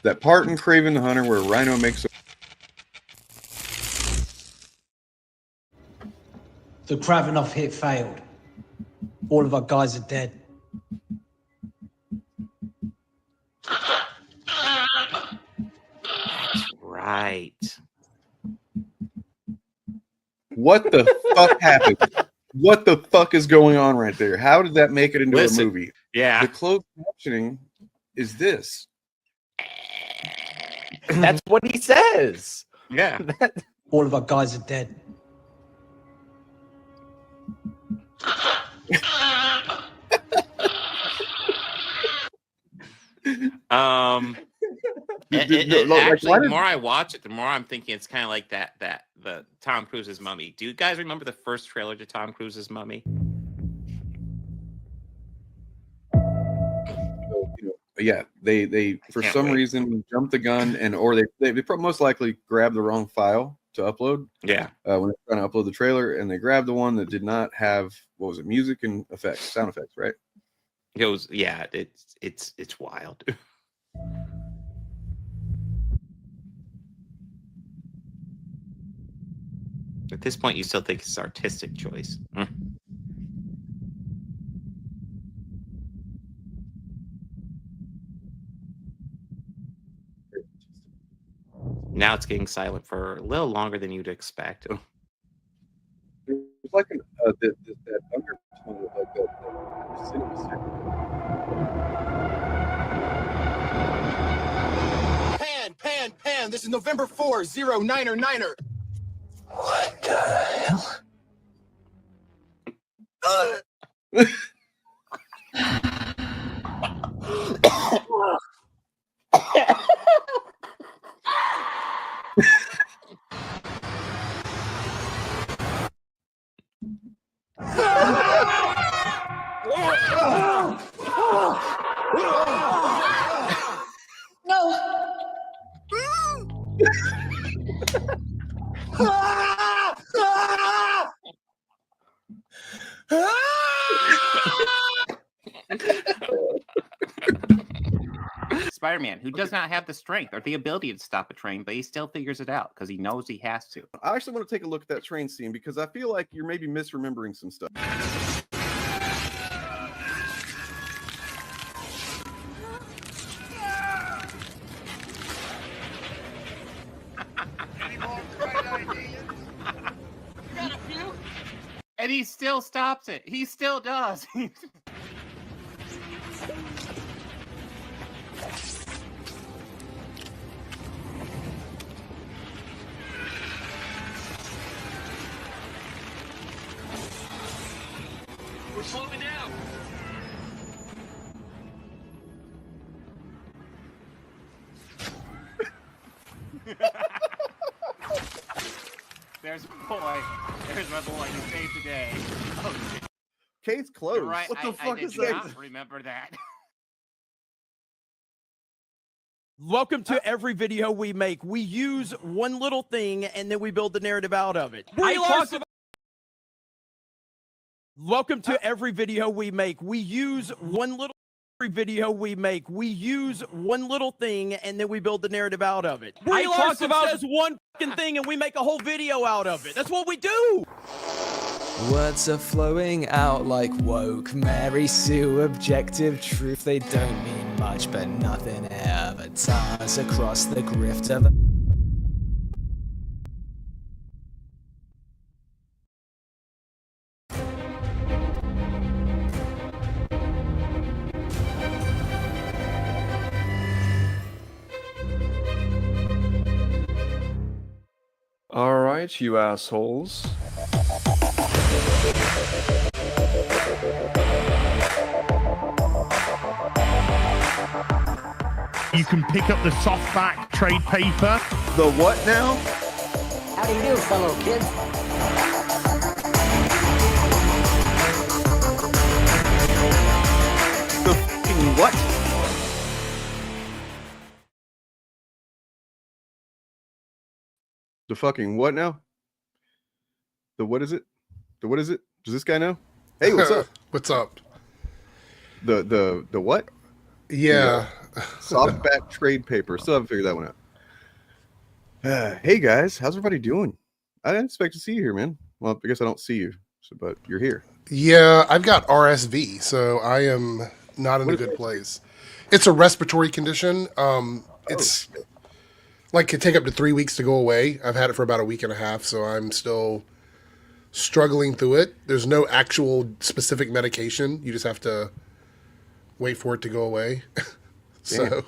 That part in Kraven the Hunter where Rhino makes The Kravinoff hit failed. All of our guys are dead. That's right. What the fuck happened? What the fuck is going on right there? How did that make it into a movie? Yeah. The closed captioning is this. That's what he says. Yeah. All of our guys are dead. Actually, the more I watch it, the more I'm thinking it's kind of like the Tom Cruise's Mummy. Do you guys remember the first trailer to Tom Cruise's Mummy? Yeah, they for some reason jumped the gun or they most likely grabbed the wrong file to upload. Yeah. When they're trying to upload the trailer, and they grabbed the one that did not have music and sound effects, right? It was it's wild. At this point, you still think it's artistic choice. Now it's getting silent for a little longer than you'd expect. It's like that undertone of like that cinema. Pan. This is November 4, 09er. What the hell? Spider-Man, who does not have the strength or the ability to stop a train, but he still figures it out because he knows he has to. I actually want to take a look at that train scene because I feel like you're maybe misremembering some stuff. And he still stops it. He still does. We're slowing down. There's my boy. There's my boy who saved the day. Oh, shit. Case closed. Right. What the fuck is that? I that? did not remember that. Welcome to every video we make. We use one little thing and then we build the narrative out of it. Welcome to every video we make. We use one little thing and then we build the narrative out of it. Brie Larson says one fucking thing and we make a whole video out of it. That's what we do. Words are flowing out like woke Mary Sue, objective truth. They don't mean much, but nothing ever ties across the grift of All right, you assholes. You can pick up the softback trade paper. The what now? How do you do, fellow kids? The fucking what? The fucking what now? The what is it? The what is it? Does this guy know? Hey, what's up? What's up? The what? Yeah. Softback trade paper. Still haven't figured that one out. Hey guys, how's everybody doing? I didn't expect to see you here, man. Well, I guess I don't see you, but you're here. Yeah, I've got RSV, so I am not in a good place. It's a respiratory condition. It's like could take up to 3 weeks to go away. I've had it for about a week and a half, so I'm still struggling through it. There's no actual specific medication. You just have to wait for it to go away. So,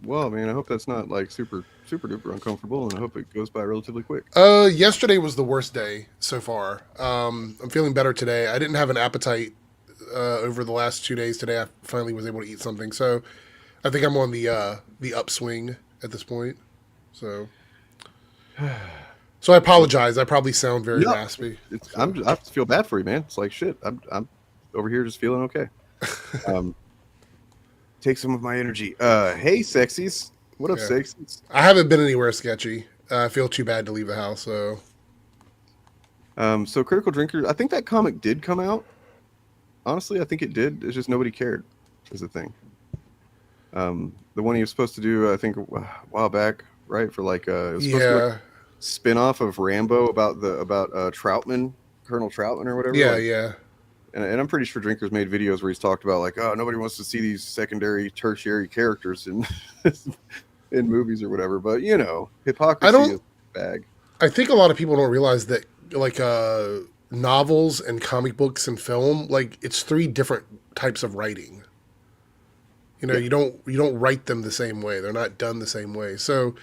well, man, I hope that's not like super duper uncomfortable, and I hope it goes by relatively quick. Yesterday was the worst day so far. I'm feeling better today. I didn't have an appetite over the last 2 days. Today I finally was able to eat something, so I think I'm on the upswing at this point. So I apologize. I probably sound very raspy. I feel bad for you, man. It's like shit. I'm over here just feeling okay. Take some of my energy. Hey, sexies. What up, sexies? I haven't been anywhere sketchy. I feel too bad to leave the house. So Critical Drinker. I think that comic did come out. Honestly, I think it did. It's just nobody cared. Is the thing. The one he was supposed to do, I think, a while back, right? For like it was supposed to be like a spin-off of Rambo about Troutman, Colonel Troutman or whatever. Yeah. And I'm pretty sure Drinkers made videos where he's talked about like, oh, nobody wants to see these secondary, tertiary characters in in movies or whatever. But you know, hypocrisy is a bag. I think a lot of people don't realize that like novels and comic books and film, like it's 3 different types of writing. You know, you don't write them the same way. They're not done the same way. So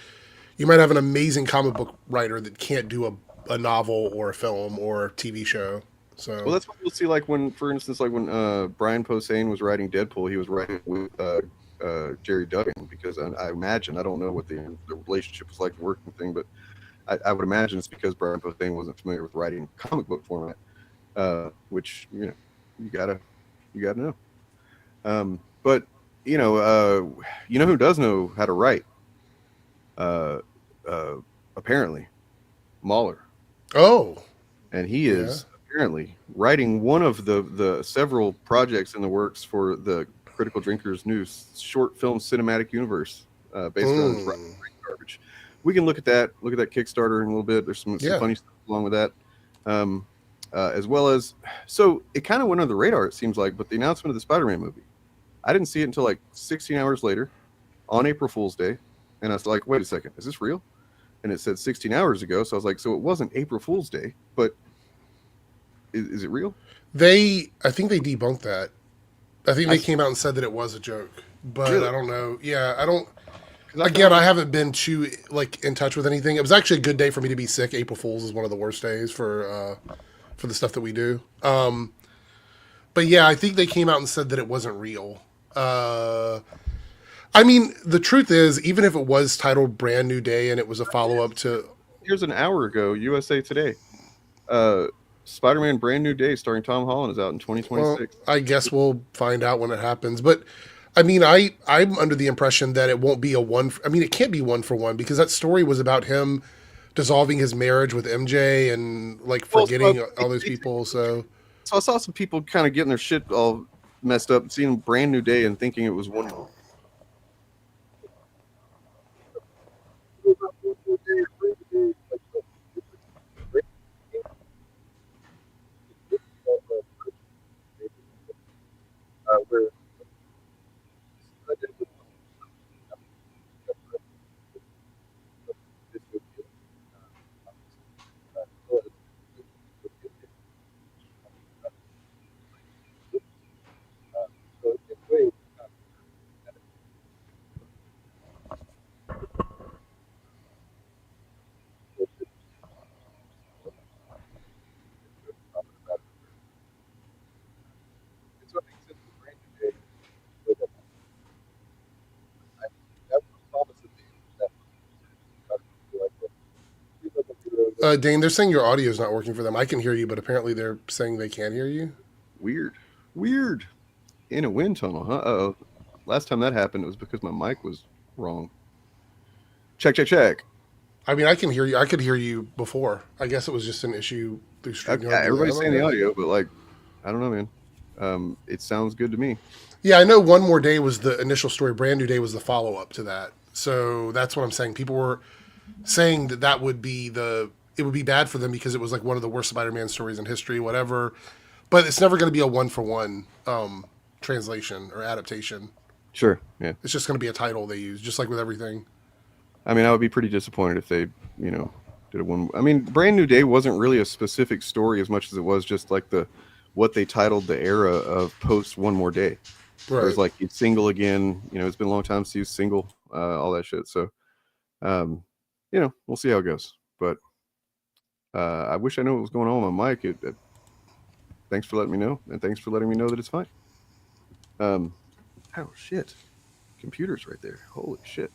you might have an amazing comic book writer that can't do a novel or a film or a TV show. So well, that's what you'll see. Like when, for instance, like when Brian Posehn was writing Deadpool, he was writing with Jerry Duggan because I imagine, I don't know what the relationship was like, the working thing, but I would imagine it's because Brian Posehn wasn't familiar with writing comic book format, which you gotta know. But you know who does know how to write? Apparently, Mahler. Oh, and he is apparently writing one of the several projects in the works for the Critical Drinkers new short film cinematic universe based on his garbage. We can look at that Kickstarter in a little bit. There's some funny stuff along with that, as well as so it kind of went under the radar, it seems like. But the announcement of the Spider-Man movie, I didn't see it until like 16 hours later on April Fool's Day, and I was like, wait a second, is this real? And it said 16 hours ago, so I was like, so it wasn't April Fool's Day, but is it real? I think they debunked that. I think they came out and said that it was a joke, but really? I don't know. Yeah, I don't. Again, I haven't been too like in touch with anything. It was actually a good day for me to be sick. April Fool's is one of the worst days for the stuff that we do. But yeah, I think they came out and said that it wasn't real. I mean, the truth is, even if it was titled Brand New Day and it was a follow-up to... Here's an hour ago, USA Today. Spider-Man Brand New Day starring Tom Holland is out in 2026. Well, I guess we'll find out when it happens. But, I mean, I'm under the impression that it won't be it can't be 1-for-1 because that story was about him dissolving his marriage with MJ and, like, forgetting all those people, So I saw some people kind of getting their shit all messed up, seeing Brand New Day and thinking it was one. Dane, they're saying your audio is not working for them. I can hear you, but apparently they're saying they can't hear you. Weird. In a wind tunnel, huh? Uh-oh. Last time that happened, it was because my mic was wrong. Check. I mean, I can hear you. I could hear you before. I guess it was just an issue through stream. Yeah, everybody's saying the audio, but like, I don't know, man. it sounds good to me. Yeah, I know One More Day was the initial story. Brand New Day was the follow up to that. So that's what I'm saying. People were saying that would be it would be bad for them because it was like one of the worst Spider-Man stories in history, whatever. But it's never going to be a 1-for-1 translation or adaptation. Sure. Yeah. It's just going to be a title they use, just like with everything. I mean, I would be pretty disappointed if they, did a one. I mean, Brand New Day wasn't really a specific story as much as it was just like what they titled the era of post One More Day. Right. It was like he's single again. It's been a long time since he was single. All that shit. So, we'll see how it goes. But I wish I knew what was going on with my mic. Thanks for letting me know, and thanks for letting me know that it's fine. Oh shit, computer's right there. Holy shit.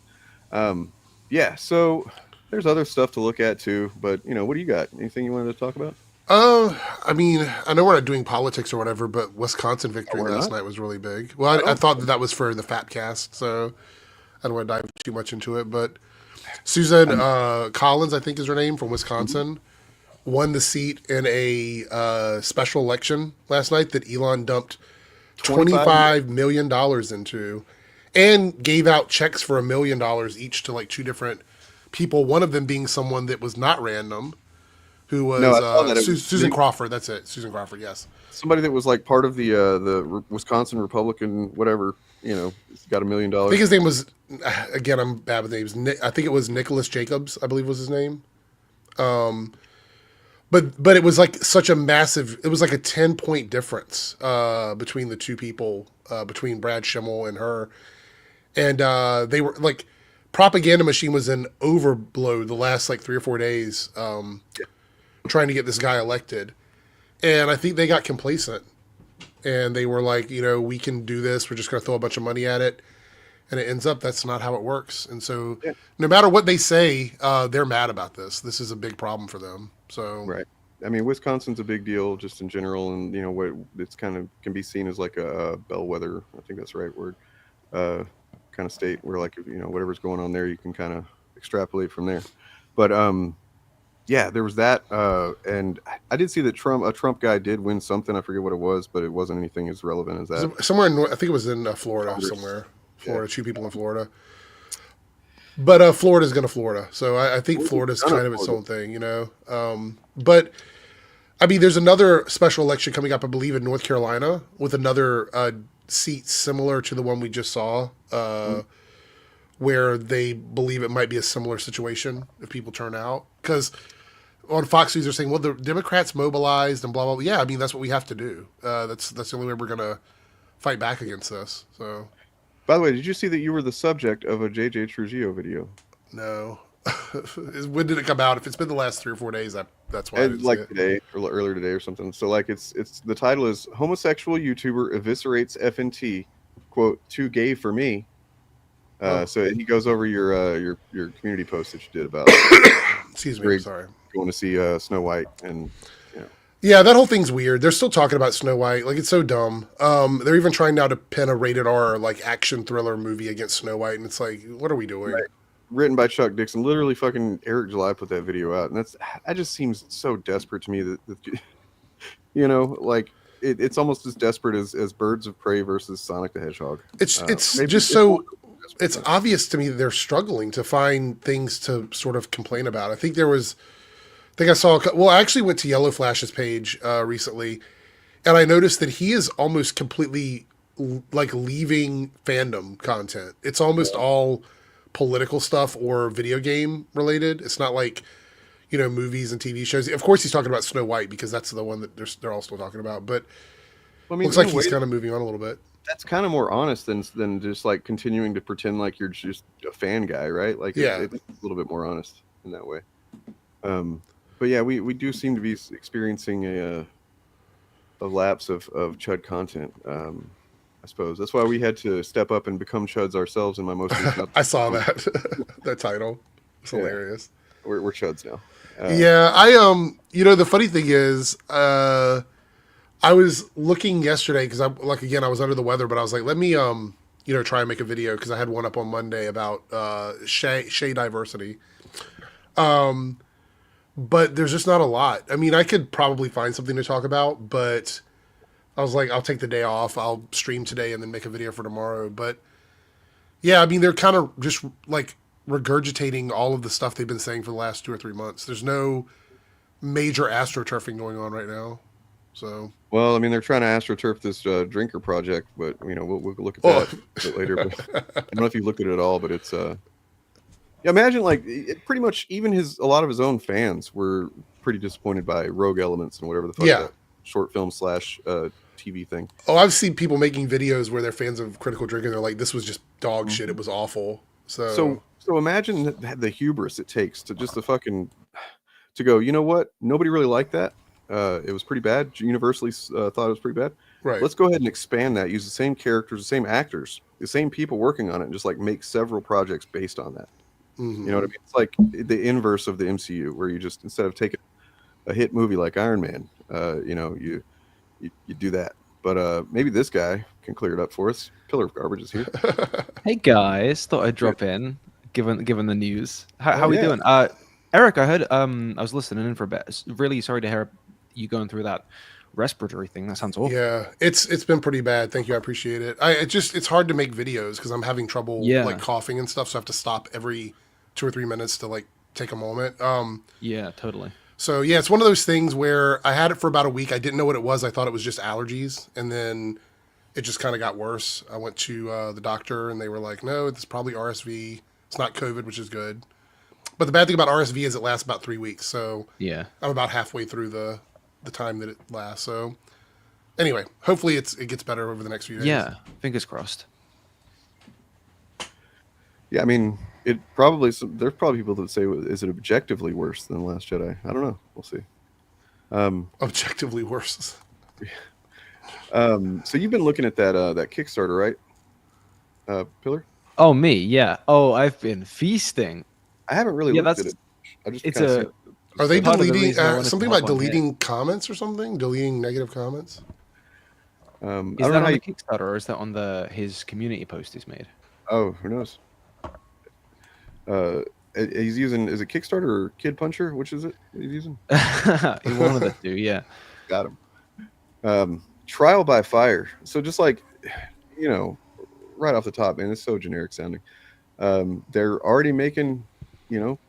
Yeah. So there's other stuff to look at too. But what do you got? Anything you wanted to talk about? I mean, I know we're not doing politics or whatever, but Wisconsin victory last night was really big. Well, I thought that was for the Fapcast, so I don't want to dive too much into it. But Susan Collins, I think is her name, from Wisconsin, won the seat in a special election last night that Elon dumped $25 million into, and gave out checks for $1 million each to like 2 different people. One of them being someone that was not random. Who was Susan Crawford? That's it, Susan Crawford. Yes, somebody that was like part of the Wisconsin Republican, whatever. Got $1 million. I think his name was. Again, I'm bad with names. I think it was Nicholas Jacobs, I believe was his name. But it was like such a massive. It was like a 10-point difference between the two people, between Brad Schimmel and her, and they were like, propaganda machine was in overload the last like 3 or 4 days. Trying to get this guy elected, and I think they got complacent, and they were like, we can do this. We're just going to throw a bunch of money at it, and it ends up that's not how it works. And so, no matter what they say, they're mad about this. This is a big problem for them. So, right. I mean, Wisconsin's a big deal just in general, and what it's kind of can be seen as like a bellwether. I think that's the right word. Kind of state where like whatever's going on there, you can kind of extrapolate from there. But yeah, there was that, and I did see that a Trump guy did win something. I forget what it was, but it wasn't anything as relevant as that. Somewhere I think it was in Florida, Congress. Somewhere. Florida, 2 people in Florida. But Florida's going to Florida, so I think Florida's kind of its own thing, But I mean, there's another special election coming up, I believe, in North Carolina with another seat similar to the one we just saw, where they believe it might be a similar situation if people turn out. Because on Fox News, they're saying, well, the Democrats mobilized and blah, blah, blah. Yeah, I mean, that's what we have to do. That's the only way we're going to fight back against this. So, by the way, did you see that you were the subject of a JJ Trujillo video? No. When did it come out? If it's been the last 3 or 4 days, that's why I didn't like see it. Today or earlier today or something. So like it's the title is homosexual YouTuber eviscerates FNT, quote, too gay for me. So he goes over your community post that you did about excuse me, sorry, going to see Snow White, and yeah, that whole thing's weird. They're still talking about Snow White, like it's so dumb. They're even trying now to pin a rated R like action thriller movie against Snow White, and it's like, what are we doing? Right. Written by Chuck Dixon. Literally, fucking Eric July put that video out, and that just seems so desperate to me that like it's almost as desperate as Birds of Prey versus Sonic the Hedgehog. It's just so. It's obvious to me that they're struggling to find things to sort of complain about. I think I saw. Well, I actually went to Yellow Flash's page recently, and I noticed that he is almost completely like leaving fandom content. It's almost all political stuff or video game related. It's not like movies and TV shows. Of course, he's talking about Snow White because that's the one that they're all still talking about. But I mean, looks like he's kind of moving on a little bit. That's kind of more honest than just like continuing to pretend like you're just a fan guy, right? Like, yeah, it's a little bit more honest in that way. But yeah, we do seem to be experiencing a lapse of Chud content. I suppose that's why we had to step up and become Chuds ourselves in my most recent I saw that title. It's hilarious. We're Chuds now. Yeah, I the funny thing is, I was looking yesterday because I was under the weather, but I was like, let me try and make a video because I had one up on Monday about Shay diversity. But there's just not a lot. I mean, I could probably find something to talk about, but I was like, I'll take the day off. I'll stream today and then make a video for tomorrow. But yeah, I mean, they're kind of just like regurgitating all of the stuff they've been saying for the last 2 or 3 months. There's no major astroturfing going on right now. So, well, I mean, they're trying to astroturf this drinker project, but we'll look at that a bit later. But I don't know if you looked at it at all, but it's yeah, imagine like pretty much even a lot of his own fans were pretty disappointed by Rogue Elements and whatever the fuck that short film / TV thing. Oh, I've seen people making videos where they're fans of Critical Drinker. They're like, this was just dog shit. It was awful. So imagine the hubris it takes to just to go, you know what? Nobody really liked that. It was pretty bad. Universally thought it was pretty bad. Right. Let's go ahead and expand that. Use the same characters, the same actors, the same people working on it, and just like make several projects based on that. Mm-hmm. You know what I mean? It's like the inverse of the MCU, where you just instead of taking a hit movie like Iron Man, you do that. But maybe this guy can clear it up for us. Pillar of Garbage is here. Hey guys, thought I'd drop in, given the news. How we doing? Eric, I heard I was listening in for a bit. Really sorry to hear you going through that respiratory thing. That sounds awful. Yeah, it's been pretty bad. Thank you, I appreciate it. It's hard to make videos because I'm having trouble like coughing and stuff, so I have to stop every 2 or 3 minutes to like take a moment. Yeah, totally. So yeah, it's one of those things where I had it for about a week. I didn't know what it was. I thought it was just allergies, and then it just kind of got worse. I went to the doctor, and they were like, "No, it's probably RSV. It's not COVID, which is good." But the bad thing about RSV is it lasts about 3 weeks. So yeah, I'm about halfway through the time that it lasts. So anyway, hopefully it gets better over the next few days. Yeah, fingers crossed. Yeah, I mean, there's probably people that say, is it objectively worse than The Last Jedi? I don't know. We'll see. Objectively worse. So you've been looking at that Kickstarter, right? Pillar? Oh, me, yeah. Oh, I've been feasting. I haven't really looked at it. Are they deleting something about deleting comments or something? Deleting negative comments? Is that on the Kickstarter or is that on his community post he's made? Oh, who knows? He's using, is it Kickstarter or Kid Puncher? Which is it he's using? One of the two, yeah. Got him. Trial by Fire. So just like, right off the top, man, it's so generic sounding. They're already making,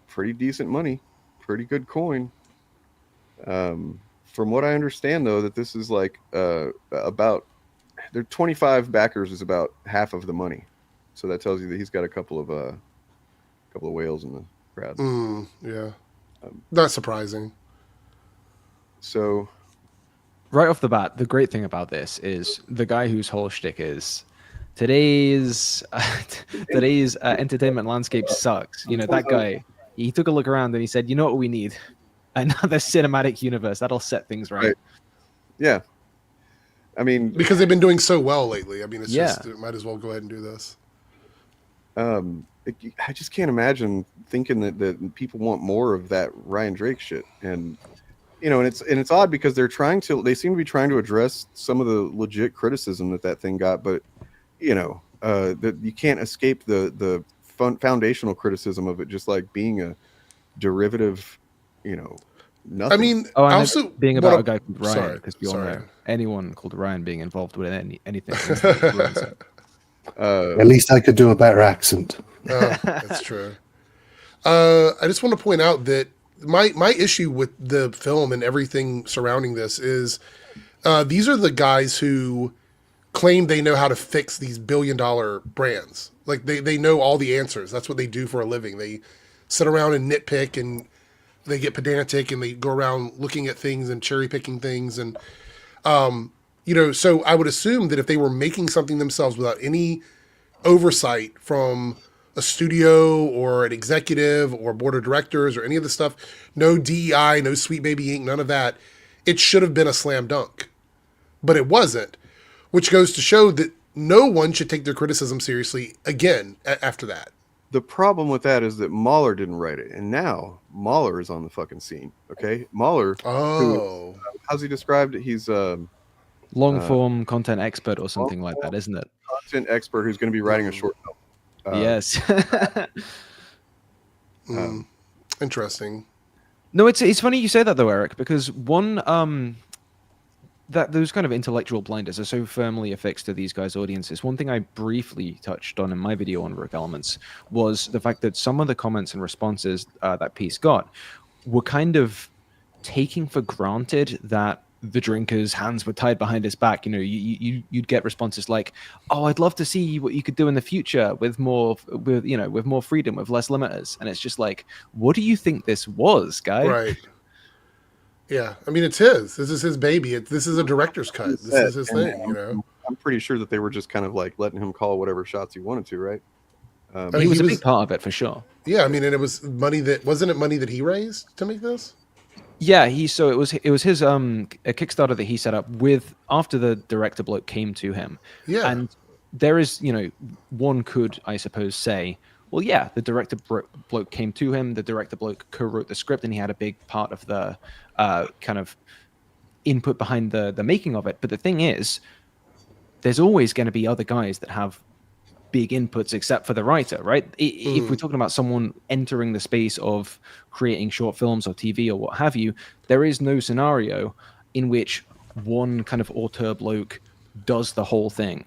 pretty decent money, pretty good coin. From what I understand, though, that this is like about their 25 backers is about half of the money. So that tells you that he's got a couple of whales in the crowd. Yeah, not surprising. So, right off the bat, the great thing about this is the guy whose whole shtick is today's entertainment landscape sucks. That guy. He took a look around and he said, "You know what we need? Another cinematic universe that'll set things right." Yeah. I mean, because they've been doing so well lately. I mean, it's just might as well go ahead and do this. I just can't imagine thinking that people want more of that Ryan Drake shit, and and it's odd because they seem to be trying to address some of the legit criticism that thing got, but that you can't escape the foundational criticism of it just like being a derivative, nothing. I mean, also being about a guy called Ryan, because we all know anyone called Ryan being involved with anything. At least I could do a better accent. That's true. I just want to point out that my issue with the film and everything surrounding this is these are the guys who claim they know how to fix these billion-dollar brands. Like they know all the answers. That's what they do for a living. They sit around and nitpick, and they get pedantic, and they go around looking at things and cherry picking things. And so I would assume that if they were making something themselves without any oversight from a studio or an executive or board of directors or any of the stuff, no DEI, no Sweet Baby Inc., none of that, it should have been a slam dunk. But it wasn't, which goes to show that no one should take their criticism seriously again after that. The problem with that is that Mahler didn't write it, and now Mahler is on the fucking scene. Okay, Mahler. Oh, how's he described it? He's long form content expert or something like that, isn't it? Content expert who's going to be writing a short film. Yes. Interesting. No, it's funny you say that though, Eric, because one that those kind of intellectual blinders are so firmly affixed to these guys' audiences. One thing I briefly touched on in my video on Rogue Elements was the fact that some of the comments and responses that piece got were kind of taking for granted that the drinker's hands were tied behind his back. You know, you'd get responses like, "Oh, I'd love to see what you could do in the future with more freedom, with less limiters." And it's just like, what do you think this was, guy? Right. Yeah, I mean, it's his. This is his baby. This is a director's cut. This is his thing, you know? I'm pretty sure that they were just kind of like letting him call whatever shots he wanted to, right? I mean, he was a big part of it for sure. Yeah, I mean, and it was money that wasn't it money that he raised to make this? Yeah, it was his a Kickstarter that he set up with after the director bloke came to him. Yeah, and there is, you know, one could, I suppose, say, well, yeah, the director bloke came to him. The director bloke co-wrote the script, and he had a big part of the kind of input behind the making of it. But the thing is, there's always going to be other guys that have big inputs, except for the writer, right? If we're talking about someone entering the space of creating short films or TV or what have you, there is no scenario in which one kind of auteur bloke does the whole thing.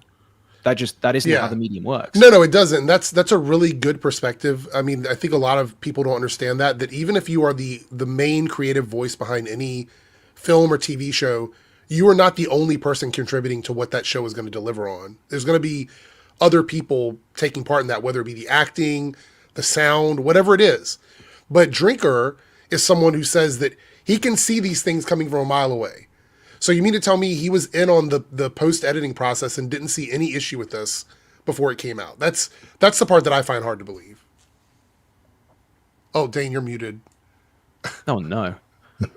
That isn't how the medium works. No, it doesn't. That's a really good perspective. I mean, I think a lot of people don't understand that even if you are the main creative voice behind any film or TV show, you are not the only person contributing to what that show is going to deliver on. There's going to be other people taking part in that, whether it be the acting, the sound, whatever it is. But Drinker is someone who says that he can see these things coming from a mile away. So you mean to tell me he was in on the post-editing process and didn't see any issue with this before it came out? That's the part that I find hard to believe. Oh, Dane, you're muted. Oh, no.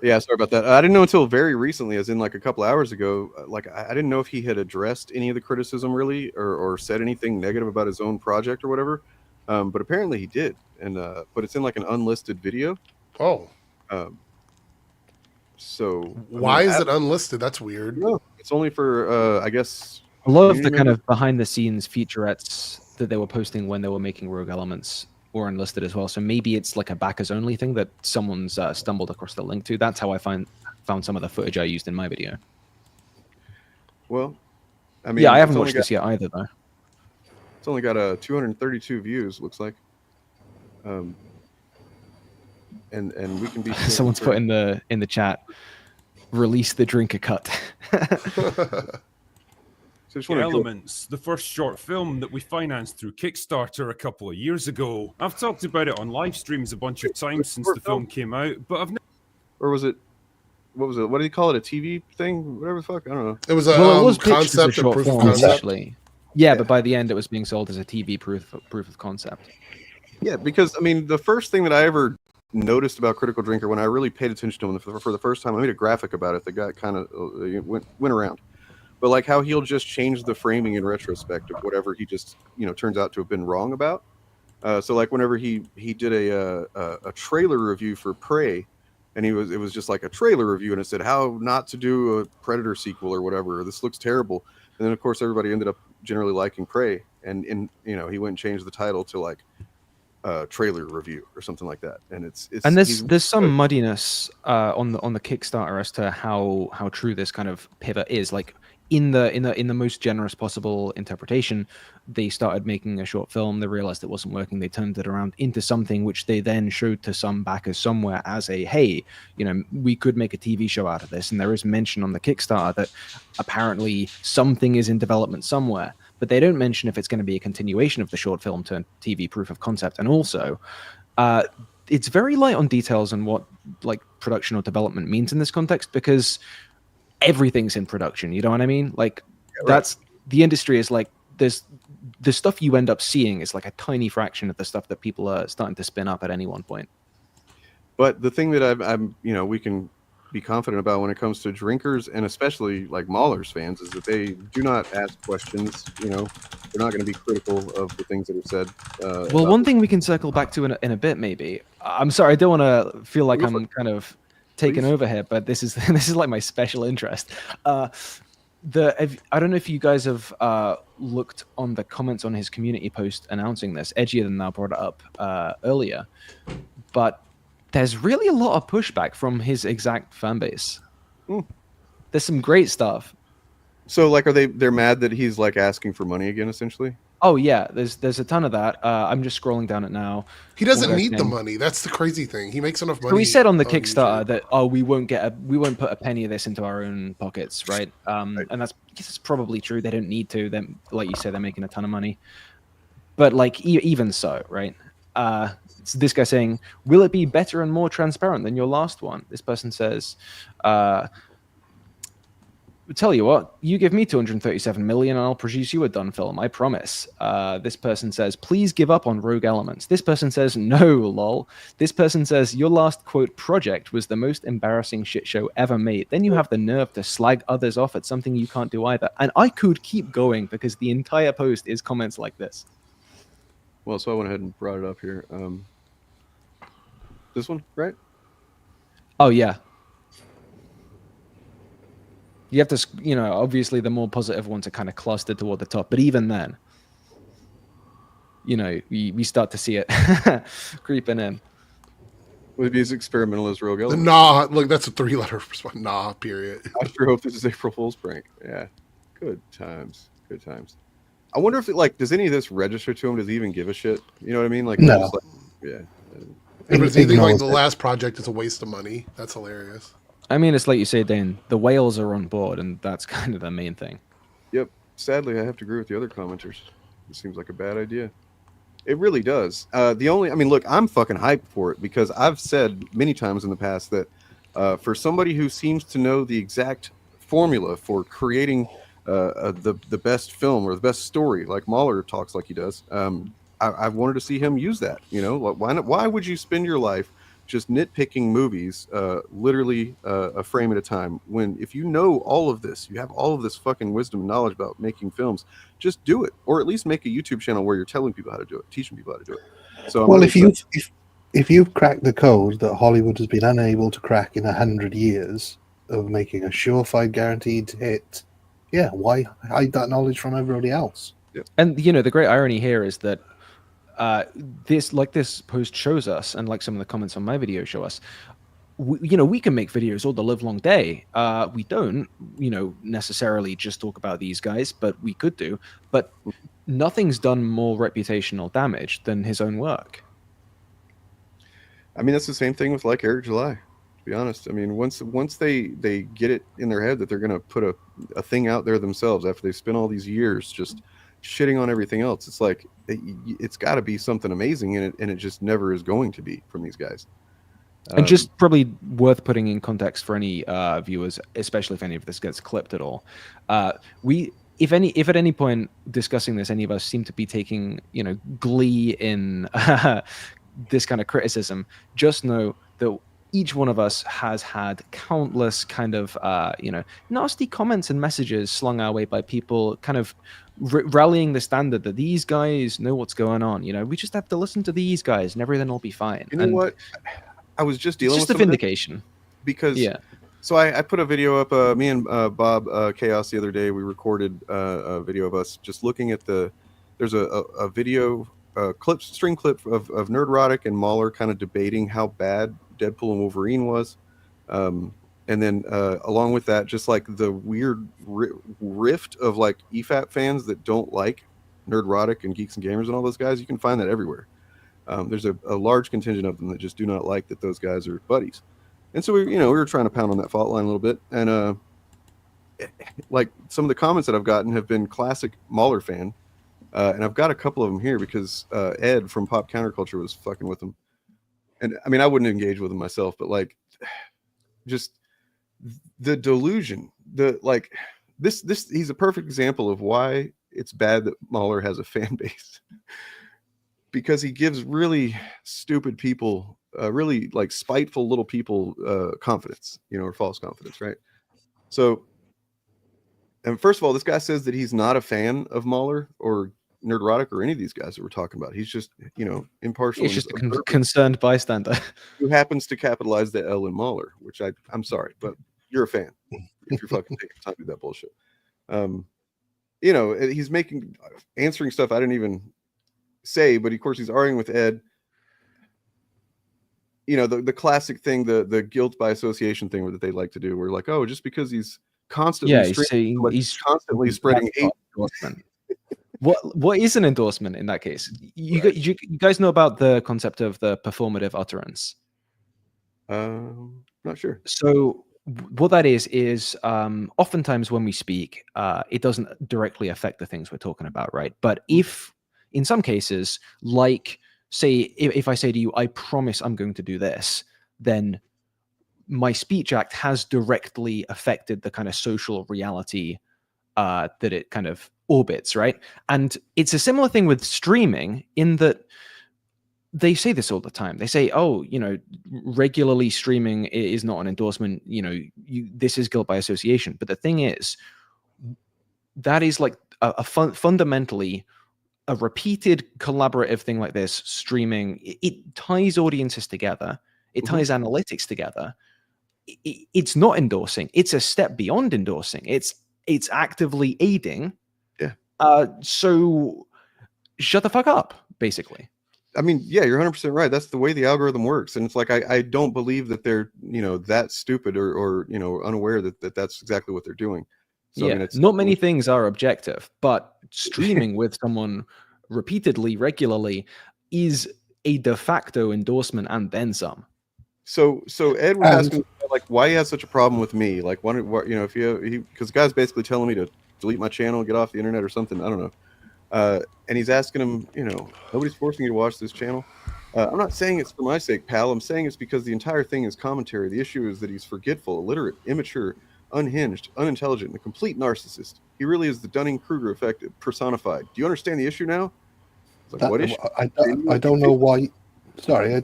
Yeah, sorry about that. I didn't know until very recently, as in like a couple hours ago, like I didn't know if he had addressed any of the criticism really or said anything negative about his own project or whatever. But apparently he did. And but it's in like an unlisted video. Oh. So why is it unlisted? That's weird. No, it's only for I guess a lot of the kind of behind the scenes featurettes that they were posting when they were making Rogue Elements were unlisted as well. So maybe it's like a backers only thing that someone's stumbled across the link to. That's how I found some of the footage I used in my video. Well, I mean, yeah, I haven't watched this yet either, though. It's only got 232 views, looks like. And we can be. Someone's put in the chat, release the Drinker cut. Elements, the first short film that we financed through Kickstarter a couple of years ago. I've talked about it on live streams a bunch of times since the film came out, but I've never... Or was it? What was it? What do you call it? A TV thing? Whatever the fuck? I don't know. It was a concept or proof of concept. Actually. Yeah, but by the end it was being sold as a TV proof of concept. Yeah, because I mean, the first thing that I ever noticed about Critical Drinker when I really paid attention to him for the first time, I made a graphic about it that got kind of went around. But like how he'll just change the framing in retrospect of whatever he just turns out to have been wrong about. So like whenever he did a trailer review for Prey, and it was just like a trailer review, and it said how not to do a Predator sequel or whatever. Or, this looks terrible. And then of course everybody ended up generally liking Prey, and he went and changed the title to like trailer review or something like that. And it's and there's some muddiness on the Kickstarter as to how true this kind of pivot is. Like in the most generous possible interpretation, they started making a short film. They realized it wasn't working. They turned it around into something which they then showed to some backers somewhere as a, hey, we could make a TV show out of this. And there is mention on the Kickstarter that apparently something is in development somewhere, but they don't mention if it's going to be a continuation of the short film turned TV proof of concept. And also, it's very light on details on what like production or development means in this context, because everything's in production. You know what I mean? Like that's the industry is like there's the stuff you end up seeing is like a tiny fraction of the stuff that people are starting to spin up at any one point. But the thing that I'm we can be confident about when it comes to drinkers and especially like Mahler's fans is that they do not ask questions. They're not going to be critical of the things that are said. Well, one thing we can circle back to in a bit, maybe. I'm sorry, I don't want to feel like I'm kind of taken over here, but this is like my special interest. I don't know if you guys have looked on the comments on his community post announcing this. Edgier Than Thou brought it up earlier, but there's really a lot of pushback from his exact fan base. There's some great stuff. So like, they're mad that he's like asking for money again, essentially? Oh yeah, there's a ton of that. I'm just scrolling down it now. He doesn't need the money. That's the crazy thing. He makes enough money. So we said on the Kickstarter that we won't put a penny of this into our own pockets, right? And that's probably true. They don't need to. Then, like you said, they're making a ton of money. But like even so, right? It's this guy saying, "Will it be better and more transparent than your last one?" This person says, "Tell you what, you give me 237 million and I'll produce you a done film, I promise." This person says, "Please give up on rogue elements." This person says, "No, lol." This person says, "Your last quote project was the most embarrassing shit show ever made. Then you have the nerve to slag others off at something you can't do either." And I could keep going because the entire post is comments like this. Well, so I went ahead and brought it up here. This one, right? Oh yeah. You have to, obviously the more positive ones are kind of clustered toward the top, but even then, we start to see it creeping in. Would it be as experimental as Rogue Element? Nah, look, that's a 3-letter response. Nah, period. I sure hope this is April Fool's prank. Yeah, good times, good times. I wonder if does any of this register to him? Does he even give a shit? You know what I mean? Like, no. Yeah. Does he think like the last project is a waste of money? That's hilarious. I mean, it's like you say, Dane, the whales are on board, and that's kind of the main thing. Yep. Sadly, I have to agree with the other commenters. It seems like a bad idea. It really does. Look, I'm fucking hyped for it because I've said many times in the past that for somebody who seems to know the exact formula for creating the best film or the best story, like Mahler talks like he does, I wanted to see him use that. Why would you spend your life just nitpicking movies, literally a frame at a time, when if you know all of this, you have all of this fucking wisdom and knowledge about making films, just do it, or at least make a YouTube channel where you're telling people how to do it, teaching people how to do it. So if you've cracked the code that Hollywood has been unable to crack in 100 years of making a surefire guaranteed hit, yeah, why hide that knowledge from everybody else? Yep. And the great irony here is that this post shows us, and like some of the comments on my video show us, we can make videos all the live long day. We don't, necessarily just talk about these guys, but we could do. But nothing's done more reputational damage than his own work. I mean, that's the same thing with like Eric July, to be honest. I mean, once they get it in their head that they're going to put a thing out there themselves after they've spent all these years just shitting on everything else, it's like it's got to be something amazing in it, and it just never is going to be from these guys. And just probably worth putting in context for any viewers, especially if any of this gets clipped at all. If at any point discussing this, any of us seem to be taking glee in this kind of criticism, just know that each one of us has had countless kind of nasty comments and messages slung our way by people kind of rallying the standard that these guys know what's going on. We just have to listen to these guys and everything will be fine. You know what? I was just dealing with a vindication because so I put a video up. Me and Bob Chaos the other day, we recorded a video of us just looking at there's a video string clip of Nerdrotic and Mahler kind of debating how bad Deadpool and Wolverine was, and then along with that, just like the weird rift of like EFAP fans that don't like Nerdrotic and Geeks and Gamers and all those guys. You can find that everywhere. There's a large contingent of them that just do not like that those guys are buddies, and so we were trying to pound on that fault line a little bit, and like some of the comments that I've gotten have been classic Mahler fan, and I've got a couple of them here because Ed from Pop Counterculture was fucking with them. And I mean, I wouldn't engage with him myself, but like, just the delusion, he's a perfect example of why it's bad that Mahler has a fan base, because he gives really stupid people, really like spiteful little people, confidence, or false confidence, right? So, and first of all, this guy says that he's not a fan of Mahler or Nerdrotic or any of these guys that we're talking about. He's just, impartial. He's just a concerned bystander who happens to capitalize the L in Mahler, which I'm sorry, but you're a fan if you're fucking taking time to do that bullshit. He's answering stuff I didn't even say, but of course he's arguing with Ed. The classic thing, the guilt by association thing that they like to do. We're like, oh, just because he's constantly he's constantly spreading hate. Endorsement. What is an endorsement in that case? You guys know about the concept of the performative utterance? Not sure. So what that is oftentimes when we speak, it doesn't directly affect the things we're talking about, right? But if in some cases, like say, if I say to you, I promise I'm going to do this, then my speech act has directly affected the kind of social reality that it kind of orbits, right? And it's a similar thing with streaming in that they say this all the time. They say, oh, regularly streaming is not an endorsement. This is guilt by association. But the thing is, that is like fundamentally a repeated collaborative thing like this, streaming. It ties audiences together. It ties analytics together. It's not endorsing. It's a step beyond endorsing. It's actively aiding. Yeah. So shut the fuck up, basically. I mean, yeah, you're 100% right. That's the way the algorithm works. And it's like, I don't believe that they're, that stupid or unaware that that's exactly what they're doing. So, yeah, not many things are objective, but streaming with someone repeatedly, regularly is a de facto endorsement and then some. So Ed was asking like why he has such a problem with me. Like, what if because the guy's basically telling me to delete my channel, get off the internet or something. I don't know. And he's asking him, nobody's forcing you to watch this channel. I'm not saying it's for my sake, pal. I'm saying it's because the entire thing is commentary. The issue is that he's forgetful, illiterate, immature, unhinged, unintelligent, and a complete narcissist. He really is the Dunning-Kruger effect personified. Do you understand the issue now? Like, what issue? I don't know why. Sorry,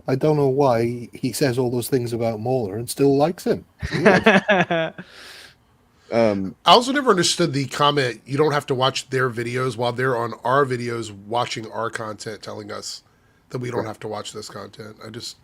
I don't know why he says all those things about Mauler and still likes him. I also never understood the comment, you don't have to watch their videos while they're on our videos watching our content, telling us that we don't have to watch this content. I just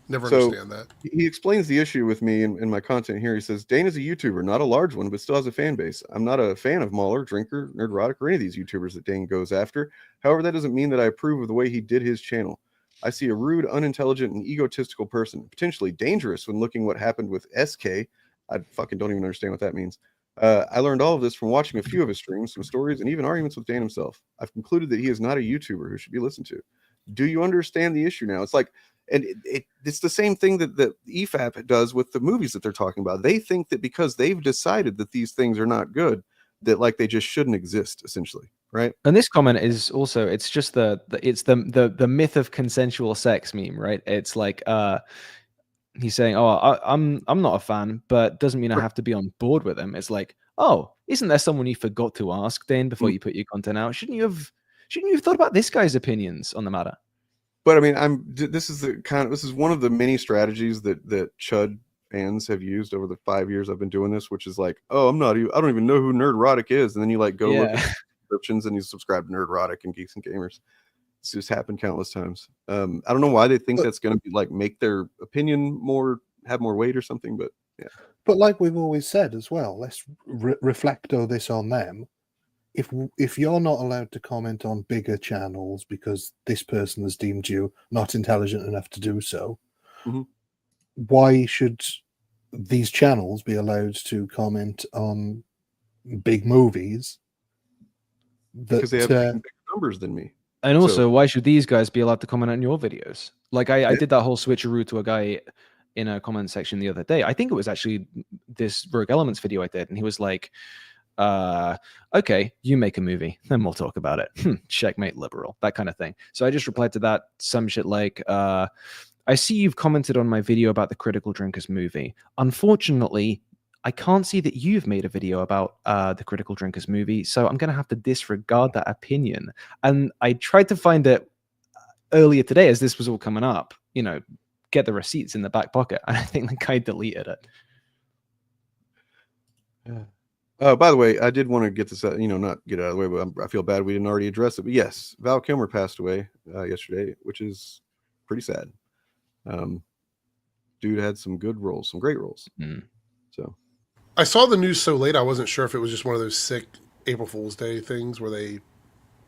never understand that. He explains the issue with me in my content here. He says, Dane is a YouTuber, not a large one, but still has a fan base. I'm not a fan of Mauler, Drinker, Nerdrotic, or any of these YouTubers that Dane goes after. However, that doesn't mean that I approve of the way he did his channel. I see a rude, unintelligent, and egotistical person, potentially dangerous when looking what happened with SK. I fucking don't even understand what that means. I learned all of this from watching a few of his streams, some stories, and even arguments with Dane himself. I've concluded that he is not a YouTuber who should be listened to. Do you understand the issue now? It's like, and it's the same thing that EFAP does with the movies that they're talking about. They think that because they've decided that these things are not good, that like they just shouldn't exist, essentially, right? And this comment is also, it's just the myth of consensual sex meme, right? It's like he's saying, oh, I'm not a fan, but doesn't mean I have to be on board with him. It's like, oh, isn't there someone you forgot to ask, Dane, before you put your content out? Shouldn't you have thought about this guy's opinions on the matter? But I mean, this is one of the many strategies that Chud fans have used over the 5 years I've been doing this, which is like, oh, I don't even know who Nerdrotic is, and then you like go look at the descriptions and you subscribe to Nerdrotic and Geeks and Gamers. It's just happened countless times. I don't know why they think that's going to be like make their opinion have more weight or something, but yeah. But like we've always said as well, let's reflecto this on them. If you're not allowed to comment on bigger channels because this person has deemed you not intelligent enough to do so, why should these channels be allowed to comment on big movies? Because they have bigger numbers than me. And also, why should these guys be allowed to comment on your videos? Like I did that whole switcheroo to a guy in a comment section the other day. I think it was actually this Rogue Elements video I did, and he was like, okay, you make a movie, then we'll talk about it. Checkmate liberal, that kind of thing. So I just replied to that some shit like, I see you've commented on my video about the Critical Drinkers movie. Unfortunately, I can't see that you've made a video about the Critical Drinkers movie, so I'm going to have to disregard that opinion. And I tried to find it earlier today as this was all coming up, get the receipts in the back pocket. And I think the guy deleted it. By the way, I did want to get this out, not get it out of the way, but I feel bad we didn't already address it. But yes, Val Kilmer passed away yesterday, which is pretty sad. Dude had some good roles, some great roles. So I saw the news so late, I wasn't sure if it was just one of those sick April Fool's Day things where they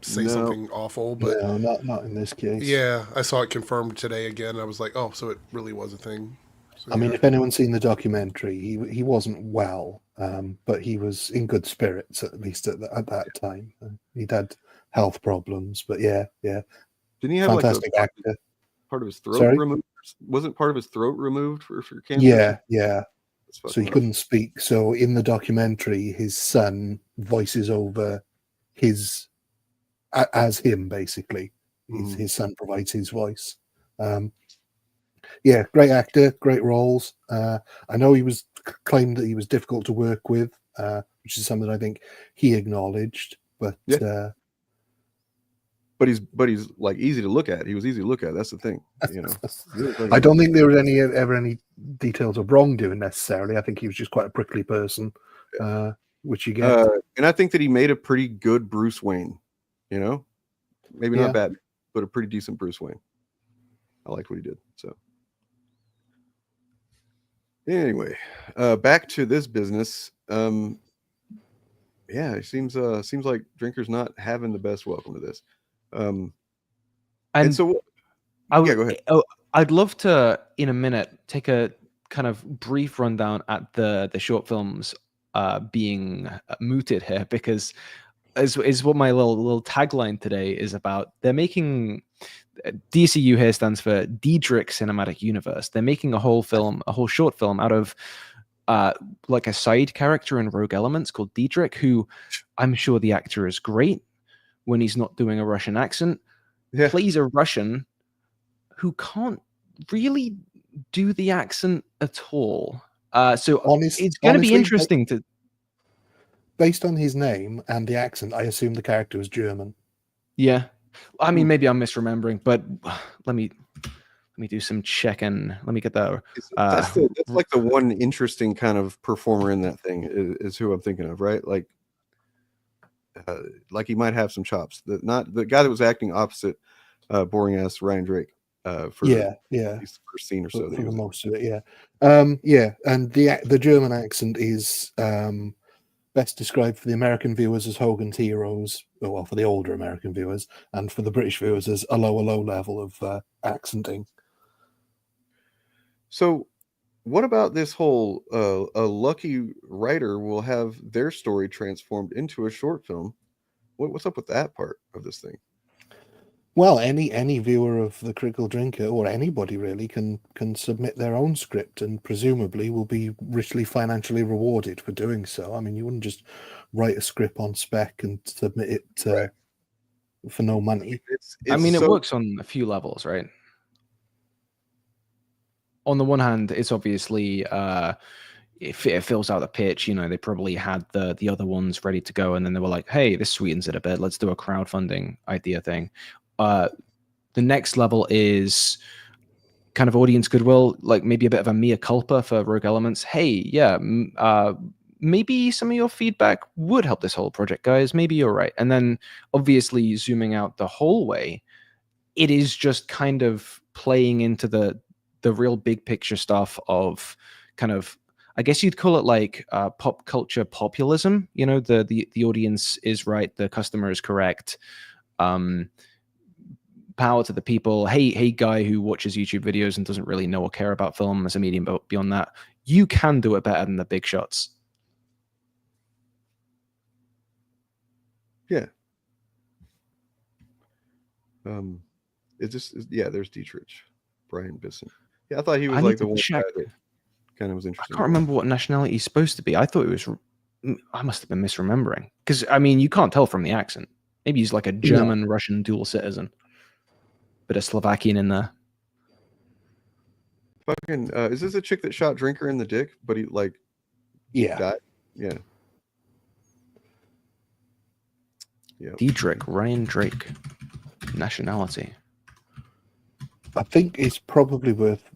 say something awful. But no, not in this case. Yeah, I saw it confirmed today again. And I was like, oh, so it really was a thing. So, I mean, if anyone's seen the documentary, he wasn't well, but he was in good spirits, at least at that time. He'd had health problems, but yeah. Didn't he have fantastic actor? Part of his throat Sorry? removed? Wasn't part of his throat removed for cancer? Yeah. So he couldn't speak. So in the documentary, his son voices over as him, basically. His son provides his voice. Yeah, great actor, great roles. I know he was claimed that he was difficult to work with, which is something I think he acknowledged. But but he's like easy to look at. He was easy to look at. That's the thing, I don't think there was ever any details of wrongdoing necessarily. I think he was just quite a prickly person, which you get. And I think that he made a pretty good Bruce Wayne. Maybe not bad, but a pretty decent Bruce Wayne. I liked what he did. So anyway, back to this business. It seems like Drinker's not having the best welcome to this. And so go ahead. I'd love to, in a minute, take a kind of brief rundown at the short films being mooted here, because is what my little tagline today is about. They're making DCU here stands for Diedrich Cinematic Universe. They're making a whole short film out of like a side character in Rogue Elements called Diedrich, who I'm sure the actor is great when he's not doing a Russian accent. Plays a Russian who can't really do the accent at all. So it's going to be interesting to. Based on his name and the accent, I assume the character was German. Yeah, I mean, maybe I'm misremembering, but let me do some checking. Let me get that. That's like the one interesting kind of performer in that thing is who I'm thinking of, right? Like he might have some chops. Not the guy that was acting opposite boring ass Ryan Drake. For the first scene or so. For most of it, and the German accent is best described for the American viewers as Hogan's Heroes, well, for the older American viewers, and for the British viewers as a low level of accenting. So, what about this whole a lucky writer will have their story transformed into a short film? What's up with that part of this thing? Well, any viewer of The Critical Drinker, or anybody really, can submit their own script and presumably will be richly financially rewarded for doing so. I mean, you wouldn't just write a script on spec and submit it for no money. It works on a few levels, right? On the one hand, it's obviously it fills out the pitch. They probably had the other ones ready to go, and then they were like, "Hey, this sweetens it a bit. Let's do a crowdfunding idea thing." The next level is kind of audience goodwill, like maybe a bit of a mea culpa for Rogue Elements. Hey, maybe some of your feedback would help this whole project, guys. Maybe you're right. And then obviously zooming out the whole way, it is just kind of playing into the real big picture stuff of kind of, I guess you'd call it like pop culture populism. The audience is right, the customer is correct. Power to the people. Hey, guy who watches YouTube videos and doesn't really know or care about film as a medium, but beyond that, you can do it better than the big shots. Yeah. There's Dietrich, Brian Bisson. Yeah, I thought he was like the one guy that kind of was interesting. I can't remember what nationality he's supposed to be. I thought it was. I must have been misremembering, because I mean, you can't tell from the accent. Maybe he's like a German-Russian dual citizen. Bit of Slovakian in there. Fucking, is this a chick that shot Drinker in the dick? But he died? Yeah. Diedrich, Ryan Drake. Nationality. I think it's probably worth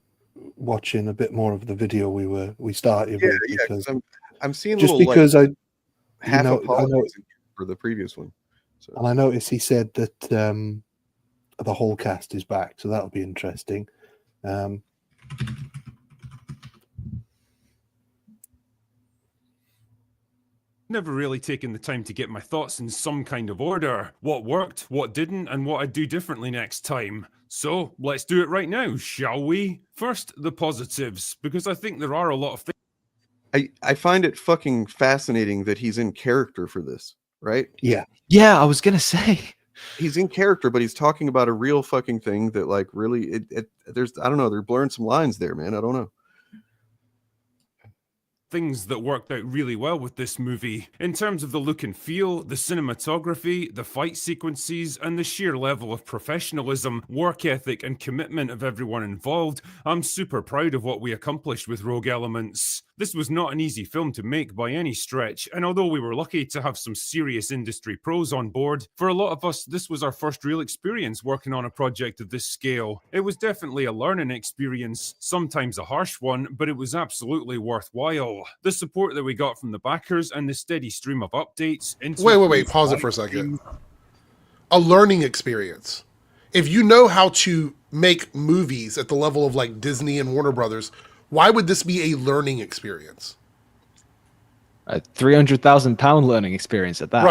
watching a bit more of the video we started with. Because I'm seeing just little, because like, I half apologies for the previous one. So. And I noticed he said that the whole cast is back, so that'll be interesting. never really taken the time to get my thoughts in some kind of order. What worked, what didn't, and what I'd do differently next time. So, let's do it right now, shall we? First, the positives, because I think there are a lot of things. I find it fucking fascinating that he's in character for this, right? Yeah, I was gonna say he's in character, but he's talking about a real fucking thing that, like, really, there's, I don't know, they're blurring some lines there, man. I don't know. Things that worked out really well with this movie in terms of the look and feel, the cinematography, the fight sequences, and the sheer level of professionalism, work ethic, and commitment of everyone involved. I'm super proud of what we accomplished with Rogue Elements. This was not an easy film to make by any stretch, and although we were lucky to have some serious industry pros on board, for a lot of us this was our first real experience working on a project of this scale. It was definitely a learning experience, sometimes a harsh one, but it was absolutely worthwhile. The support that we got from the backers and the steady stream of updates. Wait, pause it for a second. A learning experience. If you know how to make movies at the level of like Disney and Warner Brothers, why would this be a learning experience? A £300,000 learning experience at that.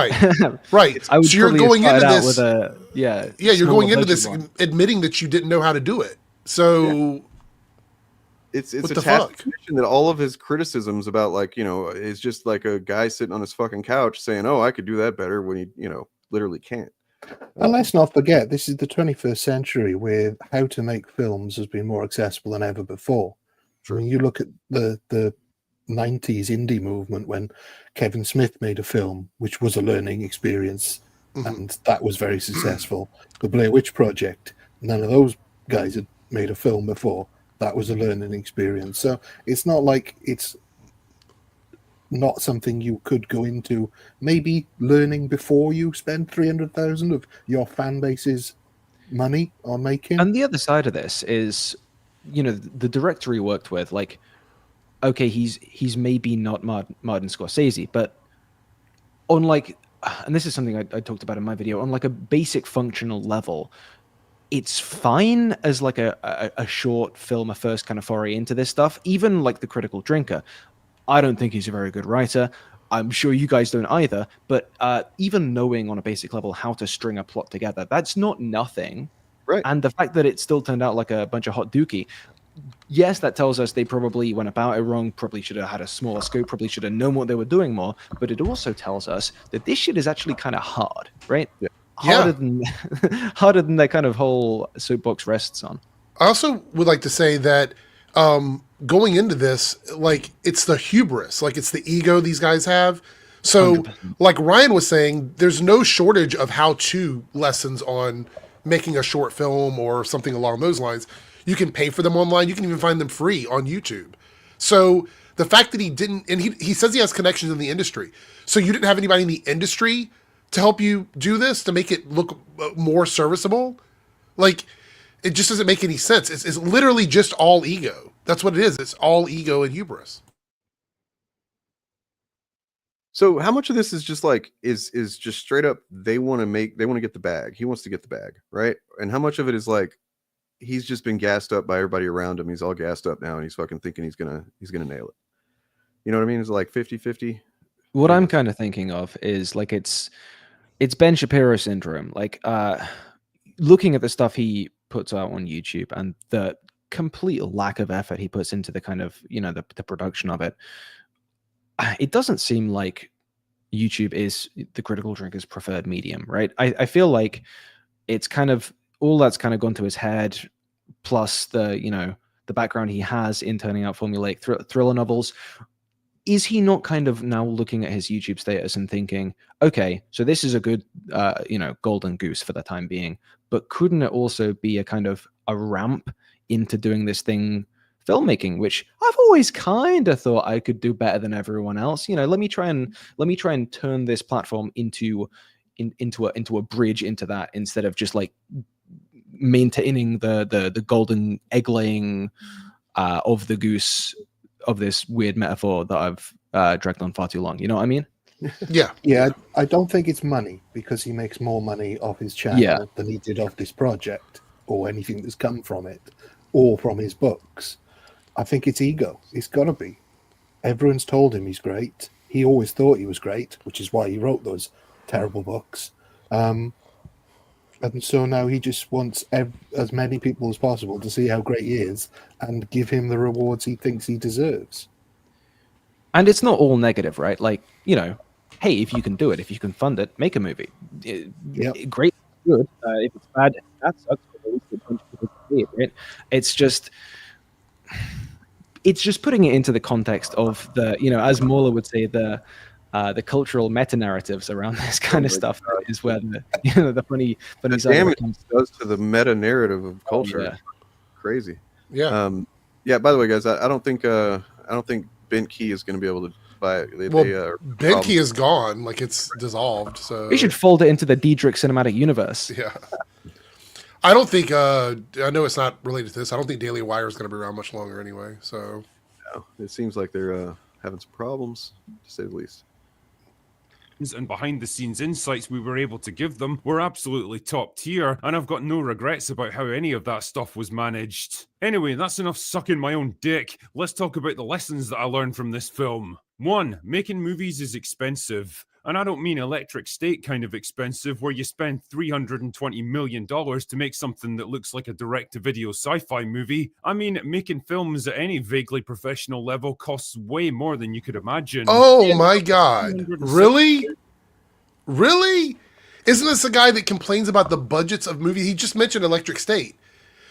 Right. I would so you're going into this with a you're going into this admitting that you didn't know how to do it. So it's a tacit admission that all of his criticisms about, like, you know, is just like a guy sitting on his fucking couch saying, "Oh, I could do that better," when he, you know, literally can't. And let's not forget, this is the 21st century where how to make films has been more accessible than ever before. I mean, you look at the 90s indie movement when Kevin Smith made a film, which was a learning experience, and that was very successful. The Blair Witch Project, none of those guys had made a film before. That was a learning experience. So it's not like it's not something you could go into maybe learning before you spend 300,000 of your fan base's money on making. And the other side of this is, you know, the director he worked with, like, okay, he's maybe not Martin Scorsese, but on, like, and this is something I talked about in my video, on like a basic functional level, it's fine as like a short film, a first kind of foray into this stuff. Even like The Critical Drinker, I don't think he's a very good writer. I'm sure you guys don't either. But even knowing on a basic level how to string a plot together, that's not nothing. Right. And the fact that it still turned out like a bunch of hot dookie, yes, that tells us they probably went about it wrong, probably should have had a smaller scope, probably should have known what they were doing more. But it also tells us that this shit is actually kind of hard, right? Yeah. Harder than that kind of whole soapbox rests on. I also would like to say that going into this, like, it's the hubris, like it's the ego these guys have. So 100%. Like Ryan was saying, there's no shortage of how-to lessons on making a short film or something along those lines. You can pay for them online. You can even find them free on YouTube. So the fact that he didn't, and he says he has connections in the industry. So you didn't have anybody in the industry to help you do this, to make it look more serviceable? Like, it just doesn't make any sense. It's literally just all ego. That's what it is. It's all ego and hubris. So how much of this is just like, is just straight up, they want to get the bag. He wants to get the bag, right? And how much of it is like, he's just been gassed up by everybody around him. He's all gassed up now and he's fucking thinking he's gonna nail it. You know what I mean? It's like 50-50. What I'm kind of thinking of is like, it's Ben Shapiro syndrome. Like, looking at the stuff he puts out on YouTube and the complete lack of effort he puts into the kind of, you know, the production of it, it doesn't seem like YouTube is The Critical Drinker's preferred medium, right? I feel like it's kind of all that's kind of gone to his head, plus the, you know, the background he has in turning out formulaic thriller novels. Is he not kind of now looking at his YouTube status and thinking, okay, so this is a good, you know, golden goose for the time being, but couldn't it also be a kind of a ramp into doing this thing, filmmaking, which I've always kind of thought I could do better than everyone else. You know, let me try and turn this platform into a bridge into that, instead of just like maintaining the golden egg laying of the goose of this weird metaphor that I've dragged on far too long. You know what I mean? Yeah. I don't think it's money, because he makes more money off his channel than he did off this project or anything that's come from it or from his books. I think it's ego. It's got to be. Everyone's told him he's great. he always thought he was great, which is why he wrote those terrible books. And so now he just wants as many people as possible to see how great he is and give him the rewards he thinks he deserves. And it's not all negative, right? Like, you know, hey, if you can do it, if you can fund it, make a movie. Great, good. If it's bad, that sucks. Right? It's just putting it into the context of the, you know, as Mauler would say, the cultural meta narratives around this kind of stuff is where the, you know, the funny damage does to the meta narrative of culture. Yeah. Crazy. Yeah. Yeah. By the way, guys, I don't think Ben Key is going to be able to buy it. Ben Key is gone, like it's dissolved. So we should fold it into the Diedrich cinematic universe. Yeah. I don't think. I know it's not related to this. I don't think Daily Wire is going to be around much longer anyway. So no, it seems like they're having some problems, to say the least. And behind the scenes insights we were able to give them were absolutely top tier, and I've got no regrets about how any of that stuff was managed. Anyway, that's enough sucking my own dick. Let's talk about the lessons that I learned from this film. 1. Making movies is expensive. And I don't mean Electric State kind of expensive, where you spend $320 million to make something that looks like a direct-to-video sci-fi movie. I mean, making films at any vaguely professional level costs way more than you could imagine. Oh my God. Really? Really? Isn't this a guy that complains about the budgets of movies? He just mentioned Electric State.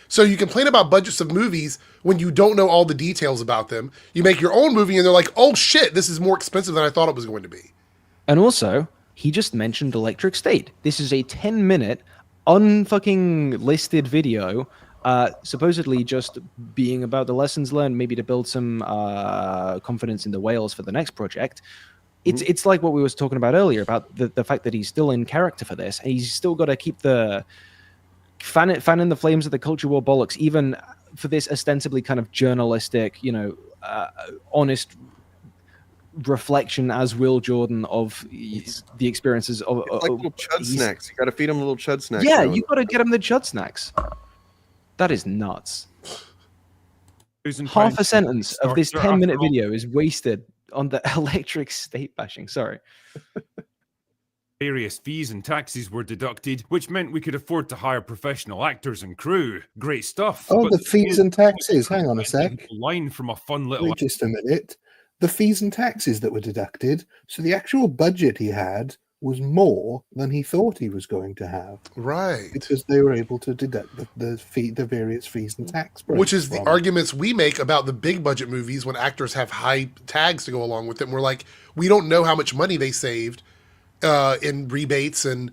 So you complain about budgets of movies when you don't know all the details about them. You make your own movie and they're like, oh shit, this is more expensive than I thought it was going to be. And also, he just mentioned Electric State. This is a 10-minute, unfucking listed video, supposedly just being about the lessons learned, maybe to build some confidence in the whales for the next project. It's like what we were talking about earlier about the fact that he's still in character for this. He's still got to keep the fanning the flames of the culture war bollocks, even for this ostensibly kind of journalistic, you know, honest reflection as Will Jordan of the experiences of like little chud snacks. You got to feed him little chud snacks. Yeah, you got to get him the chud snacks. That is nuts. Half a sentence of this 10-minute video is wasted on the Electric State bashing. Sorry. Various fees and taxes were deducted, which meant we could afford to hire professional actors and crew. Great stuff. Oh, the fees and taxes. Hang on a sec. Line from a fun little. Wait just a minute. The fees and taxes that were deducted. So the actual budget he had was more than he thought he was going to have. Right. Because they were able to deduct the various fees and tax breaks. Which is the arguments we make about the big budget movies when actors have high tags to go along with them. We're like, we don't know how much money they saved in rebates and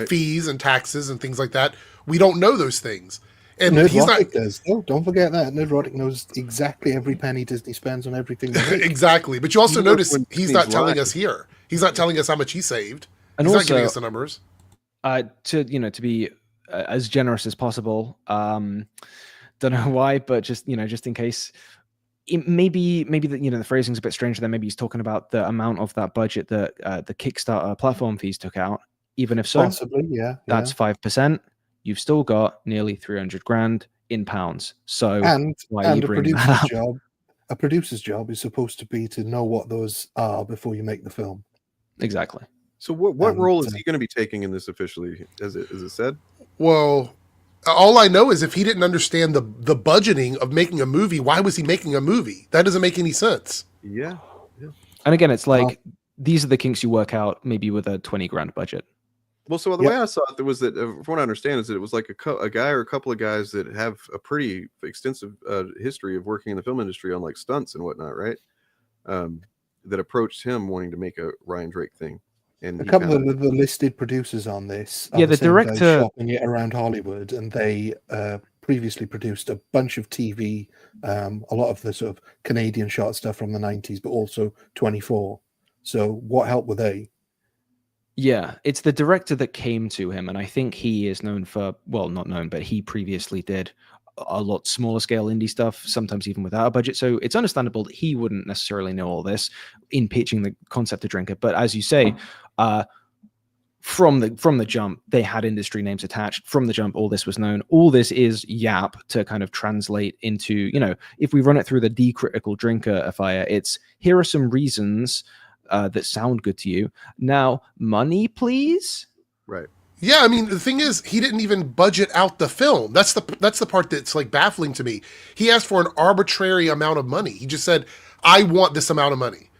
fees and taxes and things like that. We don't know those things. And he's not. Does. Oh, don't forget that. Nerdrotic knows exactly every penny Disney spends on everything. Exactly. But you also notice he's not telling us here. He's not telling us how much he saved. And he's also, not giving us the numbers. To be as generous as possible. Don't know why, but just in case. Maybe the phrasing's a bit strange there. Maybe he's talking about the amount of that budget that the Kickstarter platform fees took out. Even if so, possibly, yeah. That's 5%. You've still got nearly 300 grand in pounds. So a producer's job is supposed to be to know what those are before you make the film. Exactly. So what role is he going to be taking in this officially? Is it said? Well, all I know is if he didn't understand the budgeting of making a movie, why was he making a movie? That doesn't make any sense. Yeah. And again, it's like these are the kinks you work out maybe with a 20 grand budget. Well, so the way I saw it, there was that, from what I understand, is that it was like a guy or a couple of guys that have a pretty extensive history of working in the film industry on like stunts and whatnot, right? That approached him wanting to make a Ryan Drake thing. And a couple of the listed producers on this. Yeah, the director shopping it around Hollywood, and they previously produced a bunch of TV, a lot of the sort of Canadian short stuff from the 90s, but also 24. So what help were they? Yeah, it's the director that came to him, and I think he is known for, well, not known, but he previously did a lot smaller scale indie stuff, sometimes even without a budget. So it's understandable that he wouldn't necessarily know all this in pitching the concept to Drinker. But as you say, from the jump, they had industry names attached. From the jump, all this was known. All this is yap to kind of translate into, if we run it through the D-critical Drinker fire, it's here are some reasons that sound good to you. Now, money, please. Right. Yeah, I mean, the thing is, he didn't even budget out the film. That's the part that's like baffling to me. He asked for an arbitrary amount of money. He just said, "I want this amount of money."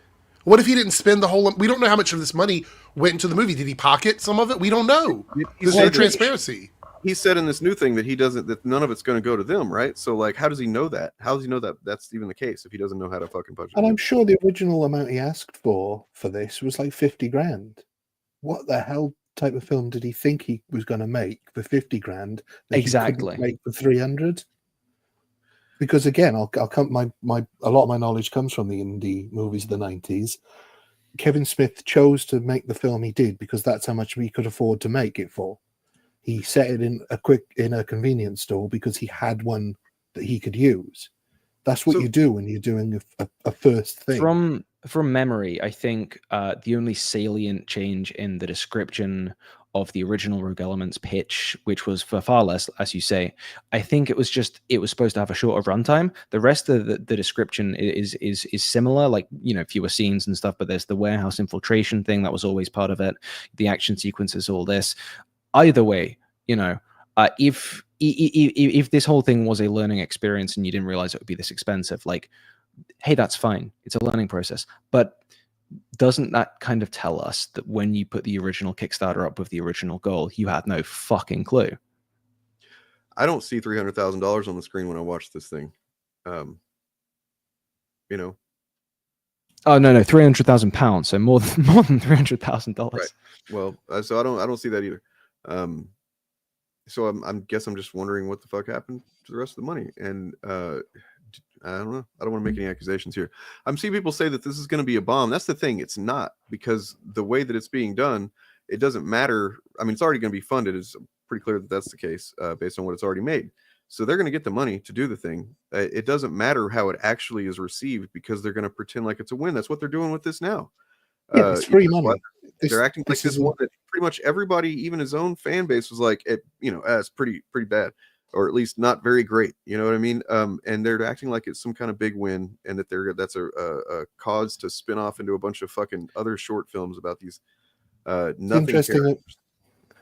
What if he didn't spend the whole? We don't know how much of this money went into the movie. Did he pocket some of it? We don't know. There's no transparency. He said in this new thing that that none of it's going to go to them, right? So, like, how does he know that? How does he know that that's even the case if he doesn't know how to fucking budget? And I'm sure the original amount he asked for this was like 50 grand. What the hell type of film did he think he was going to make for 50 grand? That Exactly. He couldn't make for 300. Because again, I'll come. A lot of my knowledge comes from the indie movies of the 90s. Kevin Smith chose to make the film he did because that's how much we could afford to make it for. He set it in a convenience store because he had one that he could use. That's what you do when you're doing a first thing. From memory, I think the only salient change in the description of the original Rogue Elements pitch, which was for far less, as you say, I think it was supposed to have a shorter runtime. The rest of the description is similar, like, you know, fewer scenes and stuff, but there's the warehouse infiltration thing that was always part of it, the action sequences, all this. Either way, you know, if this whole thing was a learning experience and you didn't realize it would be this expensive, like, hey, that's fine. It's a learning process. But doesn't that kind of tell us that when you put the original Kickstarter up with the original goal, you had no fucking clue? I don't see $300,000 on the screen when I watch this thing. You know. Oh no, £300,000. So more than $300,000. Right. Well, so I don't see that either. So I'm guess I'm just wondering what the fuck happened to the rest of the money. And I don't know. I don't want to make any accusations here. I'm seeing people say that this is going to be a bomb. That's the thing. It's not, because the way that it's being done, it doesn't matter. I mean, it's already going to be funded. It's pretty clear that that's the case based on what it's already made. So they're going to get the money to do the thing. It doesn't matter how it actually is received because they're going to pretend like it's a win. That's what they're doing with this now. Yeah, it's free money. They're acting like this one that pretty much everybody, even his own fan base, was like, it's pretty bad, or at least not very great. You know what I mean? And they're acting like it's some kind of big win, and that that's a cause to spin off into a bunch of fucking other short films about these nothing characters.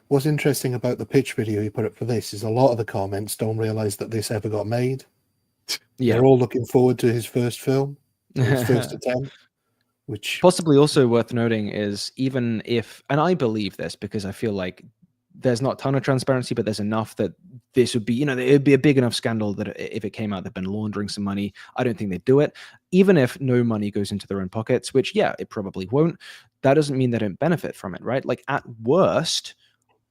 What's interesting about the pitch video you put up for this is a lot of the comments don't realize that this ever got made. Yeah, they're all looking forward to his first film, his first attempt. Which possibly also worth noting is, even if, and I believe this because I feel like there's not a ton of transparency, but there's enough that this would be, it'd be a big enough scandal that if it came out they've been laundering some money, I don't think they'd do it. Even if no money goes into their own pockets, which, yeah, it probably won't, that doesn't mean they don't benefit from it, right? Like, at worst,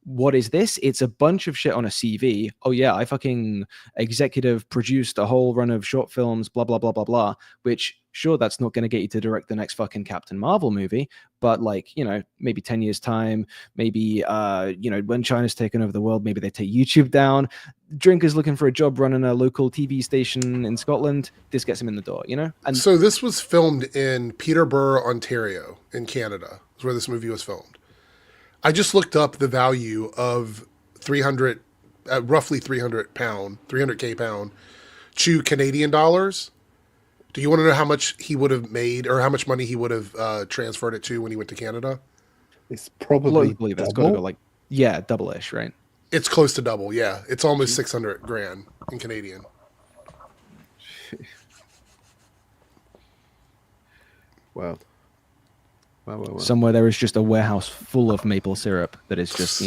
what is this? It's a bunch of shit on a CV. Oh yeah, I fucking executive produced a whole run of short films, blah, blah, blah, blah, blah, which, sure, that's not going to get you to direct the next fucking Captain Marvel movie, but, like, maybe 10 years time, maybe, when China's taken over the world, maybe they take YouTube down. Drinker's looking for a job running a local TV station in Scotland. This gets him in the door, And so this was filmed in Peterborough, Ontario, in Canada, is where this movie was filmed. I just looked up the value of roughly 300K pound to Canadian dollars. Do you want to know how much he would have made, or how much money he would have transferred it to when he went to Canada? It's probably that's got to go double-ish, right? It's close to double, yeah. It's almost 600 grand in Canadian. Wow. Somewhere there is just a warehouse full of maple syrup that is just,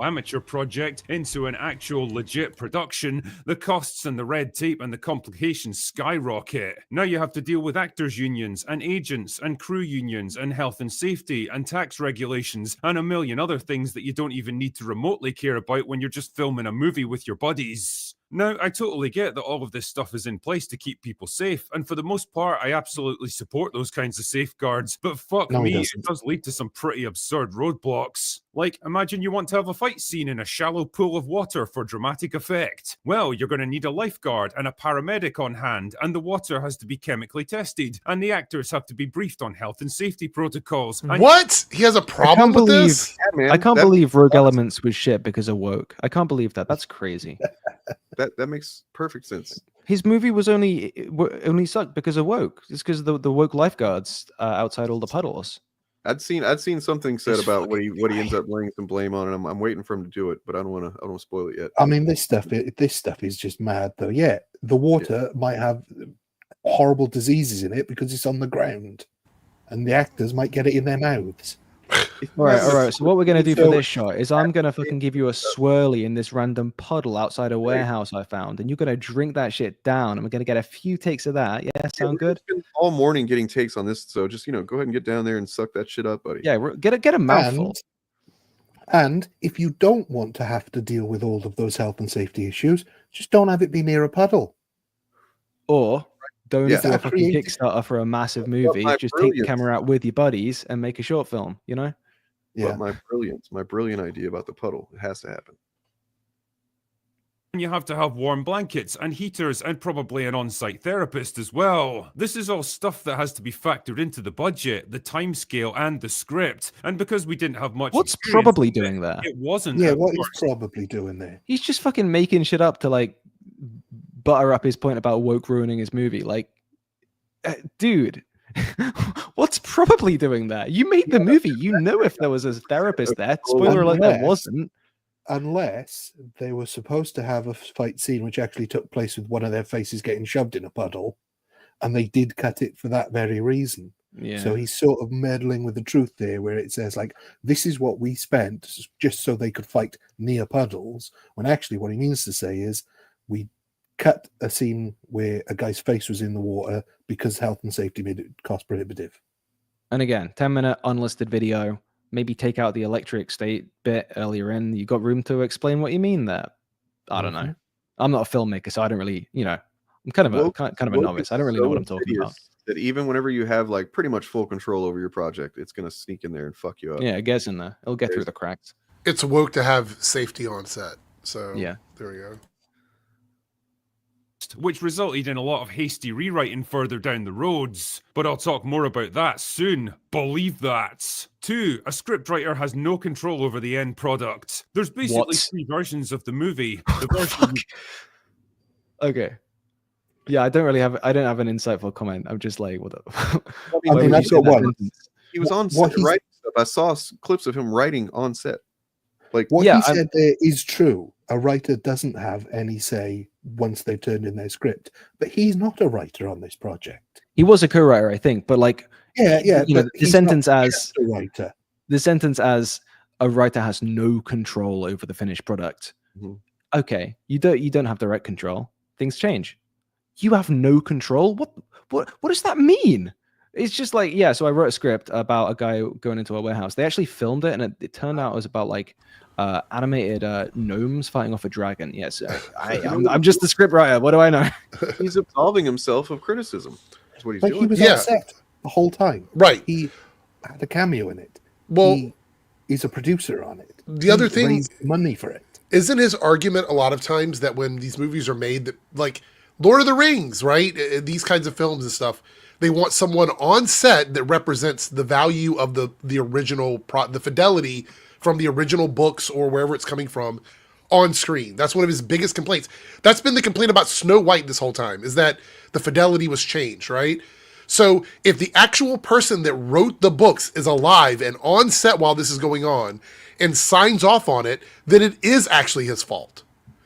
amateur project into an actual legit production, the costs and the red tape and the complications skyrocket. Now you have to deal with actors unions and agents and crew unions and health and safety and tax regulations and a million other things that you don't even need to remotely care about when you're just filming a movie with your buddies. Now, I totally get that all of this stuff is in place to keep people safe, and for the most part, I absolutely support those kinds of safeguards, but fuck me, it does lead to some pretty absurd roadblocks. Like, imagine you want to have a fight scene in a shallow pool of water for dramatic effect. Well, you're going to need a lifeguard and a paramedic on hand, and the water has to be chemically tested, and the actors have to be briefed on health and safety protocols. And what? He has a problem with this? Yeah, man, I can't believe Rogue Elements was shit because of woke. I can't believe that. That's crazy. That makes perfect sense. his movie was only sucked because of woke. It's because of the woke lifeguards outside all the puddles. I'd seen something said about what he ends up laying some blame on, and I'm waiting for him to do it, but I don't want to spoil it yet. I mean, this stuff is just mad, though. Yeah, the water might have horrible diseases in it because it's on the ground, and the actors might get it in their mouths. All right. So what we're gonna do for this shot is I'm gonna fucking give you a swirly in this random puddle outside a warehouse I found, and you're gonna drink that shit down, and we're gonna get a few takes of that. Yeah, sound good? Spent all morning getting takes on this, so just go ahead and get down there and suck that shit up, buddy. Yeah, get a mouthful. And if you don't want to have to deal with all of those health and safety issues, just don't have it be near a puddle. Or don't do a fucking creative. Kickstarter for a massive movie. Just take the camera out with your buddies and make a short film. You know? Yeah. But my brilliant idea about the puddle, it has to happen. And you have to have warm blankets and heaters and probably an on-site therapist as well. This is all stuff that has to be factored into the budget, the timescale, and the script. And because we didn't have much, what's probably doing there? It wasn't. Yeah, what is probably doing there? He's just fucking making shit up to like butter up his point about woke ruining his movie. Like, dude. What's probably doing that? You made the movie. You know if there was a therapist there. Spoiler alert, there wasn't. Unless they were supposed to have a fight scene which actually took place with one of their faces getting shoved in a puddle, and they did cut it for that very reason. Yeah. So he's sort of meddling with the truth there, where it says like, this is what we spent just so they could fight near puddles, when actually what he means to say is we cut a scene where a guy's face was in the water because health and safety made it cost prohibitive. And again, 10-minute unlisted video. Maybe take out the electric state bit earlier in. You got room to explain what you mean there. I don't know. I'm not a filmmaker, so I don't really, I'm kind of a novice. I don't really know what I'm talking about. That even whenever you have like pretty much full control over your project, it's gonna sneak in there and fuck you up. Yeah, it gets in there. It'll get through the cracks. It's woke to have safety on set. So yeah, there we go. Which resulted in a lot of hasty rewriting further down the roads. But I'll talk more about that soon. Believe that. 2. A scriptwriter has no control over the end product. There's basically 3 versions of the movie. The version Okay. Yeah, I don't have an insightful comment. I'm just like, what the I mean, I've got one. He was on set writing stuff. I saw clips of him writing on set. Like what he said there is true. A writer doesn't have any say once they've turned in their script, but he's not a writer on this project. He was a co-writer, I think, but like, the sentence as a writer. The sentence as a writer has no control over the finished product. Mm-hmm. Okay, you don't have direct control. Things change. You have no control. What does that mean? It's just like, yeah, so I wrote a script about a guy going into a warehouse. They actually filmed it, and it turned out it was about like animated gnomes fighting off a dragon. Yes, I'm just the script writer. What do I know? He's absolving himself of criticism. That's what he's doing. He was on set the whole time. Right. He had a cameo in it. Well, he's a producer on it. The other thing, raised money for it. Isn't his argument a lot of times that when these movies are made, that like Lord of the Rings, right? These kinds of films and stuff, they want someone on set that represents the value of the original, the fidelity from the original books or wherever it's coming from on screen. That's one of his biggest complaints. That's been the complaint about Snow White this whole time, is that the fidelity was changed, right? So if the actual person that wrote the books is alive and on set while this is going on and signs off on it, then it is actually his fault.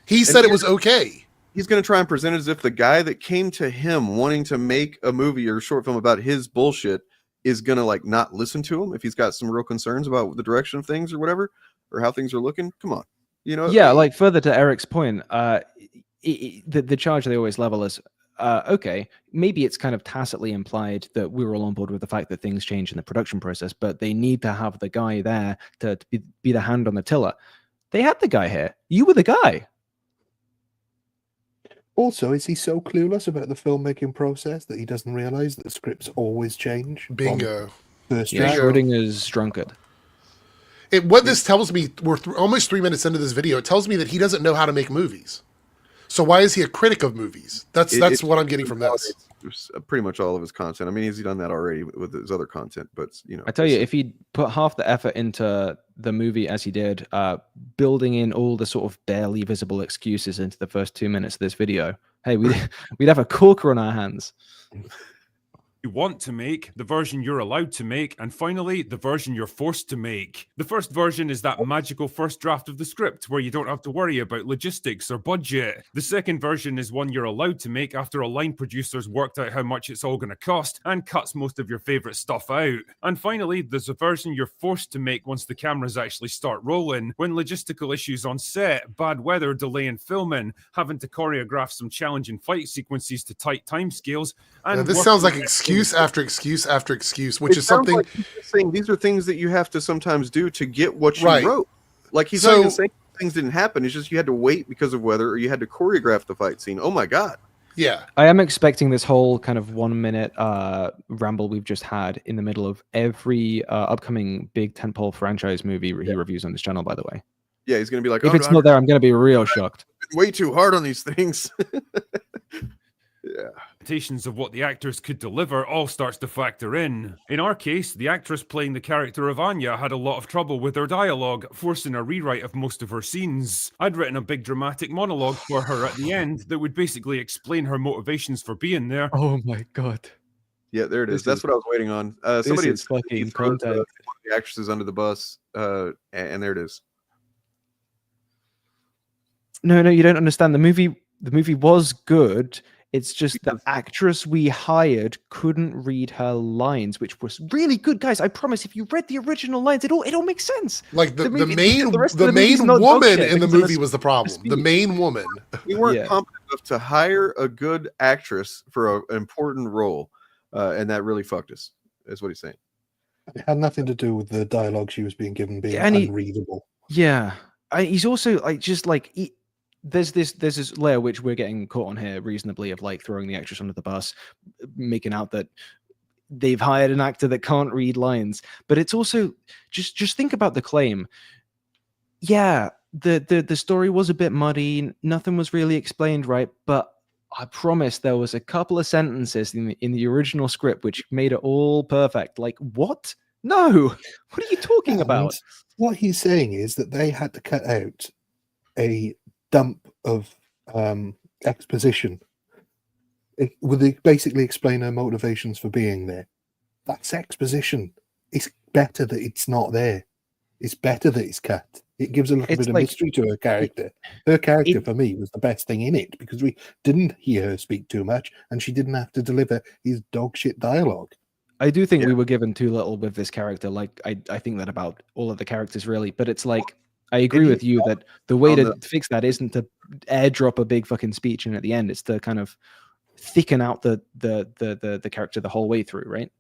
He said it was okay. He's going to try and present it as if the guy that came to him wanting to make a movie or a short film about his bullshit is going to like not listen to him if he's got some real concerns about the direction of things or whatever, or how things are looking. Come on. Yeah, like further to Eric's point, the charge they always level is, okay, maybe it's kind of tacitly implied that we were all on board with the fact that things change in the production process, but they need to have the guy there to be the hand on the tiller. They had the guy here. You were the guy. Also, is he so clueless about the filmmaking process that he doesn't realize that scripts always change? Bingo. Schrodinger's drunkard. What this tells me, we're almost 3 minutes into this video, it tells me that he doesn't know how to make movies. So why is he a critic of movies? That's what I'm getting from this. Pretty much all of his content. I mean, he's done that already with his other content, but I tell you, if he'd put half the effort into the movie as he did, building in all the sort of barely visible excuses into the first 2 minutes of this video, Hey, we'd have a corker on our hands. You want to make, the version you're allowed to make, and finally, the version you're forced to make. The first version is that magical first draft of the script where you don't have to worry about logistics or budget. The second version is one you're allowed to make after a line producer's worked out how much it's all going to cost and cuts most of your favorite stuff out. And finally, there's a version you're forced to make once the cameras actually start rolling, when logistical issues on set, bad weather, delay in filming, having to choreograph some challenging fight sequences to tight timescales, and this sounds like excuse after excuse after excuse, which is something. Like he's saying these are things that you have to sometimes do to get what you wrote. Like he's not even saying things didn't happen. It's just you had to wait because of weather, or you had to choreograph the fight scene. Oh my god! Yeah, I am expecting this whole kind of 1 minute ramble we've just had in the middle of every upcoming big tentpole franchise movie he reviews on this channel. By the way, yeah, he's gonna be like, if it's not there, I'm gonna be real shocked. Way too hard on these things. Yeah. Expectations of what the actors could deliver all starts to factor in. In our case, the actress playing the character of Anya had a lot of trouble with her dialogue, forcing a rewrite of most of her scenes. I'd written a big dramatic monologue for her at the end that would basically explain her motivations for being there. Oh my god. Yeah, there it is. That's what I was waiting on. Somebody had fucking thrown the actresses under the bus, and there it is. No, you don't understand. The movie was good. It's just the actress we hired couldn't read her lines, which was really good, guys. I promise. If you read the original lines, it all makes sense. Like the main woman in the movie was the problem. The main woman. We weren't competent enough to hire a good actress for an important role, and that really fucked us. Is what he's saying. It had nothing to do with the dialogue she was being given being unreadable. Yeah, he's also there's this layer which we're getting caught on here reasonably of like throwing the actress under the bus, making out that they've hired an actor that can't read lines. But it's also just think about the claim. Yeah, the story was a bit muddy, nothing was really explained right, but I promise there was a couple of sentences in the original script which made it all perfect. Like, what? No, what are you talking about? What he's saying is that they had to cut out a dump of exposition. Would they basically explain her motivations for being there? That's exposition. It's better that it's not there. It's better that it's cut. It gives a little bit of mystery to her character. Her character, for me, was the best thing in it because we didn't hear her speak too much and she didn't have to deliver his dog shit dialogue. I do think we were given too little with this character. Like, I think that about all of the characters, really. But it's like, I agree with you that the way to fix that isn't to airdrop a big fucking speech and at the end. It's to kind of thicken out the character the whole way through, right?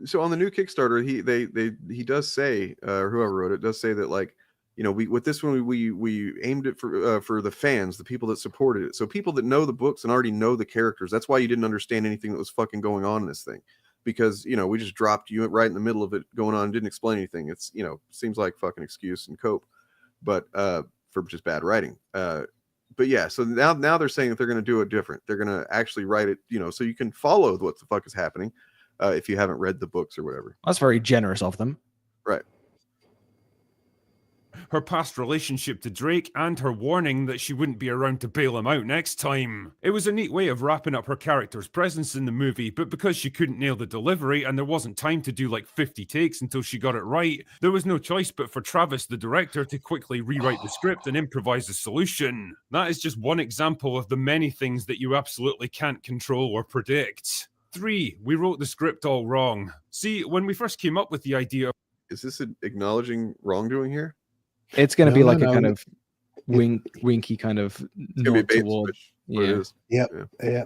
So on the new Kickstarter, he does say, or whoever wrote it does say that, like, you know, with this one we aimed it for the fans, the people that supported it. So people that know the books and already know the characters. That's why you didn't understand anything that was fucking going on in this thing. Because, you know, we just dropped you right in the middle of it going on and didn't explain anything. It's, you know, seems like fucking excuse and cope, but for just bad writing. But yeah, so now they're saying that they're going to do it different. They're going to actually write it, you know, so you can follow what the fuck is happening if you haven't read the books or whatever. That's very generous of them. Right. Her past relationship to Drake, and her warning that she wouldn't be around to bail him out next time. It was a neat way of wrapping up her character's presence in the movie, but because she couldn't nail the delivery and there wasn't time to do like 50 takes until she got it right, there was no choice but for Travis, the director, to quickly rewrite the script and improvise a solution. That is just one example of the many things that you absolutely can't control or predict. 3. We wrote the script all wrong. See, when we first came up with the idea... Is this acknowledging wrongdoing here? It's going to be like a kind of winky kind of nod toward. Yeah.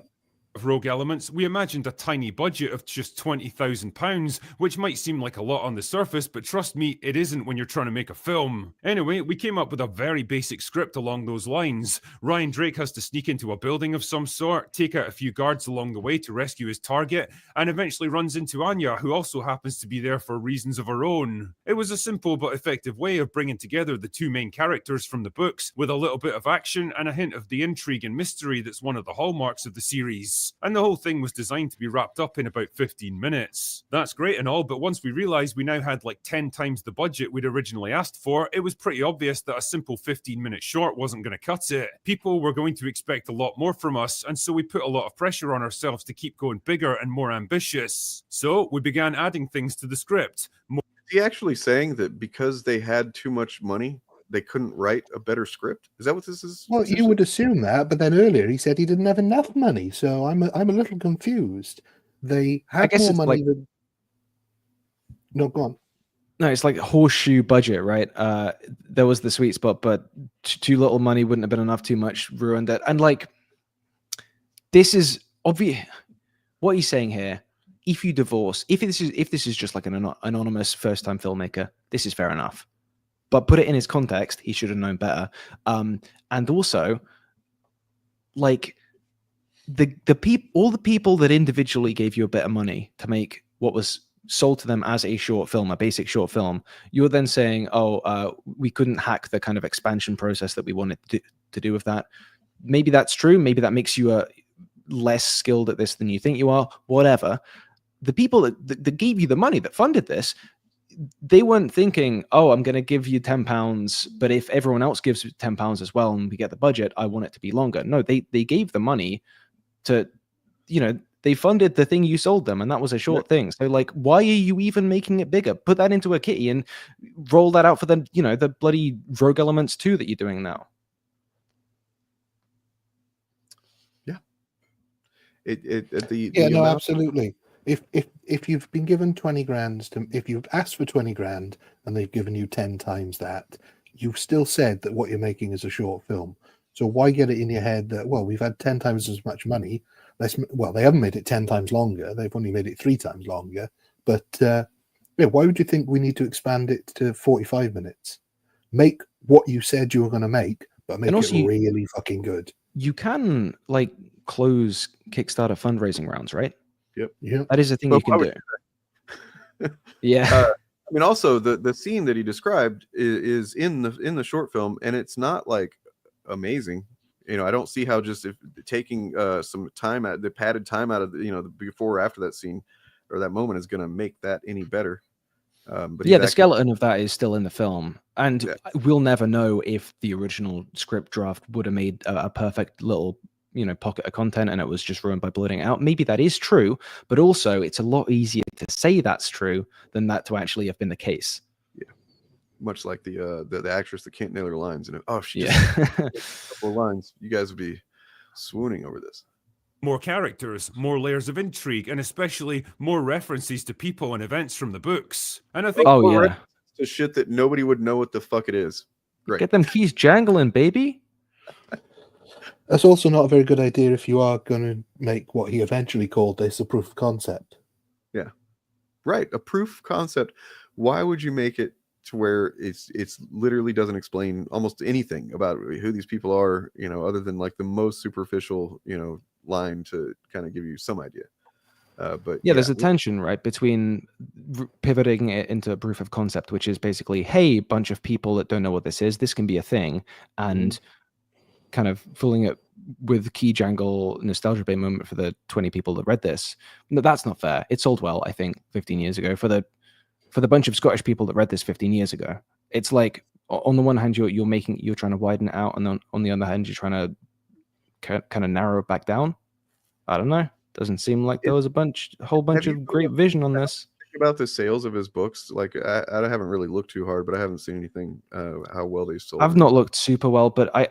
Of Rogue Elements, we imagined a tiny budget of just £20,000, which might seem like a lot on the surface, but trust me, it isn't when you're trying to make a film. Anyway, we came up with a very basic script along those lines. Ryan Drake has to sneak into a building of some sort, take out a few guards along the way to rescue his target, and eventually runs into Anya, who also happens to be there for reasons of her own. It was a simple but effective way of bringing together the two main characters from the books, with a little bit of action and a hint of the intrigue and mystery that's one of the hallmarks of the series. minutes. And the whole thing was designed to be wrapped up in about 15 minutes. That's great and all, but once we realized we now had like 10 times the budget we'd originally asked for, it was pretty obvious that a simple 15-minute short wasn't going to cut it. People were going to expect a lot more from us, and so we put a lot of pressure on ourselves to keep going bigger and more ambitious. So we began adding things to the script. Is he actually saying that because they had too much money, they couldn't write a better script? Is that what this is? Well, you would assume that, but then earlier he said he didn't have enough money, so I'm a little confused. They had more money than... No, go on. No, it's like horseshoe budget, right? There was the sweet spot, but too little money wouldn't have been enough. Too much ruined it. And like, this is obvious. What he's saying here: if you divorce, if this is just like an anonymous first-time filmmaker, this is fair enough. But put it in his context, he should have known better. And also, like all the people that individually gave you a bit of money to make what was sold to them as a short film, a basic short film, you're then saying, we couldn't hack the kind of expansion process that we wanted to do with that. Maybe that's true. Maybe that makes you less skilled at this than you think you are. Whatever. The people that gave you the money, that funded this, they weren't thinking, I'm going to give you £10, but if everyone else gives £10 as well and we get the budget, I want it to be longer. No, they gave the money to, they funded the thing you sold them, and that was a short thing. So, like, why are you even making it bigger? Put that into a kitty and roll that out for the, the bloody Rogue Elements 2 that you're doing now. Yeah. No, absolutely. If you've been given 20 grand if you've asked for 20 grand and they've given you 10 times that, you've still said that what you're making is a short film. So why get it in your head that, we've had 10 times as much money. They haven't made it 10 times longer. They've only made it 3 times longer. But why would you think we need to expand it to 45 minutes? Make what you said you were going to make, but make it really fucking good. You can close Kickstarter fundraising rounds, right? Yep. That is a thing you can do. Yeah. I mean, also the scene that he described is in the short film, and it's not like amazing. I don't see how just if taking some time out, the padded time out of the before or after that scene or that moment is going to make that any better. But the skeleton of that is still in the film, and we'll never know if the original script draft would have made a perfect little pocket of content and it was just ruined by blurting it out. Maybe that is true, but also it's a lot easier to say that's true than that to actually have been the case. Yeah, much like the actress that can't nail her lines, she just a couple of lines, you guys would be swooning over this. More characters, more layers of intrigue, and especially more references to people and events from the books. And I think to shit that nobody would know what the fuck it is. Great. Get them keys jangling, baby. That's also not a very good idea if you are going to make what he eventually called this a proof of concept. Yeah, right. A proof of concept. Why would you make it to where it's literally doesn't explain almost anything about who these people are, other than like the most superficial, line to kind of give you some idea. But there's a tension, right, between pivoting it into a proof of concept, which is basically, hey, bunch of people that don't know what this is, this can be a thing, and kind of fooling it with key jangle nostalgia bay moment for the 20 people that read this. No, that's not fair. It sold well, I think, 15 years ago. For the bunch of Scottish people that read this 15 years ago, it's like, on the one hand, you're trying to widen it out, and then on the other hand, you're trying to kind of narrow it back down. I don't know. Doesn't seem like there was a whole bunch of great vision on this. About the sales of his books, like I haven't really looked too hard, but I haven't seen anything how well they sold. I've not looked super well, but I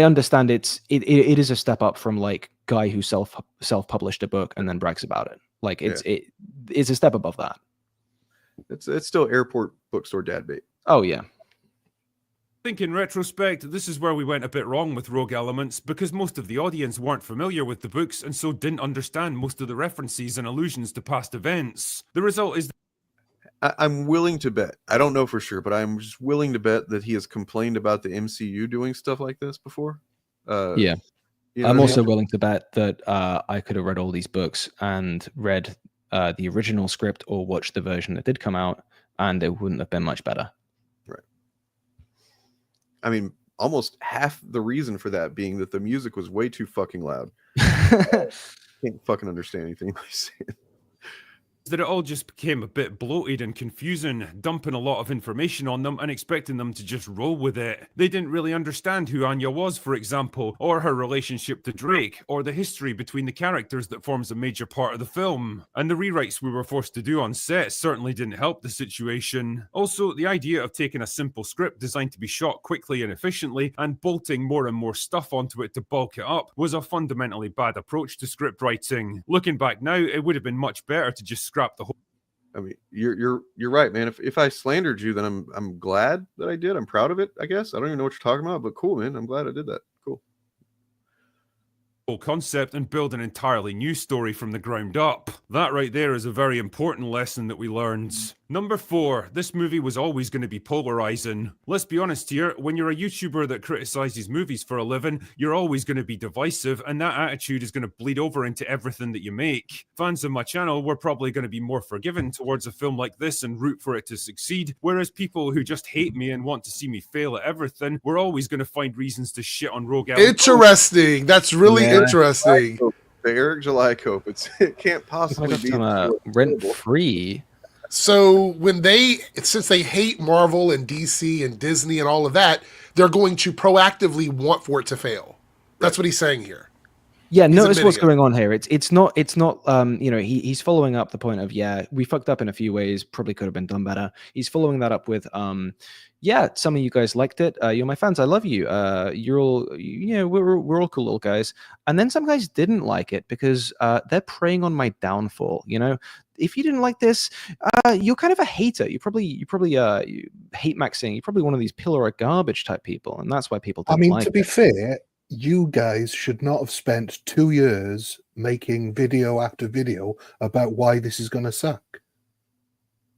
understand it is a step up from like guy who self-published a book and then brags about it. Like it's a step above that. It's still airport bookstore dad bait. Oh yeah. I think in retrospect, this is where we went a bit wrong with Rogue Elements, because most of the audience weren't familiar with the books and so didn't understand most of the references and allusions to past events. The result is... I'm willing to bet, I don't know for sure, but I'm just willing to bet that he has complained about the MCU doing stuff like this before. I'm also willing to bet that I could have read all these books and read the original script or watched the version that did come out, and it wouldn't have been much better. I mean, almost half the reason for that being that the music was way too fucking loud. Can't fucking understand anything I saying. That it all just became a bit bloated and confusing, dumping a lot of information on them and expecting them to just roll with it. They didn't really understand who Anya was, for example, or her relationship to Drake, or the history between the characters that forms a major part of the film. And the rewrites we were forced to do on set certainly didn't help the situation. Also, the idea of taking a simple script designed to be shot quickly and efficiently and bolting more and more stuff onto it to bulk it up was a fundamentally bad approach to script writing. Looking back now, it would have been much better to just scrap the whole. I mean, you're right, man. If I slandered you, then I'm glad that I did. I'm proud of it, I guess. I don't even know what you're talking about, but cool, man. I'm glad I did that. Cool. Whole concept and build an entirely new story from the ground up. That right there is a very important lesson that we learned. Number 4, this movie was always going to be polarizing. Let's be honest here, when you're a YouTuber that criticizes movies for a living, you're always going to be divisive, and that attitude is going to bleed over into everything that you make. Fans of my channel were probably going to be more forgiving towards a film like this and root for it to succeed, whereas people who just hate me and want to see me fail at everything were always going to find reasons to shit on Rogue Allen. Interesting. That's really interesting. The Eric July cope. It can't possibly be rent free. So since they hate Marvel and DC and Disney and all of that, they're going to proactively want for it to fail. That's what he's saying here. Yeah, notice what's going on here. It's not he's following up the point of, we fucked up in a few ways, probably could have been done better. He's following that up with some of you guys liked it. You're my fans. I love you. You're all, we're all cool little guys. And then some guys didn't like it because they're preying on my downfall. If you didn't like this, you're kind of a hater. You probably hate maxing. You're probably one of these pillar of garbage type people, and that's why people didn't like it. To be fair, you guys should not have spent 2 years making video after video about why this is going to suck.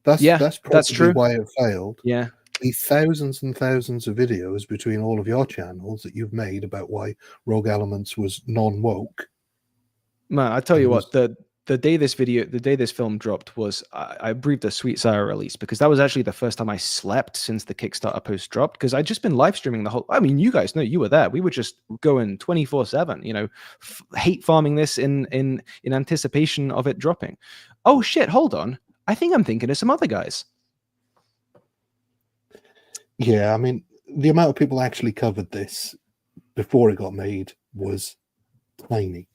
That's probably true. Why it failed. Yeah. The thousands and thousands of videos between all of your channels that you've made about why Rogue Elements was non-woke. Man, I tell you what, the day this film dropped was I breathed a sweet sigh of release, because that was actually the first time I slept since the Kickstarter post dropped, because I'd just been live streaming the whole. I mean, you guys know, you were there. We were just going 24/7, hate farming this in anticipation of it dropping. Oh shit! Hold on, I think I'm thinking of some other guys. Yeah, I mean, the amount of people actually covered this before it got made was tiny.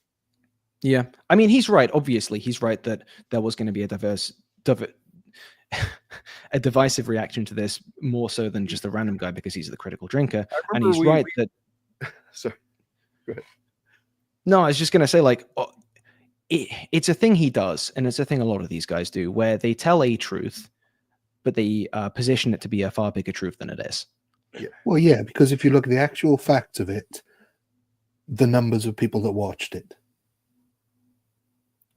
Yeah, I mean, he's right. Obviously, he's right that there was going to be a divisive reaction to this, more so than just a random guy because he's the critical drinker. And he's right that. Sorry, go ahead. No, I was just going to say, it's a thing he does, and it's a thing a lot of these guys do, where they tell a truth, but they position it to be a far bigger truth than it is. Yeah. Well, yeah, because if you look at the actual facts of it, the numbers of people that watched it.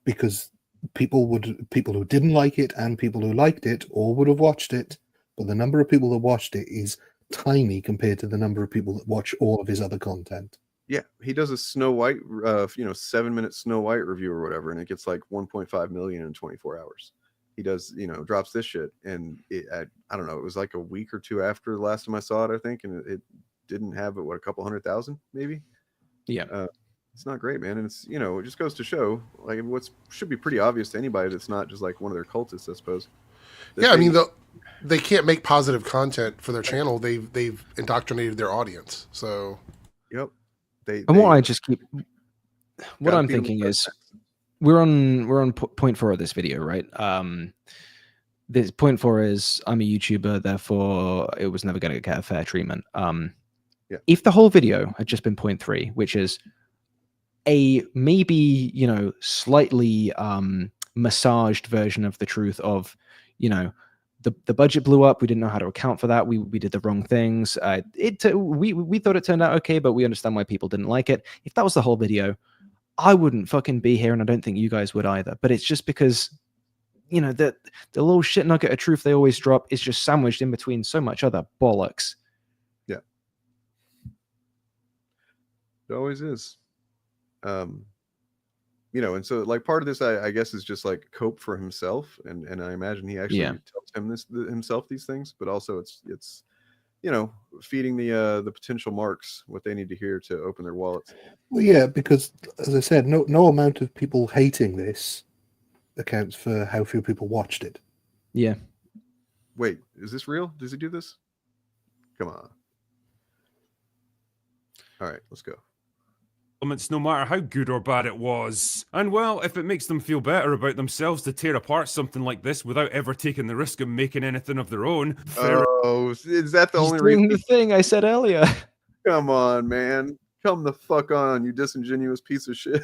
Because people who didn't like it and people who liked it all would have watched it, but the number of people that watched it is tiny compared to the number of people that watch all of his other content. Yeah, he does a Snow White, 7-minute Snow White review or whatever, and it gets like 1.5 million in 24 hours. He does, drops this shit, and I don't know, it was like a week or two after the last time I saw it, I think, and it didn't have a couple 100,000 maybe. Yeah. It's not great, man, and it's it just goes to show what should be pretty obvious to anybody that's not just like one of their cultists, I suppose. Yeah, I mean they can't make positive content for their channel. They've indoctrinated their audience. So, yep. What I'm thinking is, we're on point 4 of this video, right? This point 4 is I'm a YouTuber, therefore it was never going to get a fair treatment. If the whole video had just been point 3, which is a maybe slightly massaged version of the truth of the budget blew up, we didn't know how to account for that, we did the wrong things, we thought it turned out okay, but we understand why people didn't like it. If that was the whole video, I wouldn't fucking be here, and I don't think you guys would either. But it's just because the little shit nugget of truth they always drop is just sandwiched in between so much other bollocks. Yeah, it always is. And so part of this, I guess, is just like cope for himself, and I imagine he actually tells himself these things, but also it's feeding the potential marks what they need to hear to open their wallets. Well, yeah, because as I said, no amount of people hating this accounts for how few people watched it. Yeah. Wait, is this real? Does he do this? Come on. All right, let's go. No matter how good or bad it was. And well, if it makes them feel better about themselves to tear apart something like this without ever taking the risk of making anything of their own. Oh, is that the only doing reason? The thing I said earlier. Come on, man. Come the fuck on, you disingenuous piece of shit.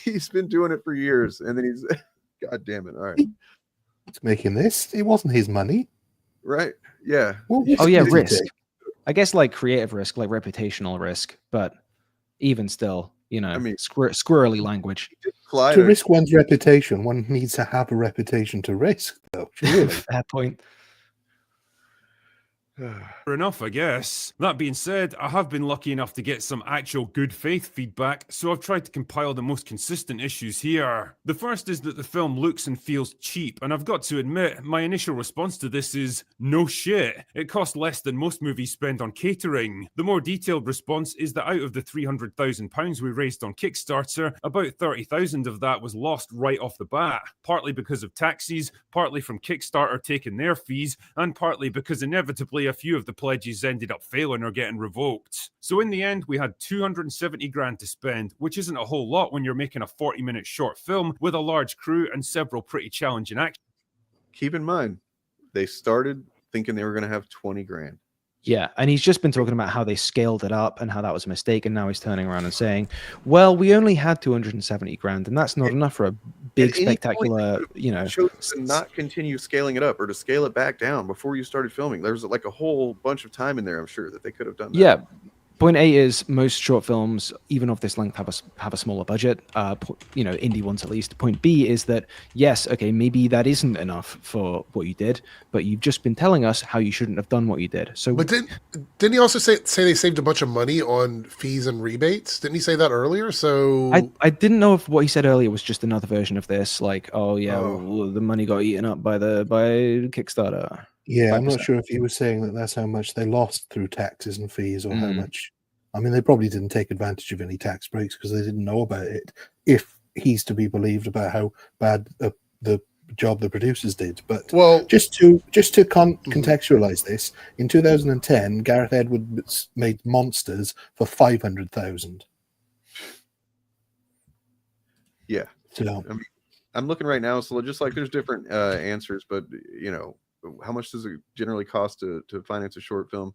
He's been doing it for years, and then he's God damn it. All right. He's making this. It wasn't his money. Right. Yeah. Oh yeah, risk. I guess like creative risk, like reputational risk, but even still, I mean, squirrely language. To risk one's reputation, one needs to have a reputation to risk, though. Surely. Fair point. Fair enough, I guess. That being said, I have been lucky enough to get some actual good faith feedback, so I've tried to compile the most consistent issues here. The first is that the film looks and feels cheap, and I've got to admit, my initial response to this is, no shit. It costs less than most movies spend on catering. The more detailed response is that out of the £300,000 we raised on Kickstarter, about 30,000 of that was lost right off the bat, partly because of taxes, partly from Kickstarter taking their fees, and partly because inevitably a few of the pledges ended up failing or getting revoked. So in the end, we had 270 grand to spend, which isn't a whole lot when you're making a 40-minute short film with a large crew and several pretty challenging actions. Keep in mind, they started thinking they were going to have 20 grand. Yeah, and he's just been talking about how they scaled it up and how that was a mistake, and now he's turning around and saying, well, we only had 270 grand, and that's not enough for a big, spectacular, chose to not continue scaling it up or to scale it back down before you started filming. There's like a whole bunch of time in there, I'm sure, that they could have done that. Yeah. Point A is most short films, even of this length, have a smaller budget. Indie ones at least. Point B is that yes, okay, maybe that isn't enough for what you did, but you've just been telling us how you shouldn't have done what you did. So, but didn't he also say they saved a bunch of money on fees and rebates? Didn't he say that earlier? So I didn't know if what he said earlier was just another version of this, like, well, the money got eaten up by Kickstarter. Yeah, 5%. I'm not sure if he was saying that that's how much they lost through taxes and fees or how much. I mean, they probably didn't take advantage of any tax breaks because they didn't know about it, if he's to be believed about how bad the job the producers did. But just to contextualize this, in 2010, Gareth Edwards made Monsters for 500,000. Yeah. So I mean, I'm looking right now, so just like there's different answers, but how much does it generally cost to finance a short film?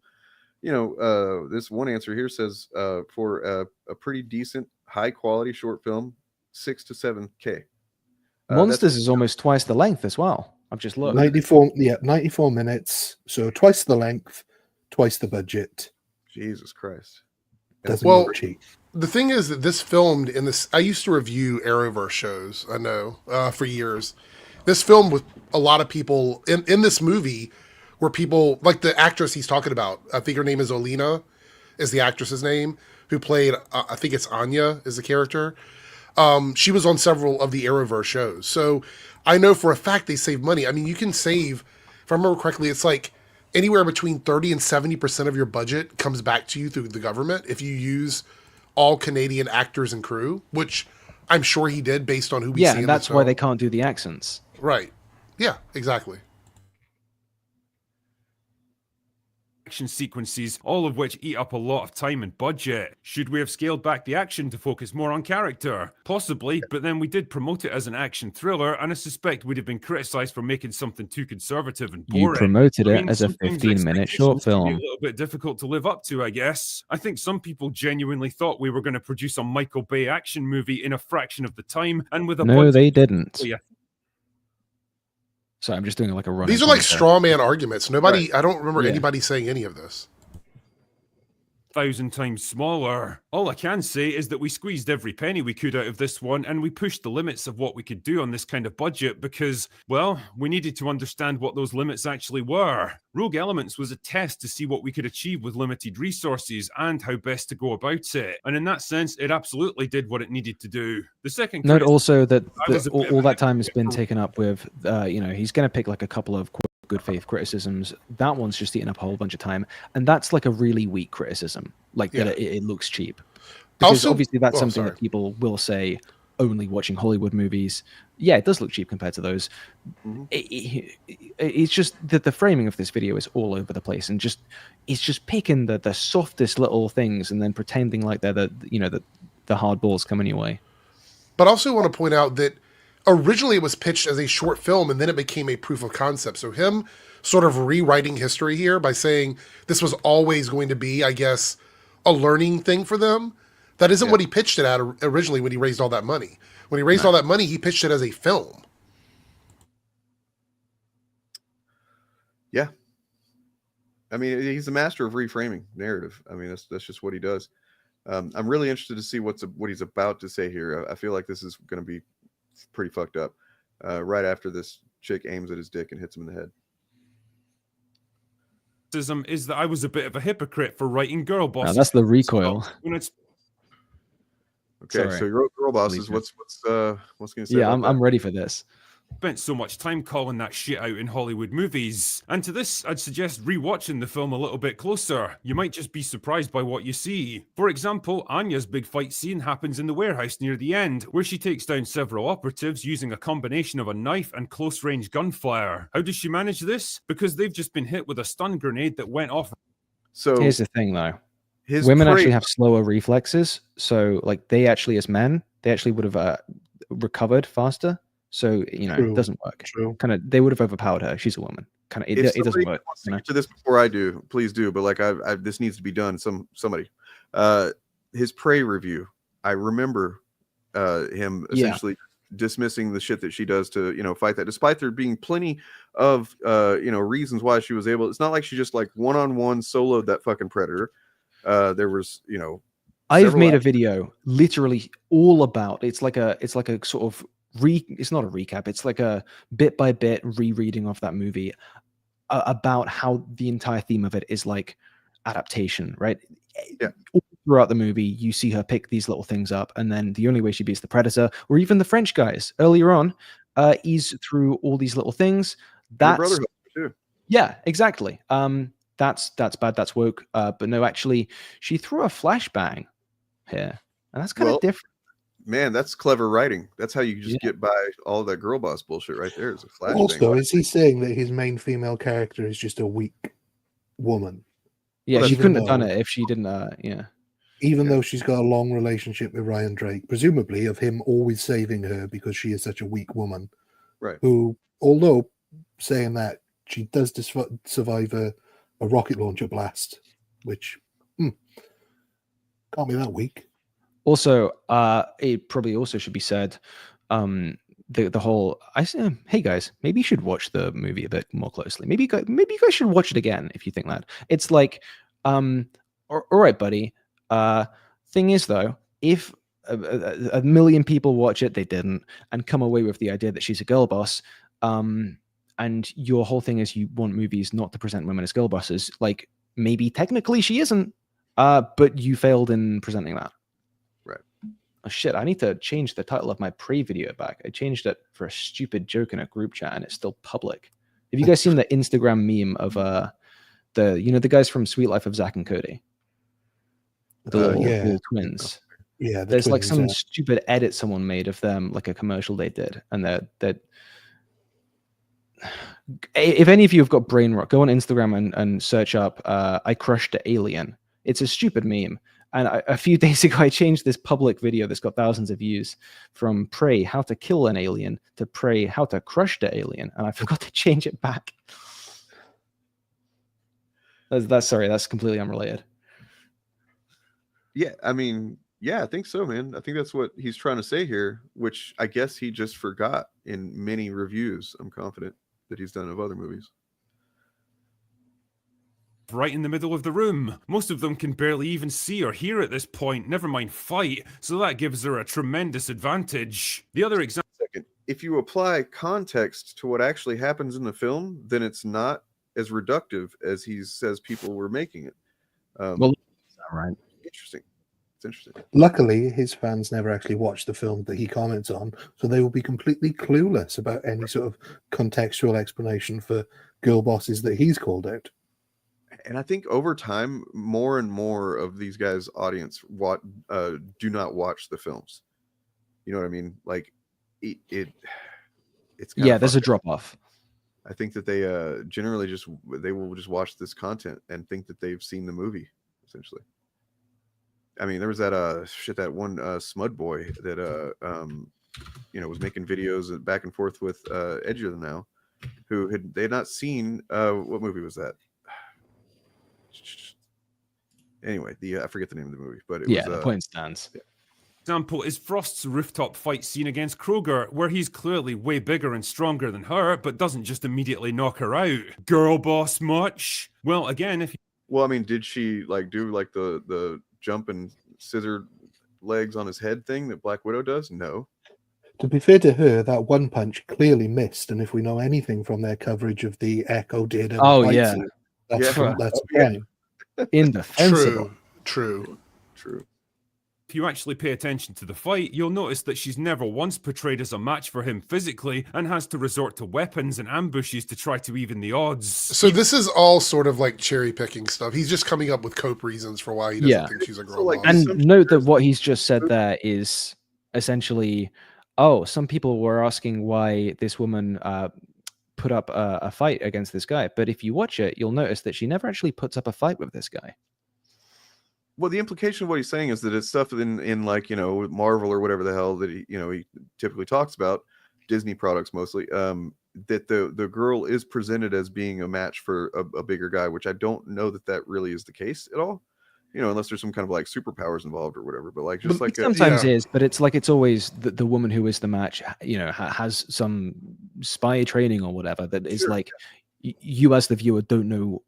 This one answer here says for a pretty decent, high quality short film, $6,000 to $7,000. Monsters is almost twice the length as well. I've just looked. 94 minutes, so twice the length, twice the budget. Jesus Christ. Doesn't look cheap. The thing is that this filmed in this. I used to review Arrowverse shows. I know for years. This film with a lot of people in this movie were people like the actress he's talking about. I think her name is Olena, is the actress's name, who played. I think it's Anya is the character. She was on several of the Arrowverse shows, so I know for a fact they save money. I mean, you can save, if I remember correctly, it's like anywhere between 30 and 70% of your budget comes back to you through the government if you use all Canadian actors and crew, which I'm sure he did based on who we see in the film. Yeah, that's why they can't do the accents. Right. Yeah, exactly. Action sequences, all of which eat up a lot of time and budget. Should we have scaled back the action to focus more on character? Possibly, but then we did promote it as an action thriller, and I suspect we'd have been criticized for making something too conservative and boring. You promoted it as a 15-minute short film. A little bit difficult to live up to, I guess. I think some people genuinely thought we were going to produce a Michael Bay action movie in a fraction of the time, and with a No, they didn't. Yeah. So I'm just doing like a run. These are like straw man arguments. Nobody, Right. I don't remember anybody saying any of this. 1,000 times smaller. All I can say is that we squeezed every penny we could out of this one, and we pushed the limits of what we could do on this kind of budget because, well, we needed to understand what those limits actually were. Rogue Elements was a test to see what we could achieve with limited resources and how best to go about it. And in that sense, it absolutely did what it needed to do. The second Note also that I was a bit all of that time has been taken up with, he's going to pick like a couple of good faith criticisms. That one's just eaten up a whole bunch of time, and that's like a really weak criticism, like that it looks cheap. Because obviously that's something that people will say only watching Hollywood movies. Yeah, it does look cheap compared to those. It's just that the framing of this video is all over the place, and it's just picking the softest little things and then pretending like they're the hard balls coming your way. But I also want to point out that originally it was pitched as a short film, and then it became a proof of concept. So him sort of rewriting history here by saying this was always going to be, I guess, a learning thing for them. That isn't what he pitched it at originally when he raised all that money. When he raised all that money, he pitched it as a film. Yeah. I mean, he's a master of reframing narrative. I mean, that's just what he does. I'm really interested to see what he's about to say here. I feel like this is going to be pretty fucked up. Right after this chick aims at his dick and hits him in the head. Is that I was a bit of a hypocrite for writing girl bosses. Now, that's the recoil. Okay, so you wrote girl bosses. What's going to say? Yeah, I'm ready for this. Spent so much time calling that shit out in Hollywood movies. And to this, I'd suggest rewatching the film a little bit closer. You might just be surprised by what you see. For example, Anya's big fight scene happens in the warehouse near the end, where she takes down several operatives using a combination of a knife and close-range gunfire. How does she manage this? Because they've just been hit with a stun grenade that went off. So here's the thing, though. Women actually have slower reflexes, so like they actually, as men, they actually would have recovered faster. So it doesn't work. Kind of, they would have overpowered her. She's a woman. Kind of, it doesn't work. To this before I do, please do. But like, this needs to be done. Somebody, his Prey review. I remember him essentially dismissing the shit that she does to fight that, despite there being plenty of reasons why she was able. It's not like she just like one-on-one soloed that fucking Predator. There was I've made a video literally all about. It's like a sort of it's not a recap. It's like a bit by bit rereading of that movie about how the entire theme of it is like adaptation, right? Yeah. All throughout the movie, you see her pick these little things up, and then the only way she beats the Predator, or even the French guys earlier on, is through all these little things. That's Brotherhood too. Yeah, exactly. That's bad. That's woke. But no, actually, she threw a flashbang here, and that's kind of different. Man, that's clever writing. That's how you just get by all that girl boss bullshit right there. Is a flashbang. Also, is he saying that his main female character is just a weak woman? Yeah, she couldn't have done it if she didn't. Even though she's got a long relationship with Ryan Drake, presumably of him always saving her because she is such a weak woman. Right. Who, although saying that, she does survive a rocket launcher blast, which can't be that weak. Also, it probably also should be said, the whole hey guys, maybe you should watch the movie a bit more closely. Maybe you guys should watch it again if you think that. It's like, all right, buddy. Thing is though, if a million people watch it, they didn't, and come away with the idea that she's a girl boss, and your whole thing is you want movies not to present women as girl bosses, like maybe technically she isn't, but you failed in presenting that. Oh shit, I need to change the title of my Prey video back. I changed it for a stupid joke in a group chat and it's still public. Have you guys seen the Instagram meme of the guys from Sweet Life of Zack and Cody? The little twins. Yeah, there's twins, like some stupid edit someone made of them, like a commercial they did, and that if any of you have got brain rot, go on Instagram and search up I crushed the alien. It's a stupid meme. And a few days ago, I changed this public video that's got thousands of views from Prey, how to kill an alien, to Prey, how to crush the alien. And I forgot to change it back. That's completely unrelated. Yeah, I mean, I think so, man. I think that's what he's trying to say here, which I guess he just forgot in many reviews. I'm confident that he's done of other movies. Right in the middle of the room. Most of them can barely even see or hear at this point, never mind fight, so that gives her a tremendous advantage. The other example... If you apply context to what actually happens in the film, then it's not as reductive as he says people were making it. Well, right. Interesting. It's interesting. Luckily, his fans never actually watch the film that he comments on, so they will be completely clueless about any sort of contextual explanation for girl bosses that he's called out. And I think over time, more and more of these guys' audience do not watch the films. You know what I mean? Like it's yeah, there's a drop off. I think that they generally they will just watch this content and think that they've seen the movie, essentially. I mean, there was that one Smud boy that was making videos back and forth with Edgier Now, who they had not seen what movie was that? Anyway, I forget the name of the movie, but it was the point stands. Yeah. Example is Frost's rooftop fight scene against Kroger, where he's clearly way bigger and stronger than her, but doesn't just immediately knock her out. Girl boss much? Well, again, I mean, did she do the jump and scissor legs on his head thing that Black Widow does? No. To be fair to her, that one punch clearly missed, and if we know anything from their coverage of the Echo Daredevil fight scene, that's fine. Indefensible. True. If you actually pay attention to the fight, you'll notice that she's never once portrayed as a match for him physically and has to resort to weapons and ambushes to try to even the odds. So this is all sort of like cherry picking stuff. He's just coming up with cope reasons for why he doesn't think she's a girl boss. And note that what he's just said there is essentially, some people were asking why this woman put up a fight against this guy. But if you watch it, you'll notice that she never actually puts up a fight with this guy. Well, the implication of what he's saying is that it's stuff in Marvel or whatever the hell that he typically talks about, Disney products mostly, that the girl is presented as being a match for a bigger guy, which I don't know that really is the case at all. Unless there's some kind of superpowers involved or whatever. But it sometimes is, but it's always the woman who is the match, has some spy training or whatever that is you as the viewer don't know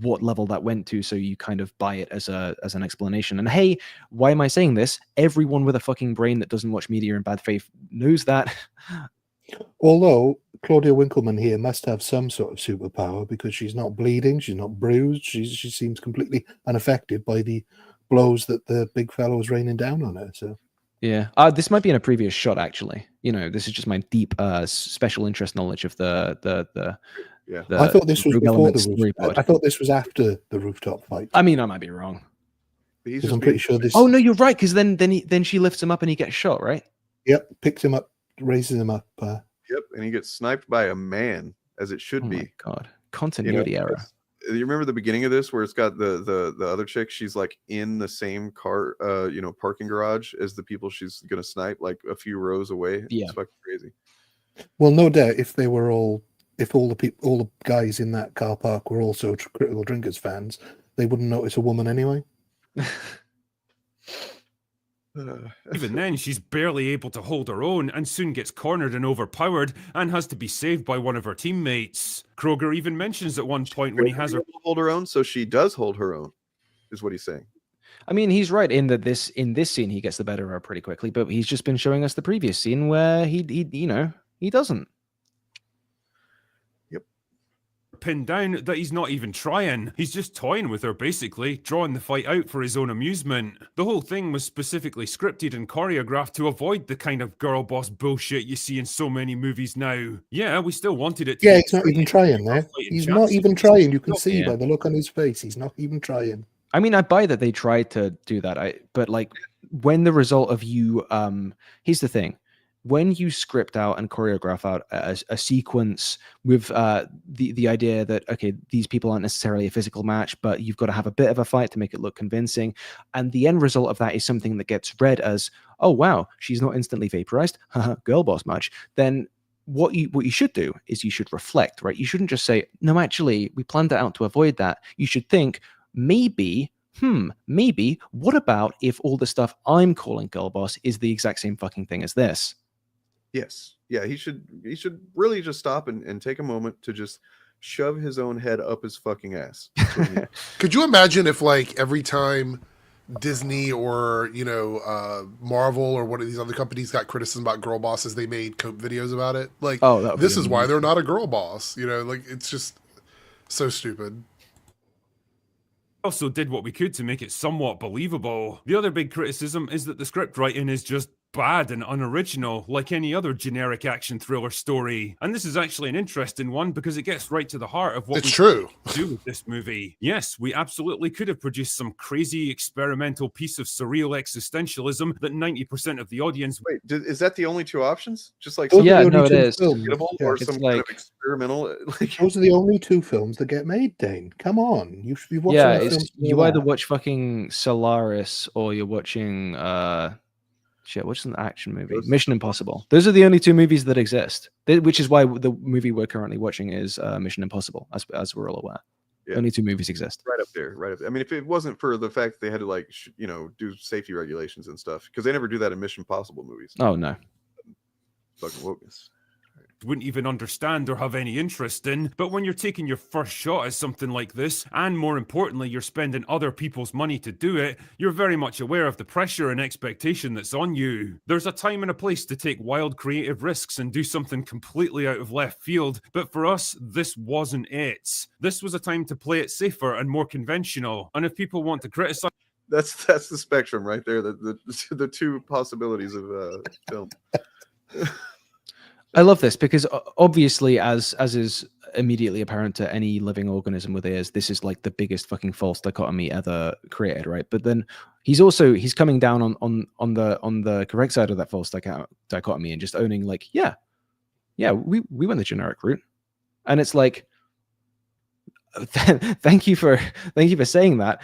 what level that went to, so you kind of buy it as an explanation. And hey, why am I saying this? Everyone with a fucking brain that doesn't watch media in bad faith knows that. Although Claudia Winkleman here must have some sort of superpower because she's not bleeding, she's not bruised, she seems completely unaffected by the blows that the big fellow was raining down on her. So yeah, this might be in a previous shot actually. This is just my deep special interest knowledge of the yeah. I thought this was before the rooftop. I thought this was after the rooftop fight. I mean, I might be wrong. Because I'm pretty sure this. Oh no, you're right. Because then she lifts him up and he gets shot, right? Yep, picks him up, raises him up. Yep, and he gets sniped by a man, as it should be. My God, continuity error. You remember the beginning of this where it's got the other chick? She's in the same car, parking garage as the people she's gonna snipe, a few rows away. Yeah, it's fucking crazy. Well, no doubt if all the guys in that car park were also Critical Drinkers fans, they wouldn't notice a woman anyway. Even then, she's barely able to hold her own and soon gets cornered and overpowered and has to be saved by one of her teammates. Kroger even mentions at one point when he has her hold her own, so she does hold her own, is what he's saying. I mean, he's right in that in this scene he gets the better of her pretty quickly, but he's just been showing us the previous scene where he doesn't. pinned down that he's not even trying. He's just toying with her, basically, drawing the fight out for his own amusement. The whole thing was specifically scripted and choreographed to avoid the kind of girl boss bullshit you see in so many movies now. Yeah, we still wanted it to be he's not even trying there. He's not even trying. You can see by the look on his face, he's not even trying. I mean, I buy that they tried to do that. But like, when the result of you, here's the thing. When you script out and choreograph out a sequence with the idea that, okay, these people aren't necessarily a physical match, but you've got to have a bit of a fight to make it look convincing, and the end result of that is something that gets read as, oh, wow, she's not instantly vaporized, girl boss match, then what you should do is you should reflect, right? You shouldn't just say, no, actually, we planned it out to avoid that. You should think, maybe, what about if all the stuff I'm calling girl boss is the exact same fucking thing as this? Yes. Yeah, he should really just stop and take a moment to just shove his own head up his fucking ass. Could you imagine if, like, every time Disney or, Marvel or one of these other companies got criticism about girl bosses, they made cope videos about it? Like, this is why they're not a girl boss. Like, it's just so stupid. also did what we could to make it somewhat believable. The other big criticism is that the script writing is just bad and unoriginal, like any other generic action thriller story. And this is actually an interesting one because it gets right to the heart of what we do with this movie. Yes, we absolutely could have produced some crazy experimental piece of surreal existentialism that 90% of the audience. Wait, is that the only two options? Just like yeah, no, it is. Or some kind of experimental. Those are the only two films that get made, Dane. Come on, you should be watching. Yeah, the films you either watch fucking Solaris or you're watching shit. What's an action movie? Mission Impossible. Those are the only two movies that exist. Which is why the movie we're currently watching is Mission Impossible, as we're all aware. Yeah. Only two movies exist. Right up there, right up there. I mean, if it wasn't for the fact that they had to like do safety regulations and stuff, because they never do that in Mission Impossible movies. Oh no. Fucking wokeness. Wouldn't even understand or have any interest in, but when you're taking your first shot at something like this, and more importantly, you're spending other people's money to do it, you're very much aware of the pressure and expectation that's on you. There's a time and a place to take wild creative risks and do something completely out of left field, but for us, this wasn't it. This was a time to play it safer and more conventional, and if people want to criticize... That's the spectrum right there, the two possibilities of film. I love this because obviously, as is immediately apparent to any living organism with ears, this is like the biggest fucking false dichotomy ever created, right? But then he's coming down on the correct side of that false dichotomy and just owning like, yeah, we went the generic route, and it's like, thank you for saying that.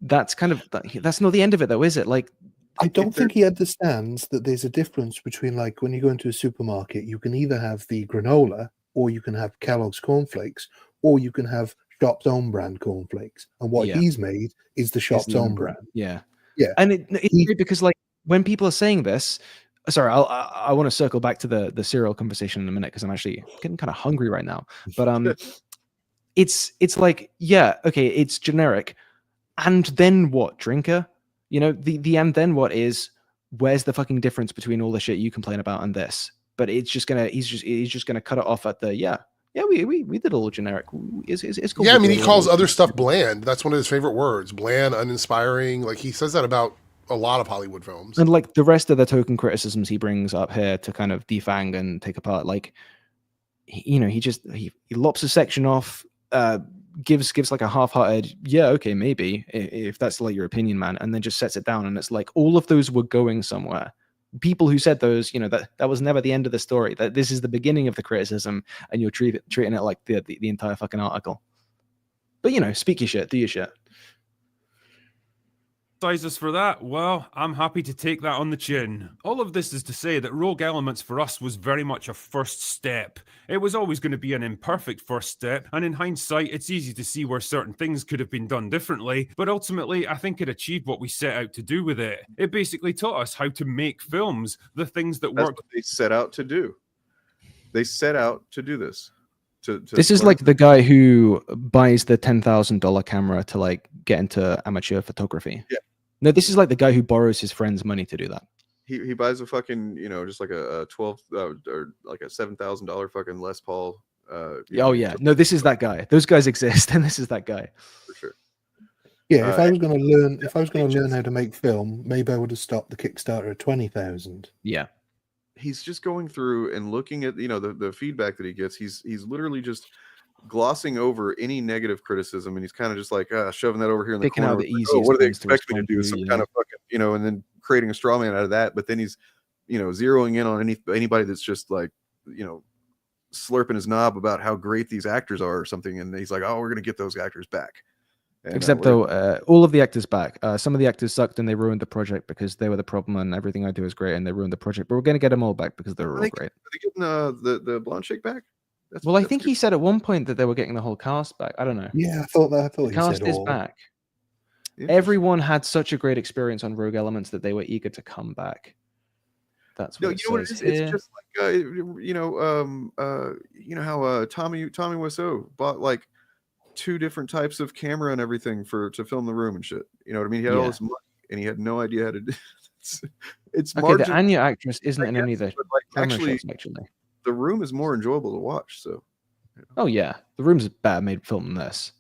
That's kind of that's not the end of it though, is it? Like, I don't think he understands that there's a difference between, like, when you go into a supermarket, you can either have the granola, or you can have Kellogg's cornflakes, or you can have Shop's own brand cornflakes. And what he's made is the Shop's own brand. Yeah. Yeah. And it's great because, like, when people are saying this, sorry, I want to circle back to the cereal conversation in a minute because I'm actually getting kind of hungry right now. But it's like, yeah, okay, it's generic. And then what, drinker? You know, the and then what is, where's the fucking difference between all the shit you complain about and this? But it's just gonna, he's just gonna cut it off at the we did a little generic. It's cool. Yeah, I mean, he calls other stuff bland. That's one of his favorite words, bland, uninspiring. Like, he says that about a lot of Hollywood films. And like the rest of the token criticisms he brings up here to kind of defang and take apart, like, he lops a section off, gives like a half-hearted, yeah, okay, maybe, if that's like your opinion, man, and then just sets it down. And it's like all of those were going somewhere. People who said those, that was never the end of the story, that this is the beginning of the criticism, and you're treating it like the entire fucking article. But speak your shit, do your shit. Sizes for that? Well, I'm happy to take that on the chin. All of this is to say that Rogue Elements for us was very much a first step. It was always going to be an imperfect first step, and in hindsight, it's easy to see where certain things could have been done differently, but ultimately, I think it achieved what we set out to do with it. It basically taught us how to make films, the things that work. What they set out to do. They set out to do this. This is like the guy who buys the $10,000 camera to like get into amateur photography. Yeah. No, this is like the guy who borrows his friend's money to do that. He buys a fucking just like a $12 or like a $7,000 fucking Les Paul. No, this is that guy. Those guys exist, and this is that guy for sure. Yeah, if I was going to learn how to make film, maybe I would have stopped the Kickstarter at 20,000. Yeah. He's just going through and looking at the feedback that he gets. He's literally just glossing over any negative criticism, and he's kind of just like shoving that over here in the corner. Out the easiest what do they expect me to do? Some kind of fucking and then creating a straw man out of that. But then he's zeroing in on anybody that's just like slurping his knob about how great these actors are or something, and he's like, oh, we're gonna get those actors back. And, except all of the actors back. Some of the actors sucked and they ruined the project because they were the problem, and everything I do is great, and they ruined the project. But we're gonna get them all back because they're all great. Are they getting the blonde chick back? I think he said at one point that they were getting the whole cast back. I don't know. Yeah, I thought the cast is back. Everyone had such a great experience on Rogue Elements that they were eager to come back. That's what what it is. It's just like how Tommy Wiseau bought like 2 different types of camera and everything to film the room and shit. You know what I mean? He had all this money and he had no idea how to do it. It's okay. The Anya actress isn't in any of the actually. Actually, the room is more enjoyable to watch. So, oh yeah, the room's a better made film than this.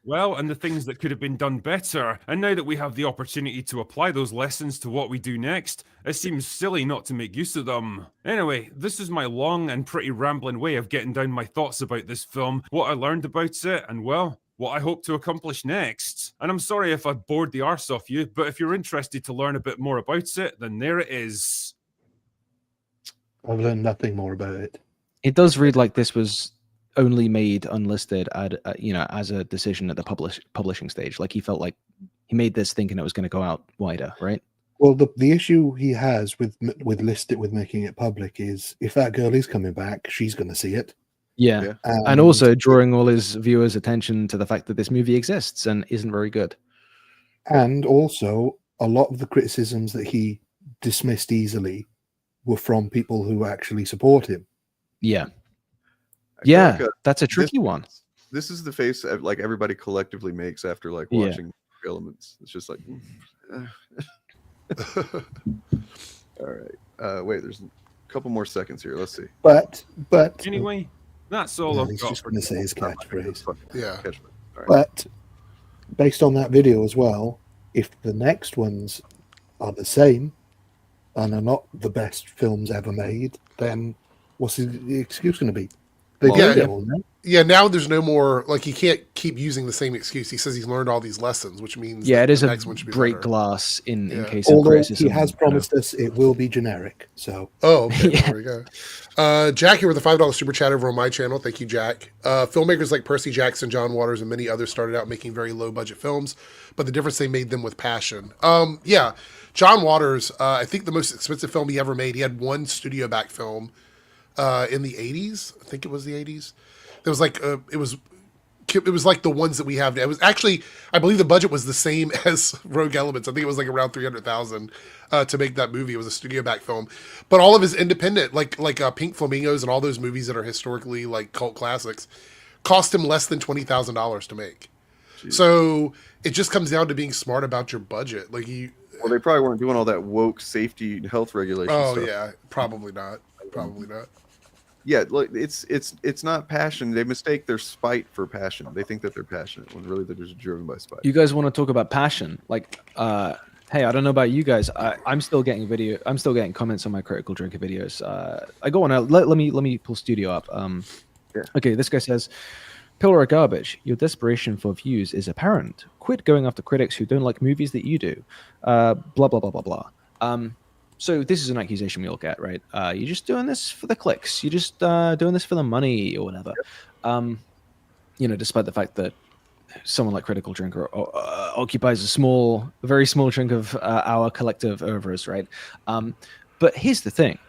Well, and the things that could have been done better. And now that we have the opportunity to apply those lessons to what we do next, it seems silly not to make use of them. Anyway, this is my long and pretty rambling way of getting down my thoughts about this film, what I learned about it, and well, what I hope to accomplish next. And I'm sorry if I bored the arse off you, but if you're interested to learn a bit more about it, then there it is. I've learned nothing more about it. It does read like this was only made unlisted as a decision at the publishing stage. Like he felt like he made this thinking it was going to go out wider, right? Well, the issue he has with making it public is if that girl is coming back, she's going to see it. Yeah. And also drawing all his viewers' attention to the fact that this movie exists and isn't very good. And also, a lot of the criticisms that he dismissed easily were from people who actually support him. Yeah. Yeah, that's a tricky one. This is the face like everybody collectively makes after like watching Elements. It's just like, all right. Wait, there's a couple more seconds here. Let's see. But anyway, that's all I've he's got. just going to say his catchphrase. Yeah. Right. But based on that video as well, if the next ones are the same and are not the best films ever made, then what's the excuse going to be? Yeah, now there's no more, like, he can't keep using the same excuse. He says he's learned all these lessons, which means it is the a next one should be break better. glass in case of Although criticism. he has promised us it will be generic. So okay, there we go. Jack here with a $5 super chat over on my channel. Thank you, Jack. Filmmakers like Percy Jackson, John Waters, and many others started out making very low budget films, but the difference they made them with passion. Yeah, John Waters, I think the most expensive film he ever made, he had one studio back film in the 80s. I think it was the 80s. It was like it was like the ones that we have now. It was actually, I believe the budget was the same as Rogue Elements. I think it was like around $300,000 to make that movie. It was a studio back film, but all of his independent, like Pink Flamingos and all those movies that are historically like cult classics, cost him less than $20,000 to make. Jeez. So it just comes down to being smart about your budget. Like well, they probably weren't doing all that woke safety and health regulations. Oh stuff. yeah, probably not. Probably not. Yeah, look, it's not passion. They mistake their spite for passion. They think that they're passionate when really they're just driven by spite. You guys want to talk about passion? Like, hey, I don't know about you guys. I'm still getting comments on my Critical Drinker videos. I go on. Let me pull Studio up. Okay, this guy says, "Pillar of garbage. Your desperation for views is apparent. Quit going after critics who don't like movies that you do. Blah blah blah blah blah." So this is an accusation we all get, right? You're just doing this for the clicks. You're just doing this for the money or whatever. Despite the fact that someone like Critical Drinker occupies a very small chunk of our collective overs, right? But here's the thing.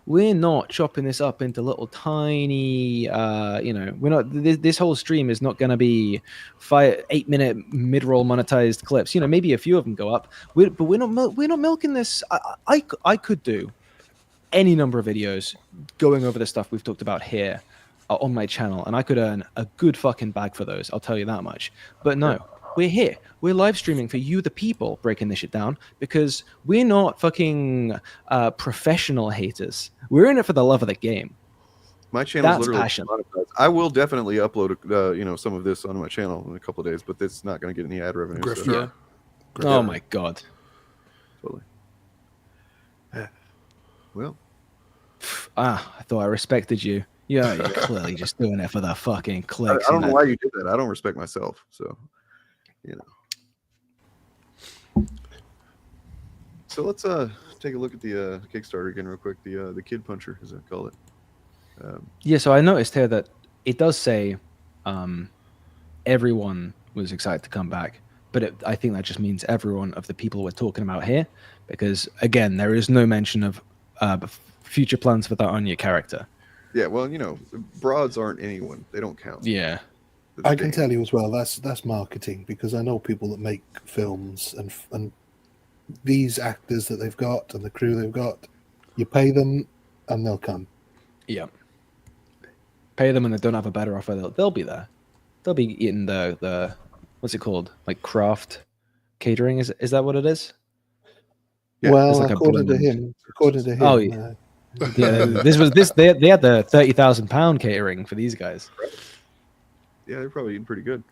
We're not chopping this up into little tiny, we're not, this whole stream is not going to be 8-minute mid-roll monetized clips. Maybe a few of them go up, but we're not milking this. I could do any number of videos going over the stuff we've talked about here on my channel, and I could earn a good fucking bag for those. I'll tell you that much. But no. We're here. We're live streaming for you, the people, breaking this shit down, because we're not fucking professional haters. We're in it for the love of the game. My channel is literally passion. I will definitely upload, some of this onto my channel in a couple of days, but it's not going to get any ad revenue. Grifter. So. Oh my god. Totally. Well. I thought I respected you. Yeah, you're clearly just doing it for the fucking clicks. I don't know why you did that. I don't respect myself, so. So let's take a look at the Kickstarter again real quick. The Kid Puncher, as I call it. So I noticed here that it does say everyone was excited to come back, but I think that just means everyone of the people we're talking about here, because again, there is no mention of future plans for that Anya character. Yeah, well, broads aren't anyone; they don't count. Yeah. I can tell you as well, that's marketing, because I know people that make films and these actors that they've got and the crew they've got, you pay them and they'll come. Yeah. Pay them and they don't have a better offer, they'll be there. They'll be eating the what's it called? Like craft catering, is that what it is? Yeah, well, according to him. Oh yeah. They had the £30,000 catering for these guys. Yeah, they're probably eating pretty good.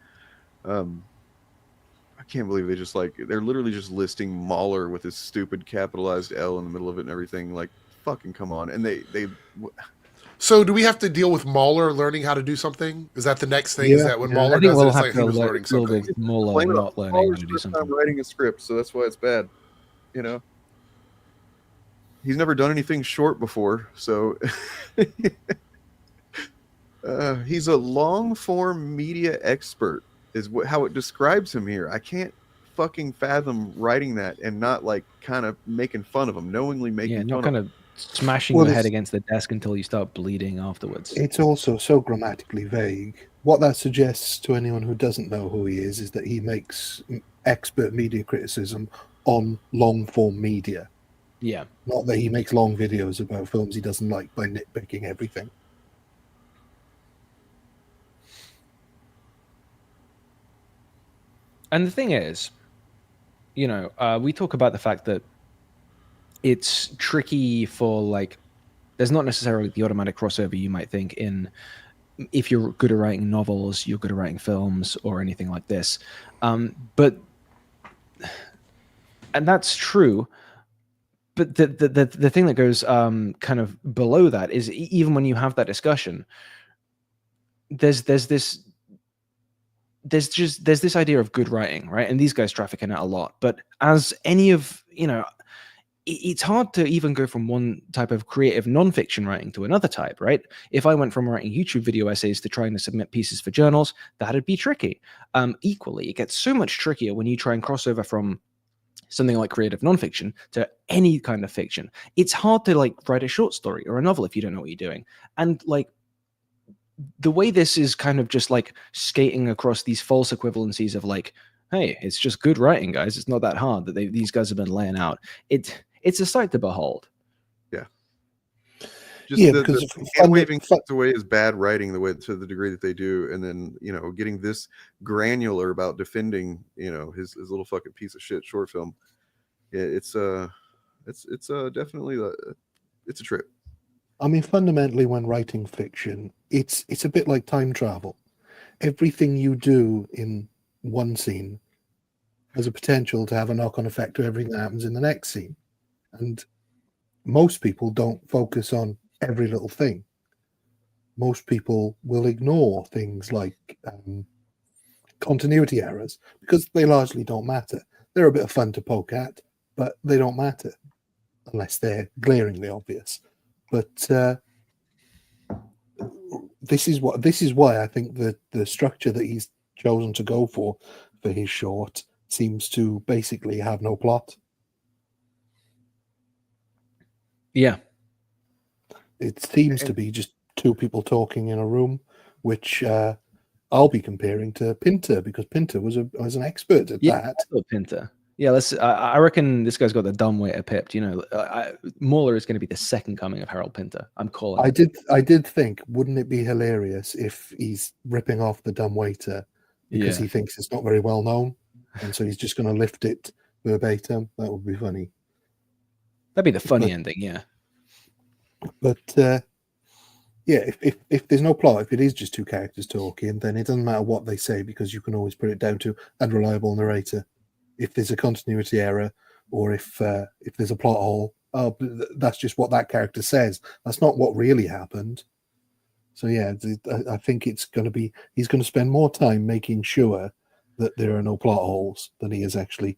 I can't believe they just they're literally just listing Mahler with his stupid capitalized L in the middle of it and everything. Like, fucking come on. And they So do we have to deal with Mahler learning how to do something? Is that the next thing? Is that when Mahler I think does we'll it, it's have like to he was learn learning a little something? bit more blame it on not learning how Mahler's to do first something. time writing a script, so that's why it's bad. You know, he's never done anything short before, so he's a long form media expert, is how it describes him here. I can't fucking fathom writing that and not kind of making fun of him, knowingly making fun not of kind him. of smashing your head against the desk until you start bleeding afterwards. It's also so grammatically vague. What that suggests to anyone who doesn't know who he is that he makes expert media criticism on long form media. Yeah. Not that he makes long videos about films he doesn't like by nitpicking everything. And the thing is, we talk about the fact that it's tricky for there's not necessarily the automatic crossover you might think in if you're good at writing novels, you're good at writing films or anything like this. And that's true. But the thing that goes kind of below that is even when you have that discussion, there's this idea of good writing, right? And these guys traffic in it a lot. But as any of it's hard to even go from one type of creative nonfiction writing to another type, right? If I went from writing YouTube video essays to trying to submit pieces for journals, that'd be tricky. Equally, it gets so much trickier when you try and cross over from something like creative nonfiction to any kind of fiction. It's hard to write a short story or a novel if you don't know what you're doing. And the way this is kind of just skating across these false equivalencies of hey, it's just good writing, guys. It's not that hard that these guys have been laying out. It's a sight to behold. Yeah. Just the hand-waving away is bad writing to the degree that they do, and then getting this granular about defending his little fucking piece of shit short film. Yeah, it's definitely it's a trip. I mean, fundamentally, when writing fiction, it's a bit like time travel. Everything you do in one scene has a potential to have a knock-on effect to everything that happens in the next scene. And most people don't focus on every little thing. Most people will ignore things like continuity errors because they largely don't matter. They're a bit of fun to poke at, but they don't matter unless they're glaringly obvious. But this is why I think that the structure that he's chosen to go for his short seems to basically have no plot. Yeah. It seems to be just two people talking in a room, which I'll be comparing to Pinter because Pinter was an expert at that. Pinter. Yeah, I reckon this guy's got the dumb waiter pipped. Mahler is going to be the second coming of Harold Pinter. I'm calling. I did think, wouldn't it be hilarious if he's ripping off the dumb waiter because he thinks it's not very well known, and so he's just going to lift it verbatim? That would be funny. That'd be the funny ending, yeah. But if there's no plot, if it is just two characters talking, then it doesn't matter what they say because you can always put it down to unreliable narrator. If there's a continuity error or if there's a plot hole, that's just what that character says. That's not what really happened. So yeah, I think he's going to spend more time making sure that there are no plot holes than he is actually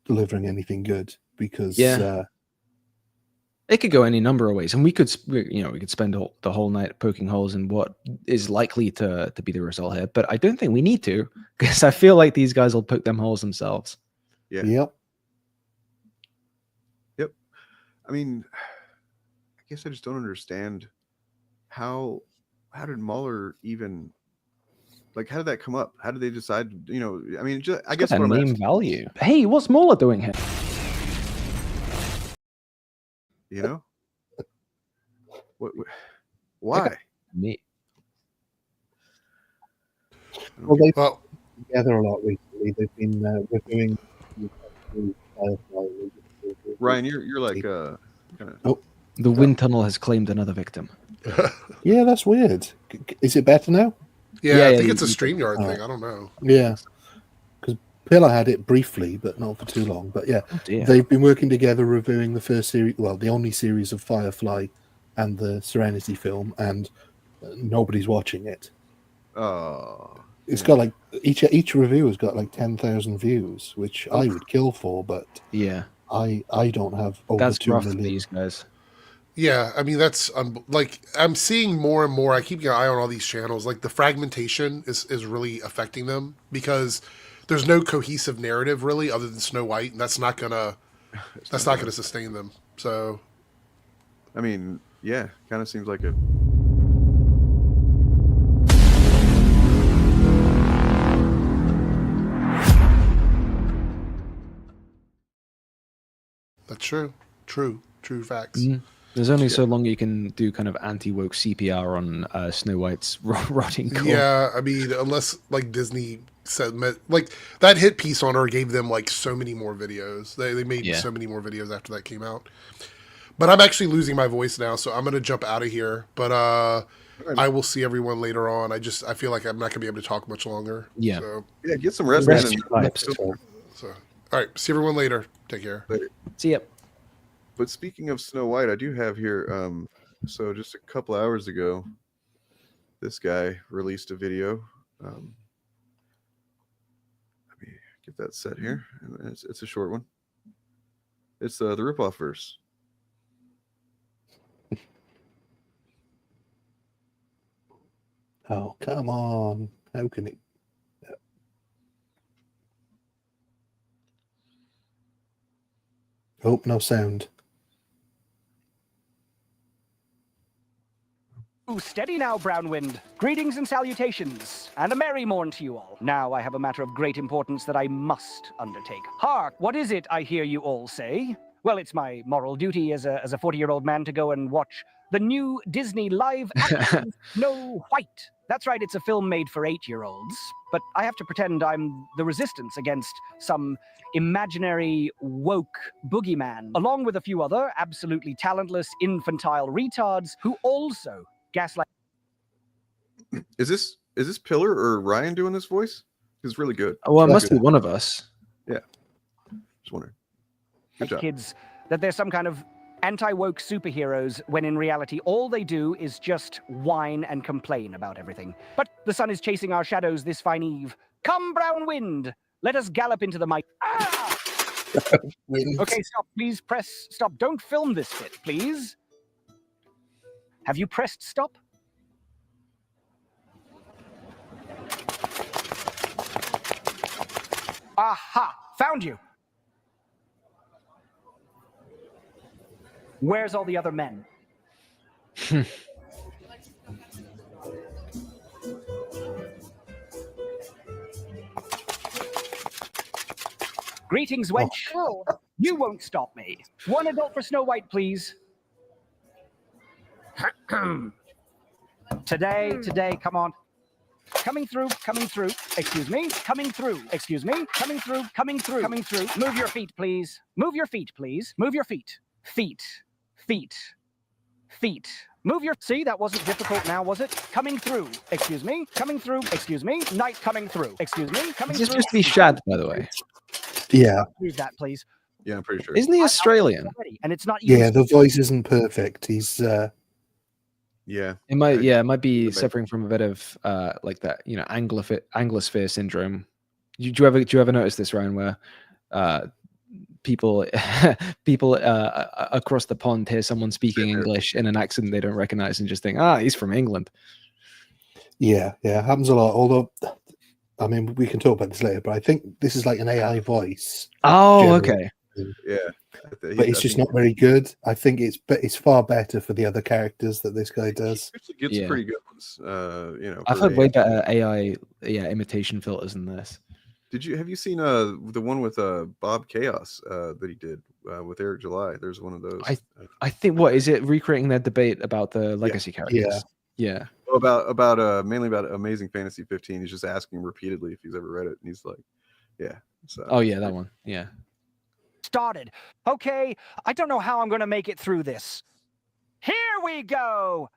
delivering anything good because it could go any number of ways, and we could spend the whole night poking holes in what is likely to be the result here. But I don't think we need to, because I feel like these guys will poke them holes themselves. Yeah. Yep. I mean, I guess I just don't understand how did Mahler even how did that come up? How did they decide? I mean, I guess what name value. Hey, what's Mahler doing here? Why? Me. Well, they've been together a lot recently. They've been reviewing. Ryan, you're like the wind tunnel has claimed another victim. Yeah, that's weird. Is it better now? Yeah, I think it's a StreamYard thing. I don't know. Yeah. Pillar had it briefly, but not for too long. But yeah, they've been working together reviewing the first series, well, the only series of Firefly and the Serenity film, and nobody's watching it. Oh, it's got like each review has got like 10,000 views, which I would kill for, but yeah, I don't have over that's 2 rough for million. these guys. Yeah, I mean that's like I'm seeing more and more. I keep an eye on all these channels. Like the fragmentation is really affecting them because there's no cohesive narrative really other than Snow White, and that's not gonna sustain them. So, I mean, yeah, kind of seems like a. That's true. True facts. There's only so long you can do kind of anti-woke CPR on Snow White's rotting core. Yeah, I mean, unless like Disney said, like that hit piece on her gave them like so many more videos. They made so many more videos after that came out. But I'm actually losing my voice now, so I'm gonna jump out of here. But I will see everyone later on. I feel like I'm not gonna be able to talk much longer. Yeah. So, yeah, get some rest, man. So, all right, see everyone later. Take care. Later. See ya. But speaking of Snow White, I do have here. So just a couple hours ago, this guy released a video. Let me get that set here. It's a short one. It's the ripoff verse. Oh, come on. How can it? Oh, no sound. Steady now, Brownwind. Greetings and salutations, and a merry morn to you all. Now I have a matter of great importance that I must undertake. Hark, what is it I hear you all say? Well, it's my moral duty as a 40-year-old man to go and watch the new Disney live-action Snow White. That's right, it's a film made for 8-year-olds, but I have to pretend I'm the resistance against some imaginary woke boogeyman, along with a few other absolutely talentless infantile retards who also gaslight. Is this Pillar or Ryan doing this voice? It's really good. Well, it must be one of us. Yeah. Just wondering. Good job. Kids that they're some kind of anti-woke superheroes when in reality all they do is just whine and complain about everything. But the sun is chasing our shadows this fine eve. Come, brown wind, let us gallop into the might. Ah! Okay, stop, please press stop. Don't film this bit, please. Have you pressed stop? Aha! Found you! Where's all the other men? Greetings, wench. Oh. You won't stop me. One adult for Snow White, please. Today, come on. Coming through, excuse me, coming through, excuse me, coming through. Move your feet, please. Move your feet, please. Move your feet. Feet. Move your, see, that wasn't difficult now, was it? Coming through, excuse me, coming through, excuse me, night coming through, excuse me, coming through. Is this just be Shad, by the way? Yeah. Use that, please. Yeah, I'm pretty sure. Isn't he Australian? And it's not. Yeah, the voice isn't perfect. He's. Yeah. It might be suffering from a bit of like that, you know, Anglosphere syndrome. Do you ever notice this, Ryan, where people across the pond hear someone speaking English in an accent they don't recognize and just think, he's from England. Yeah, happens a lot. Although, I mean, we can talk about this later, but I think this is like an AI voice. Oh, generally. okay. Yeah. But it's just not very it's far better for the other characters that this guy does. He gets pretty good ones. You know, I've heard way better AI imitation filters than this. Have you seen the one with Bob Chaos that he did with Eric July? There's one of those. I think what is it recreating their debate about the legacy characters? Yeah. About mainly about Amazing Fantasy 15. He's just asking repeatedly if he's ever read it, and he's like, yeah. So oh yeah, that one. Yeah. Started. Okay, I don't know how I'm going to make it through this. Here we go.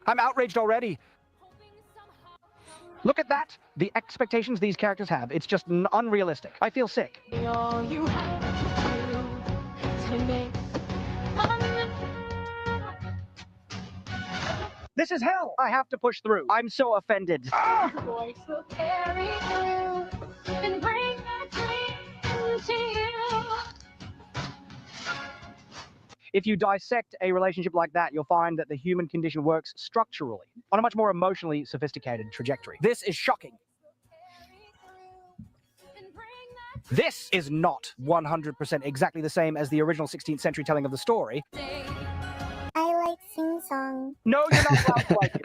I'm outraged already. Look at that! The expectations these characters have, it's just unrealistic. I feel sick. All you have to do to make This is hell! I have to push through. I'm so offended. voice will carry through and bring that dream to you. If you dissect a relationship like that, you'll find that the human condition works structurally on a much more emotionally sophisticated trajectory. This is shocking. This is not 100% exactly the same as the original 16th century telling of the story. I like sing song. No, you're not allowed to like it.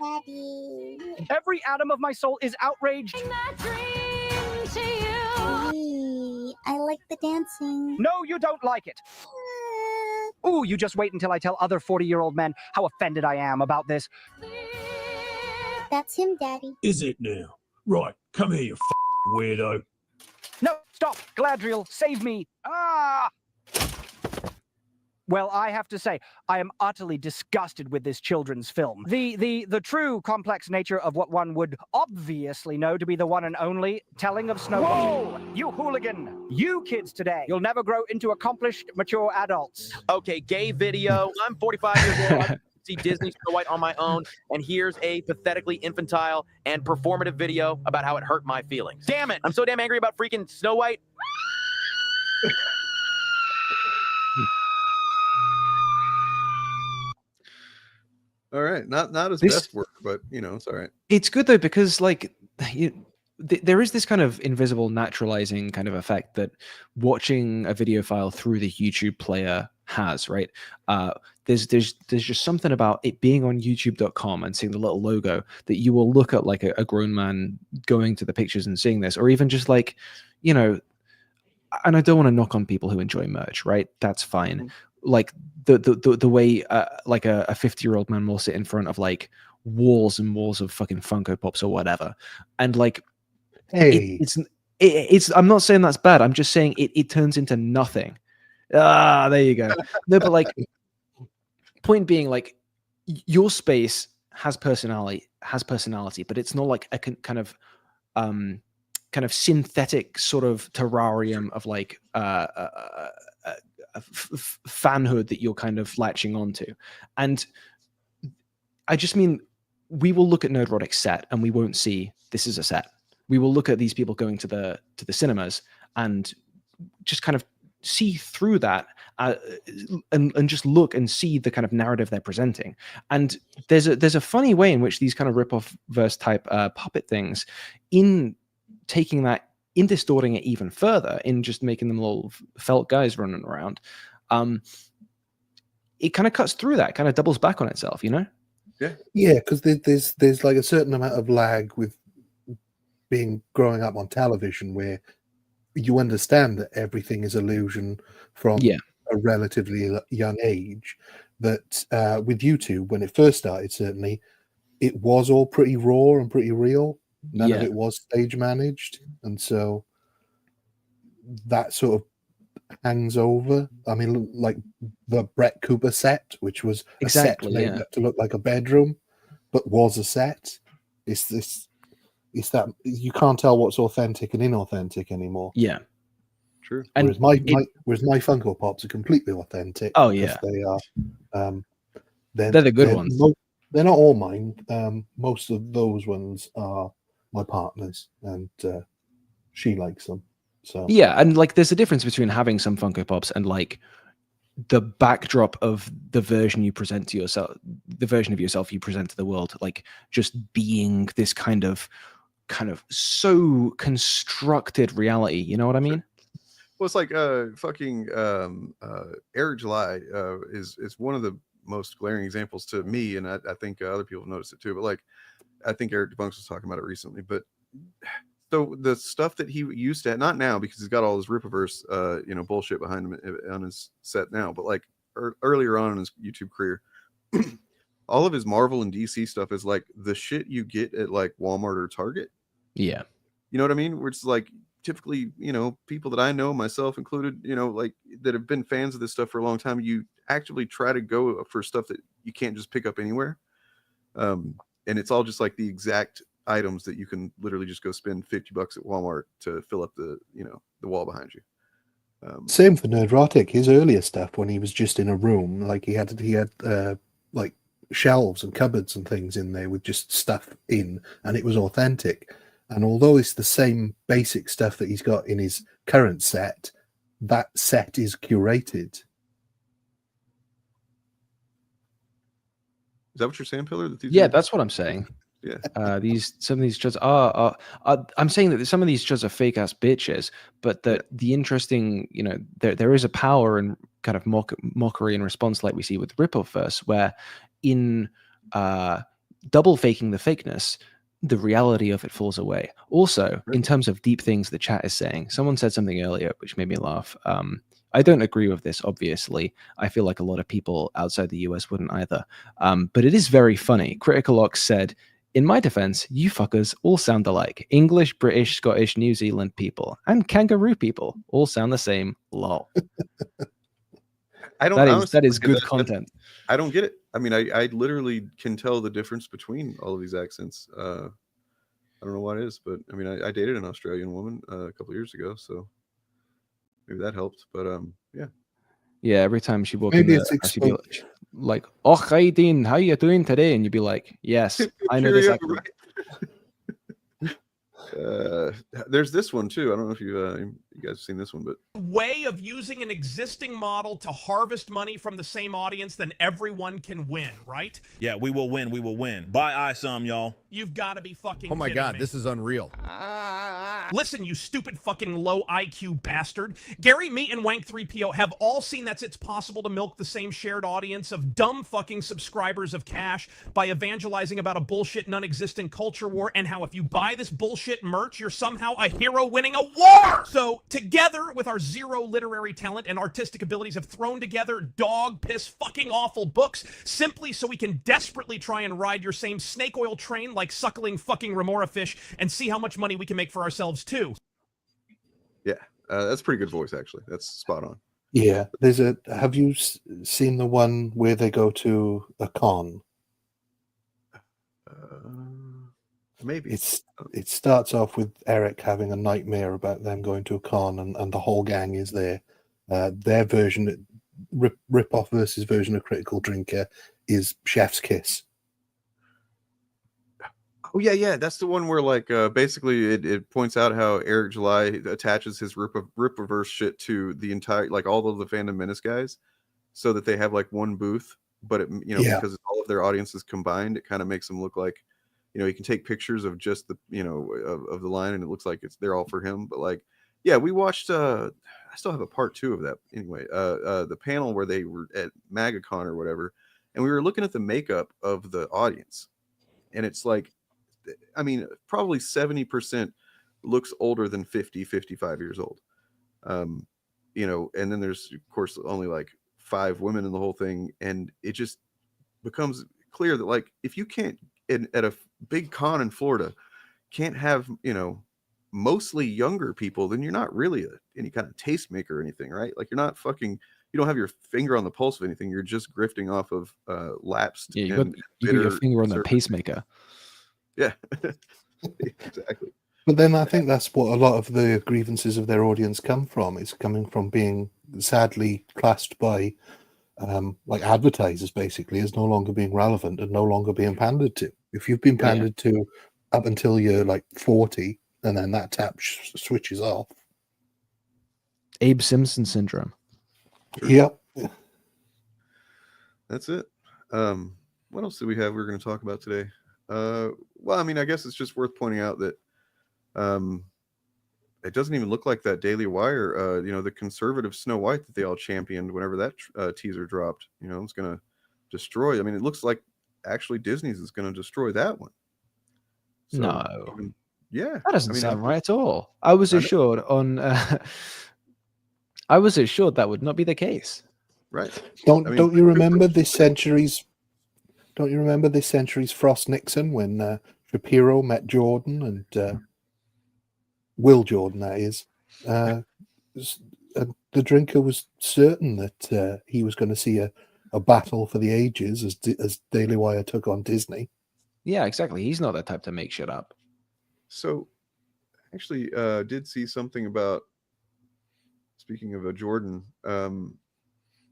Daddy. Every atom of my soul is outraged. That dream to you. I like the dancing. No, you don't like it. Ooh, you just wait until I tell other 40-year-old men how offended I am about this. That's him, Daddy. Is it now? Right, come here, you weirdo. No, stop! Galadriel, save me! Ah! Well, I have to say, I am utterly disgusted with this children's film. The true complex nature of what one would obviously know to be the one and only telling of Snow White. Whoa! You hooligan! You kids today, you'll never grow into accomplished, mature adults. Okay, gay video. I'm 45 years old. I see Disney Snow White on my own, and here's a pathetically infantile and performative video about how it hurt my feelings. Damn it! I'm so damn angry about freaking Snow White. All right, not his This- best work, but you know, it's all right. It's good though because like there is this kind of invisible naturalizing kind of effect that watching a video file through the YouTube player has, right? There's just something about it being on YouTube.com and seeing the little logo that you will look at like a grown man going to the pictures and seeing this, or even just like, you know, and I don't want to knock on people who enjoy merch, right? That's fine. Like the way like a 50-year-old man will sit in front of like walls and walls of fucking Funko Pops or whatever, and like, hey, it's I'm not saying that's bad. I'm just saying it turns into nothing. Ah, there you go. No, but like, point being, like, your space has personality, but it's not like a kind of synthetic sort of terrarium of like fanhood that you're kind of latching onto. And I just mean, we will look at Nerdrotic's set and we won't see this is a set. We will look at these people going to the cinemas and just kind of see through that and just look and see the kind of narrative they're presenting. And there's a funny way in which these kind of rip-off verse type puppet things, in taking that, in distorting it even further, in just making them little felt guys running around, it kind of cuts through that, kind of doubles back on itself, you know? Yeah, because there's like a certain amount of lag with being growing up on television where you understand that everything is illusion from a relatively young age. But with YouTube, when it first started, certainly, it was all pretty raw and pretty real. None of it was stage managed. And so that sort of hangs over. I mean, like the Brett Cooper set, which was a set made to look like a bedroom, but was a set. It's that you can't tell what's authentic and inauthentic anymore. Yeah, true. Whereas whereas my Funko Pops are completely authentic. Oh yeah, they are. They're the good ones. They're not all mine. Most of those ones are my partner's, and she likes them. So yeah, and like there's a difference between having some Funko Pops and like the backdrop of the version you present to yourself, the version of yourself you present to the world, like just being this kind of so constructed reality. You know what I mean? Well, it's like fucking Eric July is one of the most glaring examples to me, and I think other people have noticed it too. But like, I think Eric DeBunks was talking about it recently. But so the stuff that he used to, not now because he's got all his Rippaverse, bullshit behind him on his set now, but like earlier on in his YouTube career, all of his Marvel and DC stuff is like the shit you get at like Walmart or Target. Yeah, you know what I mean? Where it's like typically, people that I know, myself included, like that have been fans of this stuff for a long time, you actually try to go for stuff that you can't just pick up anywhere. And it's all just like the exact items that you can literally just go spend $50 at Walmart to fill up the wall behind you. Same for Nerdrotic. His earlier stuff, when he was just in a room, like he had like shelves and cupboards and things in there with just stuff in, and it was authentic. And although it's the same basic stuff that he's got in his current set, that set is curated. Is that what you're saying, Pillar? Yeah, that's what I'm saying. Yeah. Some of these judges are I'm saying that some of these judges are fake ass bitches, but the interesting, there is a power and kind of mockery in response, like we see with Rippleverse, where in double faking the fakeness, the reality of it falls away. Also, in terms of deep things the chat is saying, someone said something earlier which made me laugh. I don't agree with this, obviously. I feel like a lot of people outside the US wouldn't either. But it is very funny. Critical Ox said, in my defense, you fuckers all sound alike. English, British, Scottish, New Zealand people, and kangaroo people all sound the same. Lol. That is good content. I don't get it. I mean, I literally can tell the difference between all of these accents. I don't know what it is, but I mean, I dated an Australian woman a couple of years ago, so maybe that helped. But yeah. Yeah, every time she walked in there, she'd be like, "Oh, hi, Dean, how you doing today?" And you'd be like, "Yes, I know this accent." There's this one too. I don't know if you guys have seen this one, but way of using an existing model to harvest money from the same audience, then everyone can win, right? Yeah, we will win. We will win. Buy ISOM, y'all. You've got to be fucking Oh my kidding God, me. this is unreal. Listen, you stupid fucking low IQ bastard. Gary, me, and Wank 3PO have all seen that it's possible to milk the same shared audience of dumb fucking subscribers of cash by evangelizing about a bullshit non-existent culture war, and how if you buy this bullshit merch, you're somehow a hero winning a war. So together with our zero literary talent and artistic abilities have thrown together dog piss fucking awful books simply so we can desperately try and ride your same snake oil train like suckling fucking remora fish and see how much money we can make for ourselves too. yeah, that's a pretty good voice actually. That's spot on. Yeah, have you seen the one where they go to a con? Maybe. It starts off with Eric having a nightmare about them going to a con, and the whole gang is there. Their version, rip-off versus version of Critical Drinker, is Chef's Kiss. Oh yeah, that's the one where like basically it points out how Eric July attaches his Rippaverse shit to the entire, like all of the Fandom Menace guys, so that they have like one booth, but it because all of their audiences combined, it kind of makes them look like, you can take pictures of just the of the line and it looks like they're all for him. But like, yeah, we watched I still have a part 2 of that anyway, the panel where they were at MagaCon or whatever, and we were looking at the makeup of the audience, and it's like, I mean, probably 70% looks older than 55 years old. And then there's of course only like 5 women in the whole thing, and it just becomes clear that like if you can't at a big con in Florida can't have mostly younger people, then you're not really any kind of tastemaker or anything, right? Like you don't have your finger on the pulse of anything. You're just grifting off of lapsed. Yeah, you got your finger on the pacemaker. Yeah, exactly. But then I think that's what a lot of the grievances of their audience come from. It's coming from being sadly classed by like advertisers basically as no longer being relevant and no longer being pandered to. If you've been pandered to up until you're like 40 and then that tap switches off. Abe Simpson syndrome. Yep. That's it. What else do we have we're going to talk about today? Well, I mean, I guess it's just worth pointing out that it doesn't even look like that Daily Wire, the conservative Snow White that they all championed whenever that teaser dropped, it's going to destroy. I mean, it looks like actually Disney's is going to destroy that one. So, no. Yeah. That doesn't sound right at all. I was assured that would not be the case. Right. Don't you remember this century's Frost Nixon when Shapiro met Jordan and Will Jordan, that is. The drinker was certain that he was going to see a battle for the ages as Daily Wire took on Disney. Yeah, exactly. He's not that type to make shit up. So, actually, did see something about, speaking of a Jordan,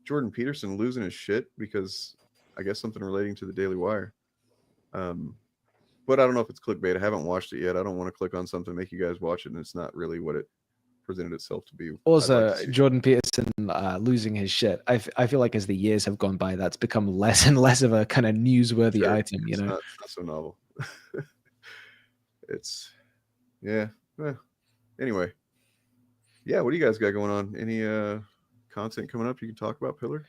Jordan Peterson losing his shit because I guess something relating to the Daily Wire. But I don't know if it's clickbait. I haven't watched it yet. I don't want to click on something, make you guys watch it, and it's not really what it presented itself to be. Also, Jordan Peterson losing his shit. I feel like as the years have gone by, that's become less and less of a kind of newsworthy item. You know, it's not so novel. It's yeah. Anyway, yeah. What do you guys got going on? Any content coming up you can talk about, Pillar?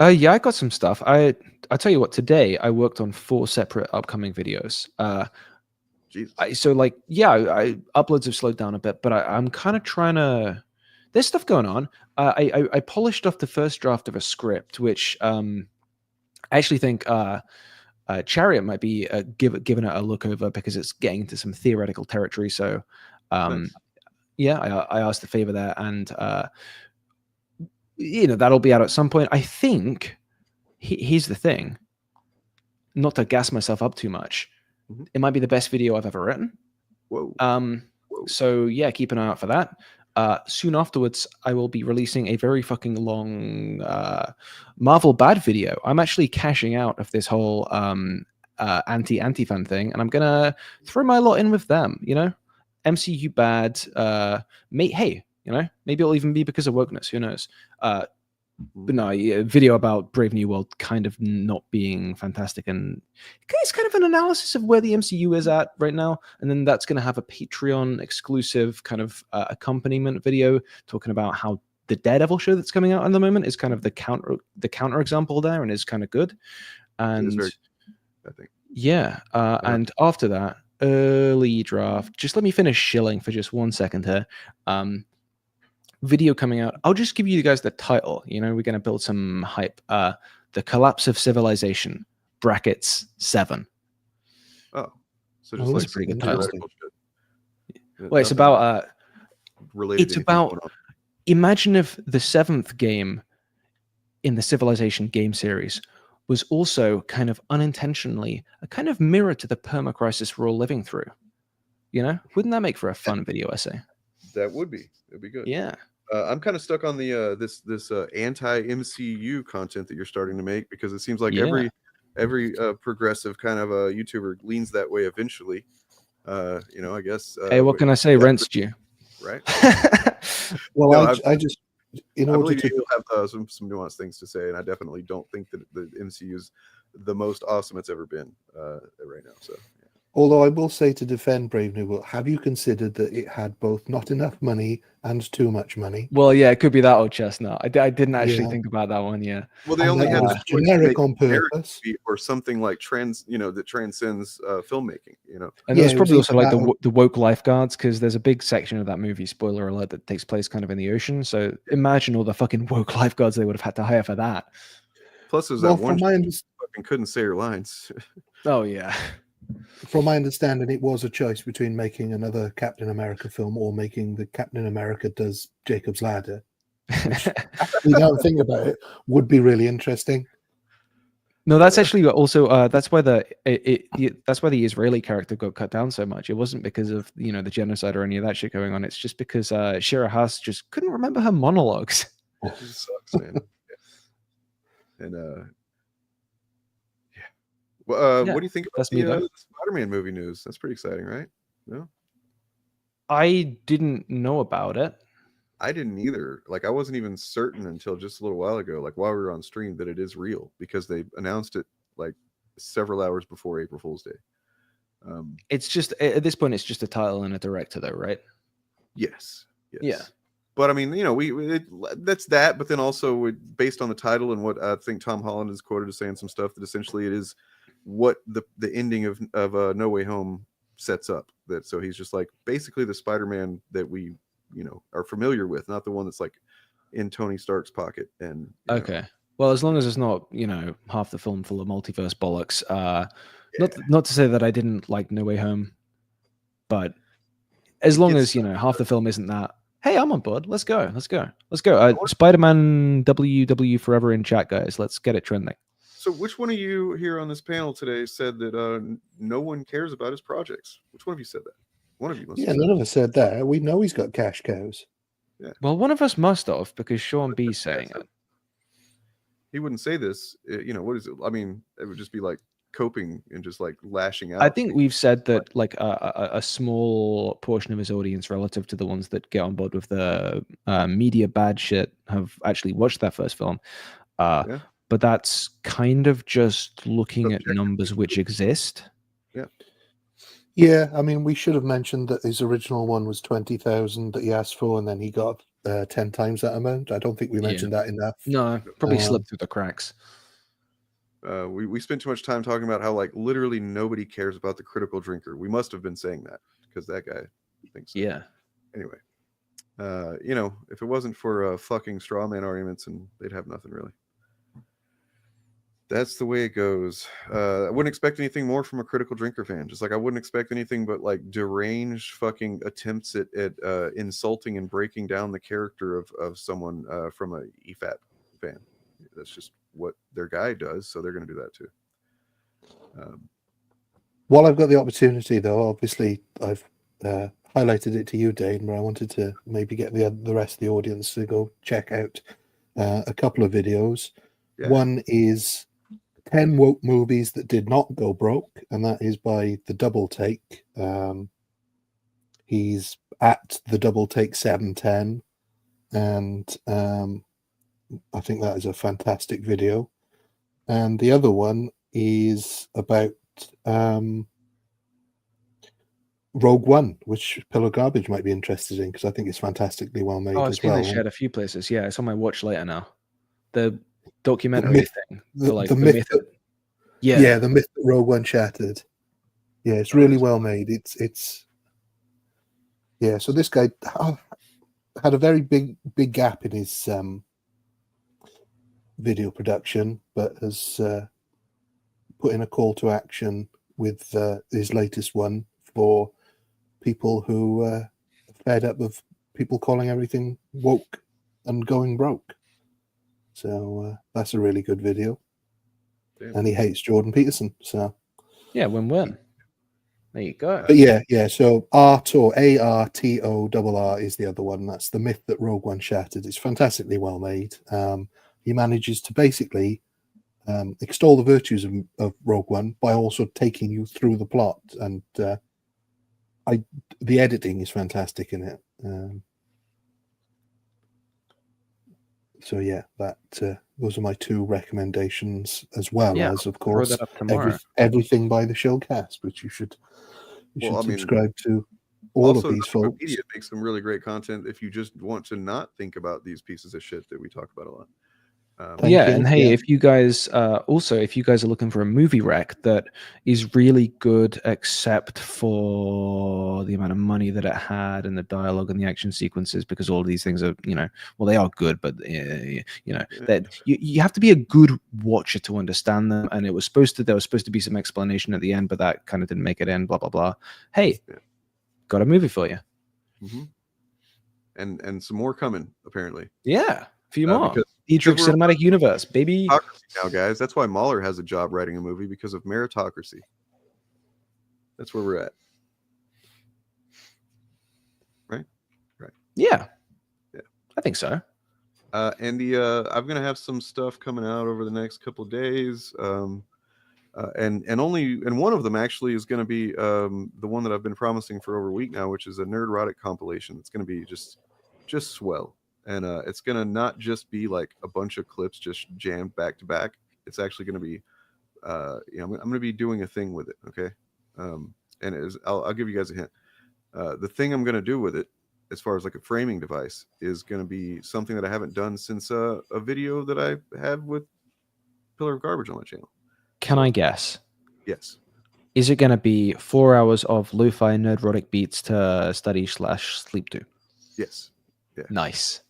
Yeah, I got some stuff. I tell you what. Today I worked on 4 separate upcoming videos. So like, yeah, uploads have slowed down a bit, but I'm kind of trying to. There's stuff going on. I polished off the first draft of a script, which I actually think Chariot might be given it a look over because it's getting into some theoretical territory. So, yeah, I asked the favor there, and that'll be out at some point. I think. Here's the thing. Not to gas myself up too much. It might be the best video I've ever written. Whoa. So yeah, keep an eye out for that. Soon afterwards, I will be releasing a very fucking long Marvel bad video. I'm actually cashing out of this whole anti-fan thing, and I'm gonna throw my lot in with them. MCU bad. Hey, maybe it'll even be because of wokeness. Who knows? But no, a video about Brave New World kind of not being fantastic, and it's kind of an analysis of where the MCU is at right now. And then that's going to have a Patreon exclusive kind of accompaniment video talking about how the Daredevil show that's coming out at the moment is kind of the counter example there, and is kind of good. And very, I think, yeah. And after that, early draft. Just let me finish shilling for just 1 second here. Video coming out. I'll just give you guys the title. We're going to build some hype. The Collapse of Civilization (brackets 7). Oh, so just like pretty good title. Shit. Well, it's about related. It's about. Imagine if the 7th game in the Civilization game series was also kind of unintentionally a kind of mirror to the perma-crisis we're all living through. Wouldn't that make for a fun video essay? That would be. It'd be good. Yeah. I'm kind of stuck on the this anti-MCU content that you're starting to make, because it seems like every progressive kind of a YouTuber leans that way eventually. I guess. Hey, what can I say? Rent's due. Right. Well, no, I just in order to you'll have some nuanced things to say, and I definitely don't think that the MCU is the most awesome it's ever been right now. So. Although I will say, to defend Brave New World, have you considered that it had both not enough money and too much money? Well, yeah, it could be that old chestnut. I didn't actually think about that one. Yeah. Well, they only had generic on purpose, or something like that transcends filmmaking. And there's probably also like the woke lifeguards, because there's a big section of that movie, spoiler alert, that takes place kind of in the ocean. So imagine all the fucking woke lifeguards they would have had to hire for that. Plus, there's that one fucking couldn't say her lines. Oh yeah. From my understanding, it was a choice between making another Captain America film or making the Captain America Does Jacob's Ladder. Which, you don't think about it, would be really interesting. No, that's actually also that's why the Israeli character got cut down so much. It wasn't because of the genocide or any of that shit going on. It's just because Shira Haas just couldn't remember her monologues. It just sucks, man. And what do you think about the Spider-Man movie news? That's pretty exciting, right? No, I didn't know about it. I didn't either. Like, I wasn't even certain until just a little while ago, like while we were on stream, that it is real, because they announced it like several hours before April Fool's Day. It's just at this point, it's just a title and a director, though, right? Yes. Yeah. But I mean, that's that. But then also, based on the title and what I think Tom Holland is quoted as saying some stuff, that essentially it is what the ending of No Way Home sets up. That so he's just like basically the Spider-Man that we are familiar with, not the one that's like in Tony Stark's pocket. And okay, well, as long as it's not half the film full of multiverse bollocks. Not to say that I didn't like No Way Home, but as long as half the film isn't that. Hey, I'm on board. Let's go. Spider-Man WW forever in chat, guys. Let's get it trending. So which one of you here on this panel today said that no one cares about his projects? Which one of you said that? One of you must. Yeah, none of us said that. We know he's got cash cows. Yeah. Well, one of us must have, because Sean B's saying it. He wouldn't say this. What is it? I mean, it would just be like coping and just like lashing out. I think we've said that like a small portion of his audience, relative to the ones that get on board with the media bad shit, have actually watched that first film. Yeah. But that's kind of just looking at numbers which exist. Yeah. Yeah, I mean, we should have mentioned that his original one was 20,000 that he asked for, and then he got 10 times that amount. I don't think we mentioned that enough. No, probably slipped through the cracks. We spent too much time talking about how like literally nobody cares about the critical drinker. We must have been saying that because that guy thinks so. Yeah. Anyway, if it wasn't for fucking straw man arguments, and they'd have nothing really. That's the way it goes. I wouldn't expect anything more from a critical drinker fan. Just like I wouldn't expect anything but like deranged fucking attempts at insulting and breaking down the character of someone from a EFAT fan. That's just what their guy does, so they're going to do that too. While I've got the opportunity, though, obviously I've highlighted it to you, Dane, where I wanted to maybe get the rest of the audience to go check out a couple of videos. Yeah. One is 10 woke movies that did not go broke, and that is by The Double Take. He's at The Double Take 710, and I think that is a fantastic video. And the other one is about Rogue One, which Pillar Garbage might be interested in, because I think it's fantastically well made I've as seen well. they shared a few places. Yeah, it's on my watch later now. The documentary thing. The myth. Yeah, the myth that Rogue One shattered. Yeah, it's really well made. It's yeah. So this guy had a very big gap in his video production, but has put in a call to action with his latest one for people who are fed up of people calling everything woke and going broke. So that's a really good video. Damn. And he hates Jordan Peterson. So yeah, win-win. There you go. But yeah. So Artor, ARTORR is the other one. That's The Myth That Rogue One Shattered. It's fantastically well made. He manages to basically extol the virtues of Rogue One by also taking you through the plot, and the editing is fantastic in it. So yeah, that those are my two recommendations, as well as, of course, everything by the Shillcast, which you should subscribe to. All of these folks. Media makes some really great content if you just want to not think about these pieces of shit that we talk about a lot. And hey, if you guys are looking for a movie rec that is really good, except for the amount of money that it had and the dialogue and the action sequences, because all of these things are, they are good, but that you have to be a good watcher to understand them. And there was supposed to be some explanation at the end, but that kind of didn't make it in. Blah blah blah. Hey, got a movie for you. Mm-hmm. And some more coming, apparently. Yeah, a few more. Dietrich Cinematic Universe, baby. Now, guys, that's why Mahler has a job writing a movie, because of meritocracy. That's where we're at. Right? Yeah. I think so. And I'm gonna have some stuff coming out over the next couple of days. And one of them actually is going to be the one that I've been promising for over a week now, which is a Nerdrotic compilation. It's going to be just swell. And it's going to not just be like a bunch of clips just jammed back to back. It's actually going to be, I'm going to be doing a thing with it. Okay. And I'll give you guys a hint. The thing I'm going to do with it, as far as like a framing device, is going to be something that I haven't done since a video that I have with Pillar of Garbage on my channel. Can I guess? Yes. Is it going to be 4 hours of lo-fi nerdrotic beats to study/sleep to? Yes. Yeah. Nice.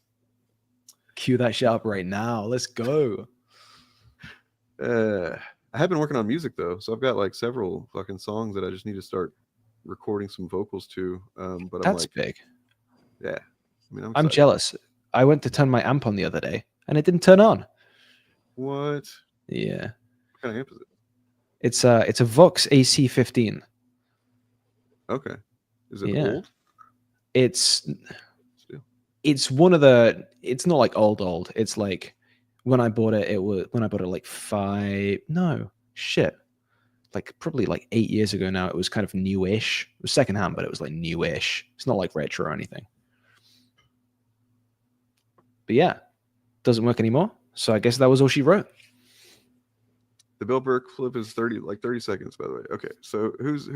Cue that shit up right now. Let's go. I have been working on music though, so I've got like several fucking songs that I just need to start recording some vocals to. But that's big. Yeah. I mean, I'm jealous. I went to turn my amp on the other day and it didn't turn on. What? Yeah. What kind of amp is it? It's a Vox AC15. Okay. Is it old? It's one of the. It's not like old. It's like when I bought it. It was when I bought it like like probably like 8 years ago now. It was kind of newish. It was secondhand, but it was like newish. It's not like retro or anything. But yeah, doesn't work anymore. So I guess that was all she wrote. The Bill Burr clip is 30 seconds, by the way. Okay, so who's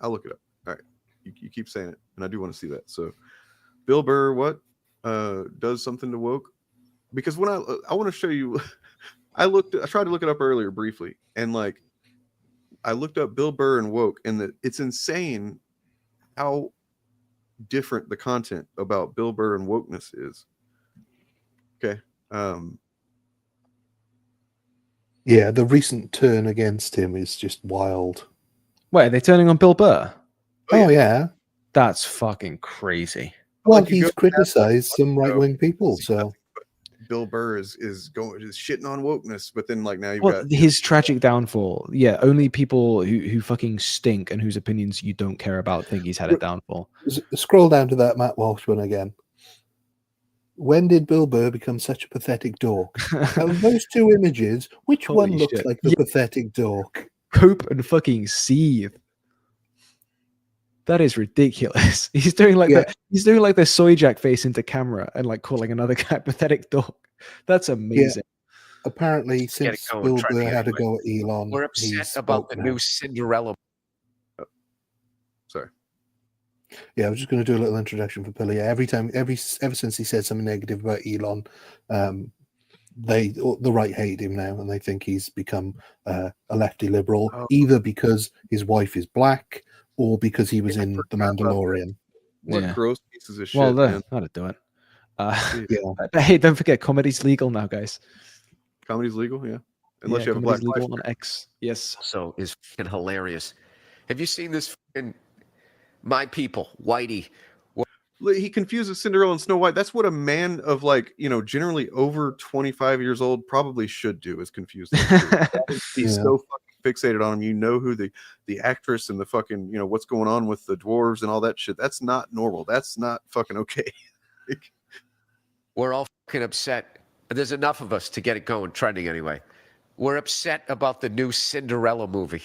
I'll look it up. All right, you keep saying it, and I do want to see that. So Bill Burr, what does something to woke? Because when I want to show you, I tried to look it up earlier briefly, and like I looked up Bill Burr and woke, and it's insane how different the content about Bill Burr and wokeness is. Okay. Yeah, the recent turn against him is just wild. Wait, are they turning on Bill Burr? Oh yeah. That's fucking crazy. Well, he's criticized some right-wing people, so Bill Burr is shitting on wokeness, but then like now you've Well, got his tragic downfall. Yeah, only people who fucking stink and whose opinions you don't care about think he's had a downfall. Scroll down to that Matt Walsh one again. When did Bill Burr become such a pathetic dork? Out of those two images, which Holy one looks shit. like the pathetic dork? Cope and fucking seethe. That is ridiculous. He's doing like the soy jack face into camera and like calling another guy pathetic dork. That's amazing. Yeah. Apparently, since Bill Burr had to go at Elon, we're upset about the new Cinderella. Sorry. Yeah, I was just going to do a little introduction for Billy. Ever since he said something negative about Elon, the right hate him now, and they think he's become a lefty liberal, either because his wife is black or because he was in The Mandalorian. What gross pieces of shit. Well, man. that'll do it. But hey, don't forget, comedy's legal now, guys. Comedy's legal, yeah. Unless you have a black legal wife. on X. Yes. So is fucking hilarious. Have you seen this fucking My People, Whitey? He confuses Cinderella and Snow White. That's what a man of generally over 25 years old probably should do, is confuse them. He's so fucking fixated on him. You know who the actress and the fucking, what's going on with the dwarves and all that shit. That's not normal. That's not fucking okay. We're all fucking upset. There's enough of us to get it going, trending anyway. We're upset about the new Cinderella movie.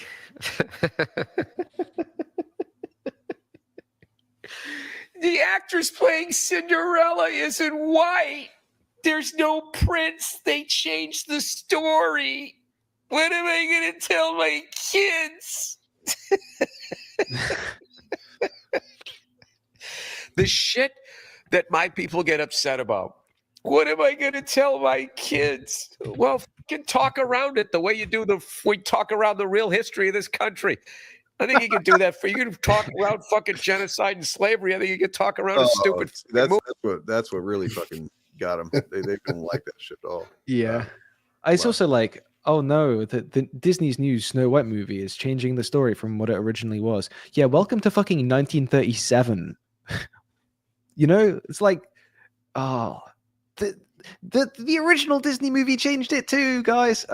The actress playing Cinderella isn't white. There's no prince. They changed the story. What am I going to tell my kids? The shit that my people get upset about. What am I going to tell my kids? Well, fucking talk around it the way you do we talk around the real history of this country. I think you can do that. You can talk around fucking genocide and slavery. I think you can talk around a stupid. That's what really fucking got them. They don't like that shit at all. Yeah. It's also like, oh no, the Disney's new Snow White movie is changing the story from what it originally was. Yeah, welcome to fucking 1937. It's like, the original Disney movie changed it too, guys.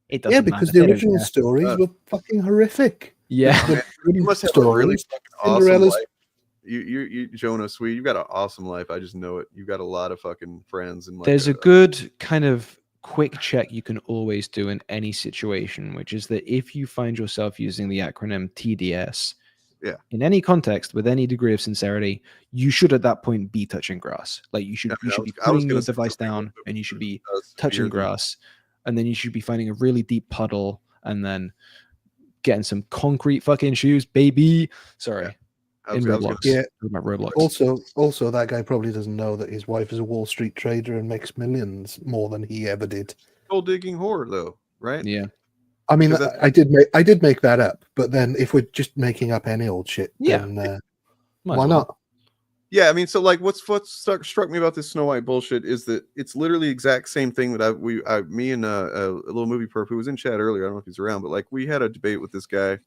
It doesn't because matter. the original stories were fucking horrific. Yeah, you must have a really fucking awesome life. You Jonas, you've got an awesome life. I just know it. You've got a lot of fucking friends, and there's a good kind of quick check you can always do in any situation, which is that if you find yourself using the acronym TDS, in any context with any degree of sincerity, you should at that point be touching grass. Like you should be putting your device down, and you should be touching grass, and then you should be finding a really deep puddle, and then getting some concrete fucking shoes, baby. Sorry. In Roblox. Yeah. Roblox. Also, that guy probably doesn't know that his wife is a Wall Street trader and makes millions more than he ever did. Gold digging whore, though, right? Yeah. I mean, I did make that up, but then if we're just making up any old shit, then why not? Yeah, I mean, so like, what's struck me about this Snow White bullshit is that it's literally the exact same thing that me and a little movie perp who was in chat earlier. I don't know if he's around, but like we had a debate with this guy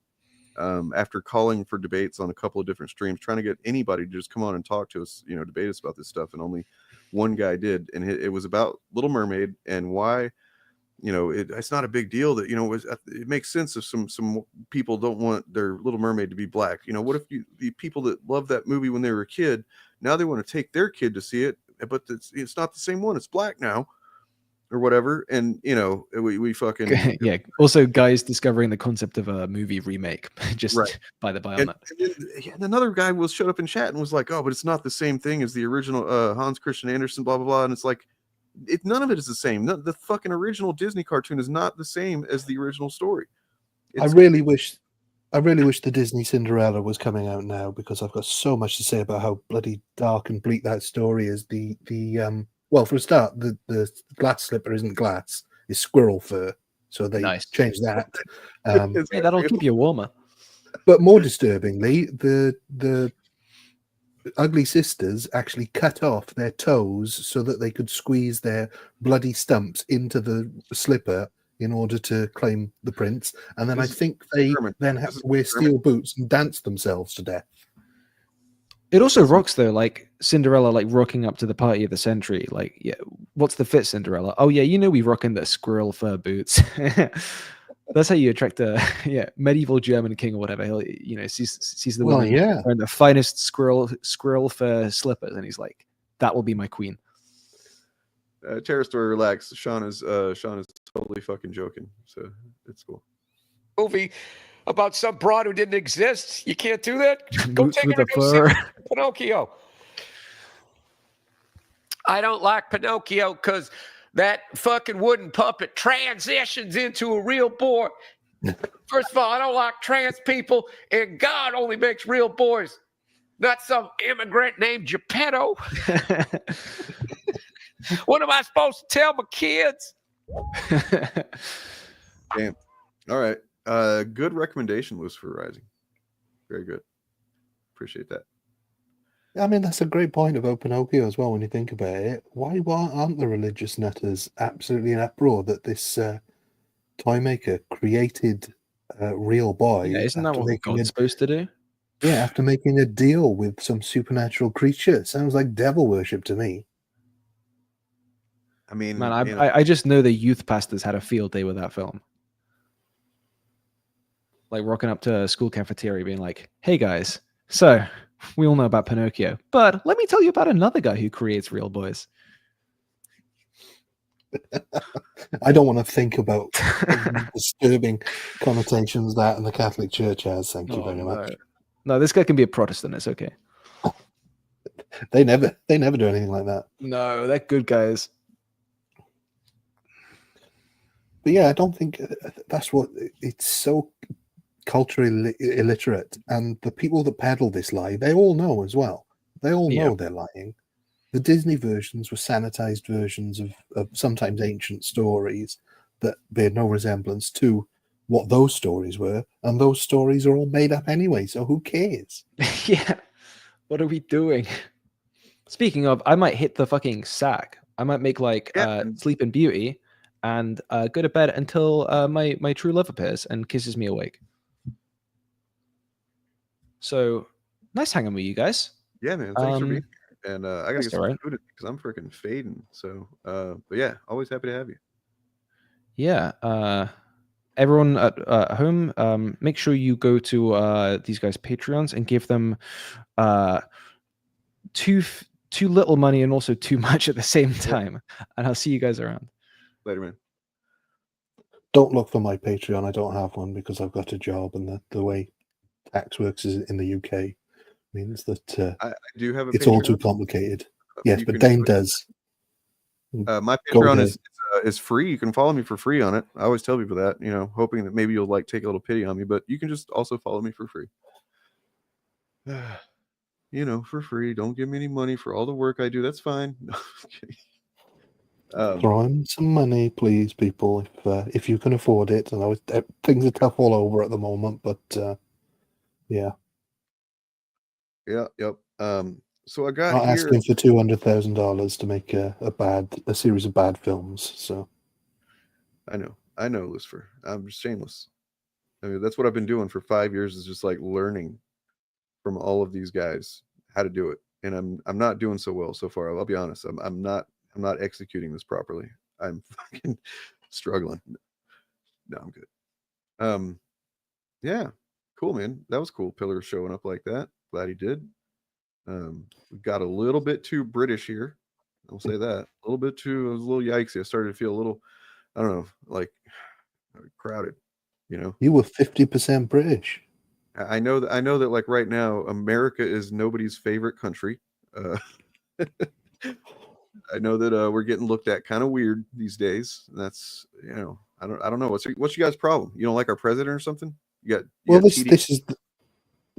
after calling for debates on a couple of different streams, trying to get anybody to just come on and talk to us, debate us about this stuff, and only one guy did, and it was about Little Mermaid and why it's not a big deal that it makes sense if some people don't want their Little Mermaid to be black. What if the people that loved that movie when they were a kid, now they want to take their kid to see it, but it's not the same one. It's black now, or whatever. And we fucking yeah. Also, guys discovering the concept of a movie remake, just right. by the by on And, that. and another guy showed up in chat and was like, "Oh, but it's not the same thing as the original Hans Christian Andersen, blah blah blah." And it's like, none of it is the same. The fucking original Disney cartoon is not the same as the original story. I really wish the Disney Cinderella was coming out now, because I've got so much to say about how bloody dark and bleak that story is. Well, for a start, the glass slipper isn't glass; it's squirrel fur. So they changed that. Yeah, that'll keep you warmer. But more disturbingly, the ugly sisters actually cut off their toes so that they could squeeze their bloody stumps into the slipper in order to claim the prince. And then I think they then have to wear steel boots and dance themselves to death. It also rocks though, like Cinderella, like rocking up to the party of the century. Like, yeah, what's the fit, Cinderella? Oh yeah, we rocking the squirrel fur boots. That's how you attract a medieval German king or whatever. He'll sees the woman wearing the finest squirrel fur slippers, and he's like, "That will be my queen." Terror Story, relax. Sean is totally fucking joking, so it's cool. Movie about some broad who didn't exist. You can't do that. Go Boots take with her a to go fur. see Pinocchio. I don't like Pinocchio because that fucking wooden puppet transitions into a real boy. First of all, I don't like trans people, and God only makes real boys, not some immigrant named Geppetto. What am I supposed to tell my kids? Damn. All right. Good recommendation, Lucifer Rising. Very good. Appreciate that. I mean, that's a great point about Pinocchio as well when you think about it. Why aren't the religious nutters absolutely in uproar that this toy maker created a real boy? Yeah, isn't that what God's supposed to do? Yeah, after making a deal with some supernatural creature. It sounds like devil worship to me. I mean, man, I just know the youth pastors had a field day with that film. Like rocking up to a school cafeteria being like, "Hey guys, so we all know about Pinocchio, but let me tell you about another guy who creates real boys." I don't want to think about disturbing connotations that and the Catholic Church has. Thank you very much. No, this guy can be a Protestant. It's okay. They never do anything like that. No, they're good guys. But yeah, I don't think that's what it's so culturally illiterate. And the people that peddle this lie, they all know as well. They all know they're lying. The Disney versions were sanitized versions of sometimes ancient stories that bear no resemblance to what those stories were. And those stories are all made up anyway. So who cares? Yeah. What are we doing? Speaking of, I might hit the fucking sack. I might make like Sleeping Beauty and go to bed until my true love appears and kisses me awake. So nice hanging with you guys. Yeah, man. Thanks for being here. And I gotta get some right. food because I'm freaking fading. So, but yeah, always happy to have you. Yeah. Everyone at home, make sure you go to these guys' Patreons and give them too little money and also too much at the same time. And I'll see you guys around. Later, man. Don't look for my Patreon. I don't have one because I've got a job, and the way tax works is in the UK means that I do have a it's Patreon. all too complicated. Yes, but Dane does. My Patreon is free. You can follow me for free on it. I always tell people that, hoping that maybe you'll like take a little pity on me, but you can just also follow me for free. For free. Don't give me any money for all the work I do. That's fine. Throw in some money, please, people, if you can afford it. I know things are tough all over at the moment, but yeah. Yeah. Yep. So I got Not here. asking for $200,000 to make a series of bad films. So I know, Lucifer. I'm shameless. I mean, that's what I've been doing for 5 years, is just like learning from all of these guys how to do it, and I'm not doing so well so far. I'll be honest. I'm not executing this properly. I'm fucking struggling. No, I'm good. Yeah, cool, man. That was cool. Pillar showing up like that. Glad he did. We got a little bit too British here. I'll say that. A little bit too. It was a little yikesy. I started to feel a little, I don't know, like crowded. You know, you were 50% British. I know that. I know that. Like right now, America is nobody's favorite country. I know that we're getting looked at kind of weird these days. That's I don't know. What's you guys' problem? You don't like our president or something? You Well, got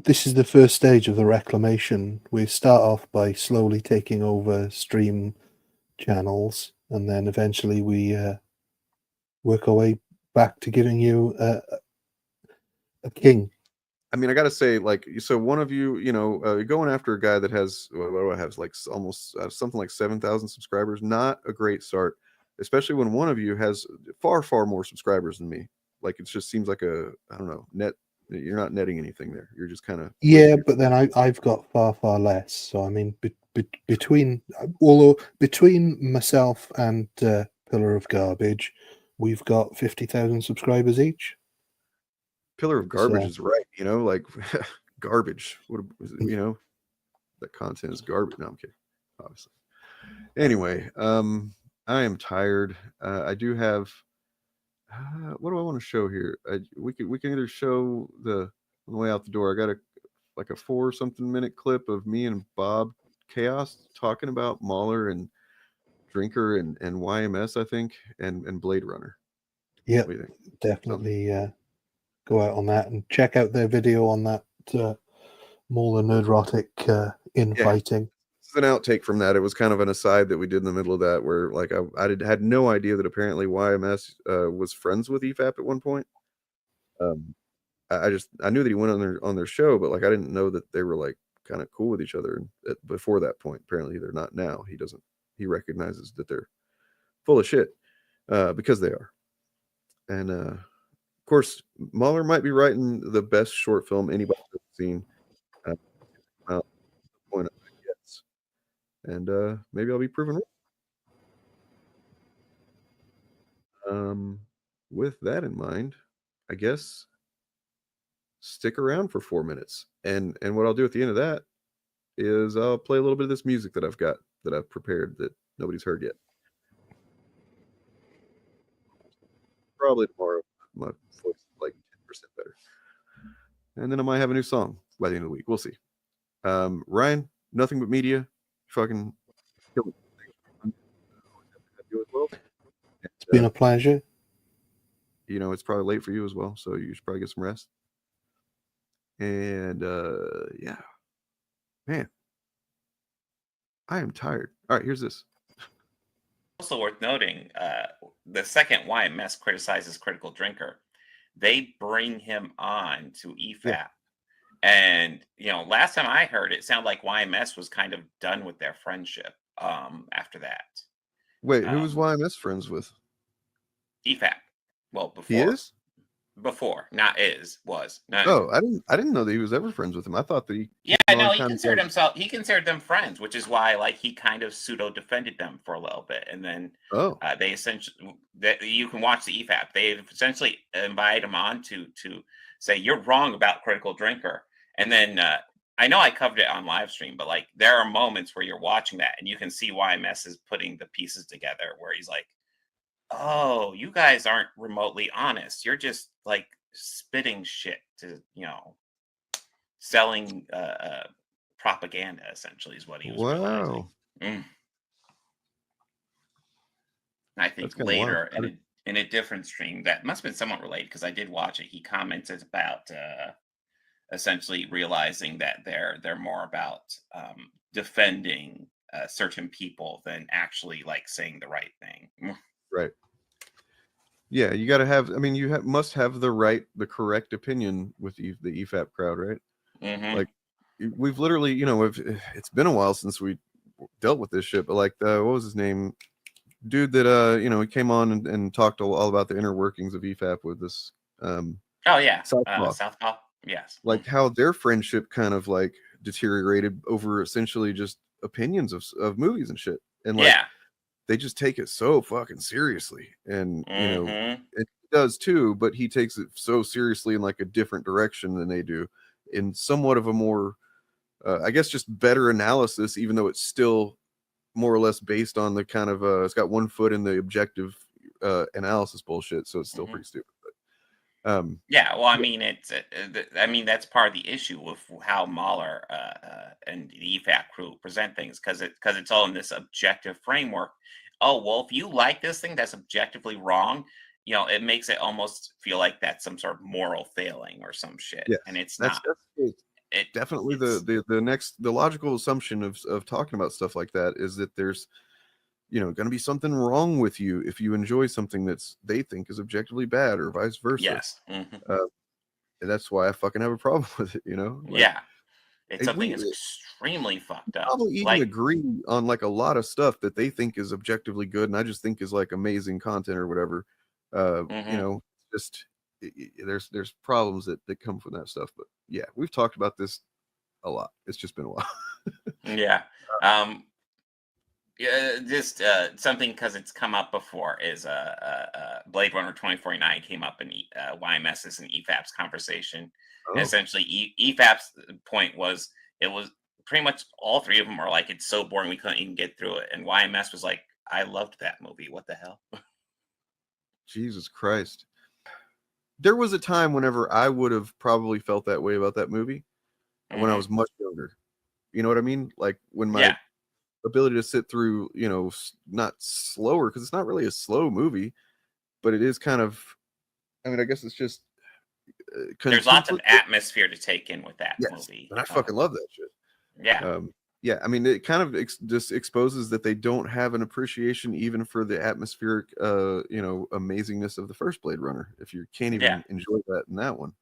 this is the first stage of the reclamation. We start off by slowly taking over stream channels, and then eventually we work our way back to giving you a king. I mean, I gotta say, like, so one of you, going after a guy that has what do I have, like almost something like 7,000 subscribers. Not a great start, especially when one of you has far more subscribers than me. Like, it just seems like I don't know, you're not netting anything there. You're just kind of But then I've got far less. So I mean, between myself and Pillar of Garbage, we've got 50,000 subscribers each. Pillar of Garbage is right, like garbage. What that content is garbage. No, I'm kidding. Obviously. Anyway, I am tired. I do have. What do I want to show here? We can either show on the way out the door. I got a 4-something minute clip of me and Bob Chaos talking about Mahler and Drinker and YMS, I think, and Blade Runner. Yeah, definitely go out on that and check out their video on that Mahler Nerdrotic infighting. This is an outtake from that. It was kind of an aside that we did in the middle of that, where like I had no idea that apparently YMS was friends with EFAP at one point. I knew that he went on their show, but like I didn't know that they were like kind of cool with each other before that point. Apparently they're not now. He recognizes that they're full of shit because they are. And of course, Mahler might be writing the best short film anybody's ever seen. Point yes, and maybe I'll be proven wrong. With that in mind, I guess stick around for 4 minutes, and what I'll do at the end of that is I'll play a little bit of this music that I've prepared that nobody's heard yet. Probably tomorrow, my voice is like 10% better, and then I might have a new song by the end of the week. We'll see. Ryan, Nothing But Media, fucking kill it. It's been a pleasure. It's probably late for you as well, so you should probably get some rest. And yeah, man, I am tired. All right, here's this. Also worth noting, the second YMS criticizes Critical Drinker, they bring him on to EFAP. Yeah. And, last time I heard it sounded like YMS was kind of done with their friendship after that. Wait, who was YMS friends with? EFAP. Well, before. He is? Before, not is, was. Not oh, I didn't know that he was ever friends with him. I thought that he. Yeah, no, he considered he considered them friends, which is why, like, he kind of pseudo defended them for a little bit, and then they essentially you can watch the EFAP. They essentially invited him on to say you're wrong about Critical Drinker, and then I know I covered it on live stream, but like there are moments where you're watching that and you can see YMS is putting the pieces together, where he's like, oh, you guys aren't remotely honest. You're just like spitting shit to, selling propaganda, essentially, is what he was realizing. I think later in a different stream that must have been somewhat related, because I did watch it. He commented about essentially realizing that they're more about defending certain people than actually like saying the right thing. Right. Yeah, you got to have. I mean, you must have the correct opinion with the EFAP crowd, right? Mm-hmm. Like, we've literally, it's been a while since we dealt with this shit. But like, what was his name? Dude that he came on and talked all about the inner workings of EFAP with this. Oh yeah, Southpaw. Yes. Like how their friendship kind of like deteriorated over essentially just opinions of movies and shit. And like, they just take it so fucking seriously, and you know, Mhm. it does too, but he takes it so seriously in like a different direction than they do, in somewhat of a more I guess just better analysis, even though it's still more or less based on the kind of it's got one foot in the objective analysis bullshit, so it's still pretty stupid. But Yeah, well, I mean, I mean, that's part of the issue with how Mahler and the EFAP crew present things, because it's all in this objective framework. Oh, well, if you like this thing that's objectively wrong, you know, it makes it almost feel like that's some sort of moral failing or some shit, yes, and it's that's not. definitely the logical assumption of talking about stuff like that is that there's, you know, going to be something wrong with you if you enjoy something that's they think is objectively bad, or vice versa. Yes. And that's why I fucking have a problem with it, you know? Like, Yeah. It's something we that's extremely fucked up. probably even agree on like a lot of stuff that they think is objectively good, and I just think is like amazing content or whatever. You know, just there's problems that come from that stuff. But yeah, we've talked about this a lot. It's just been a while. Yeah. Yeah, just something, because it's come up before, is Blade Runner 2049 came up in YMS's and EFAP's conversation. And essentially, EFAP's point was, it was pretty much all three of them are like, it's so boring we couldn't even get through it. And YMS was like, I loved that movie. What the hell? Jesus Christ. There was a time whenever I would have probably felt that way about that movie when I was much younger. You know what I mean? Like when my ability to sit through, you know, not slower, because it's not really a slow movie, but it is kind of, I mean, I guess it's just there's lots of atmosphere to take in with that movie. And I fucking love that shit. Yeah. Yeah, I mean, it kind of just exposes that they don't have an appreciation even for the atmospheric, you know, amazingness of the first Blade Runner. If you can't even enjoy that in that one,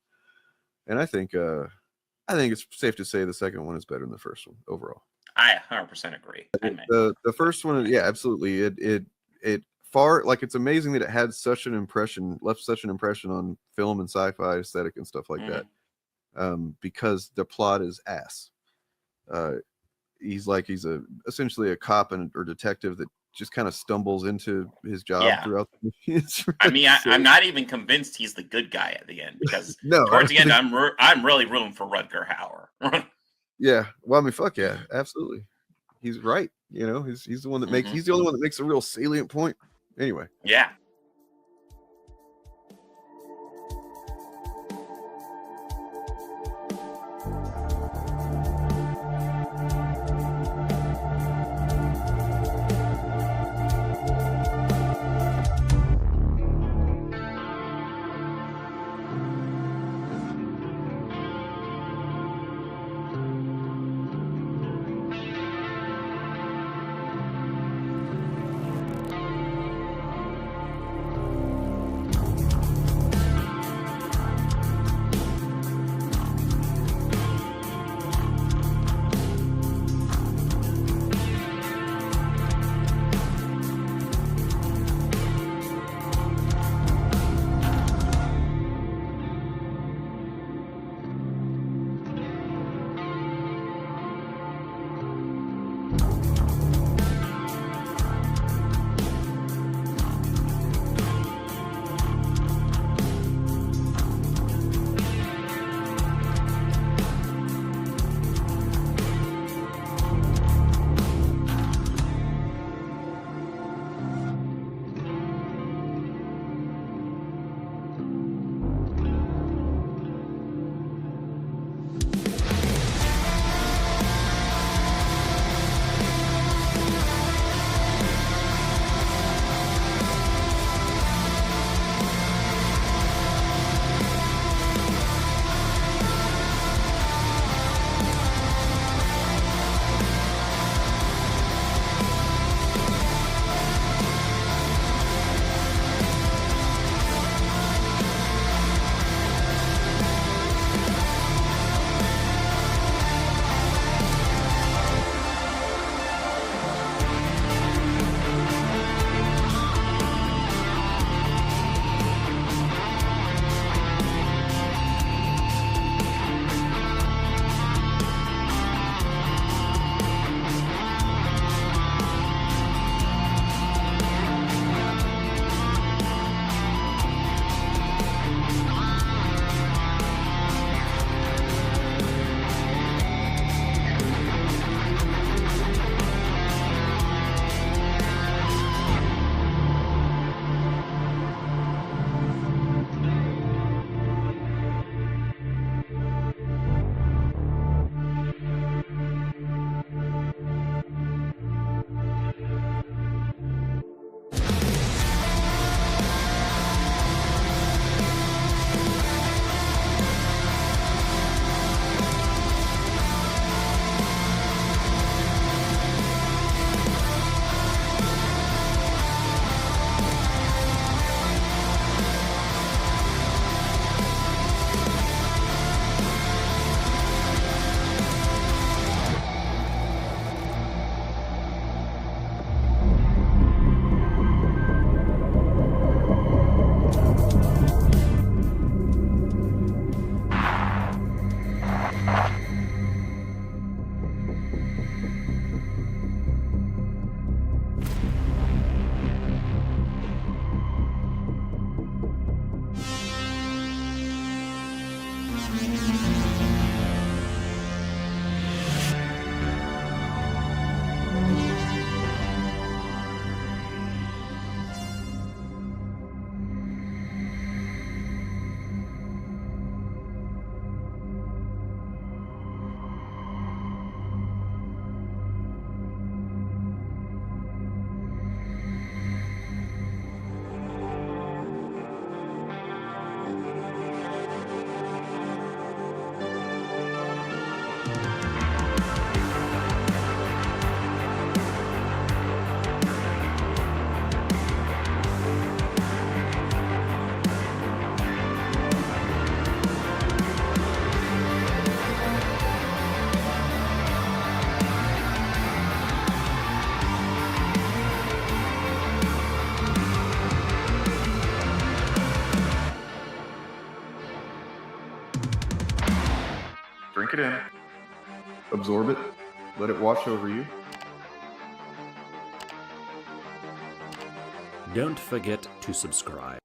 and I think it's safe to say the second one is better than the first one overall. I 100% agree. The first one, yeah, absolutely. It far, like, it's amazing that it had such an impression, left such an impression on film and sci-fi aesthetic and stuff like that, because the plot is ass. He's essentially a cop or detective that just kind of stumbles into his job throughout the movie. Really, I mean, I'm not even convinced he's the good guy at the end, because towards the end, I'm really rooting for Rutger Hauer. Yeah, well, I mean, fuck yeah, absolutely. He's right. You know, he's the one that makes he's the only one that makes a real salient point. Anyway. Yeah. Drink it in. Absorb it. Let it wash over you. Don't forget to subscribe.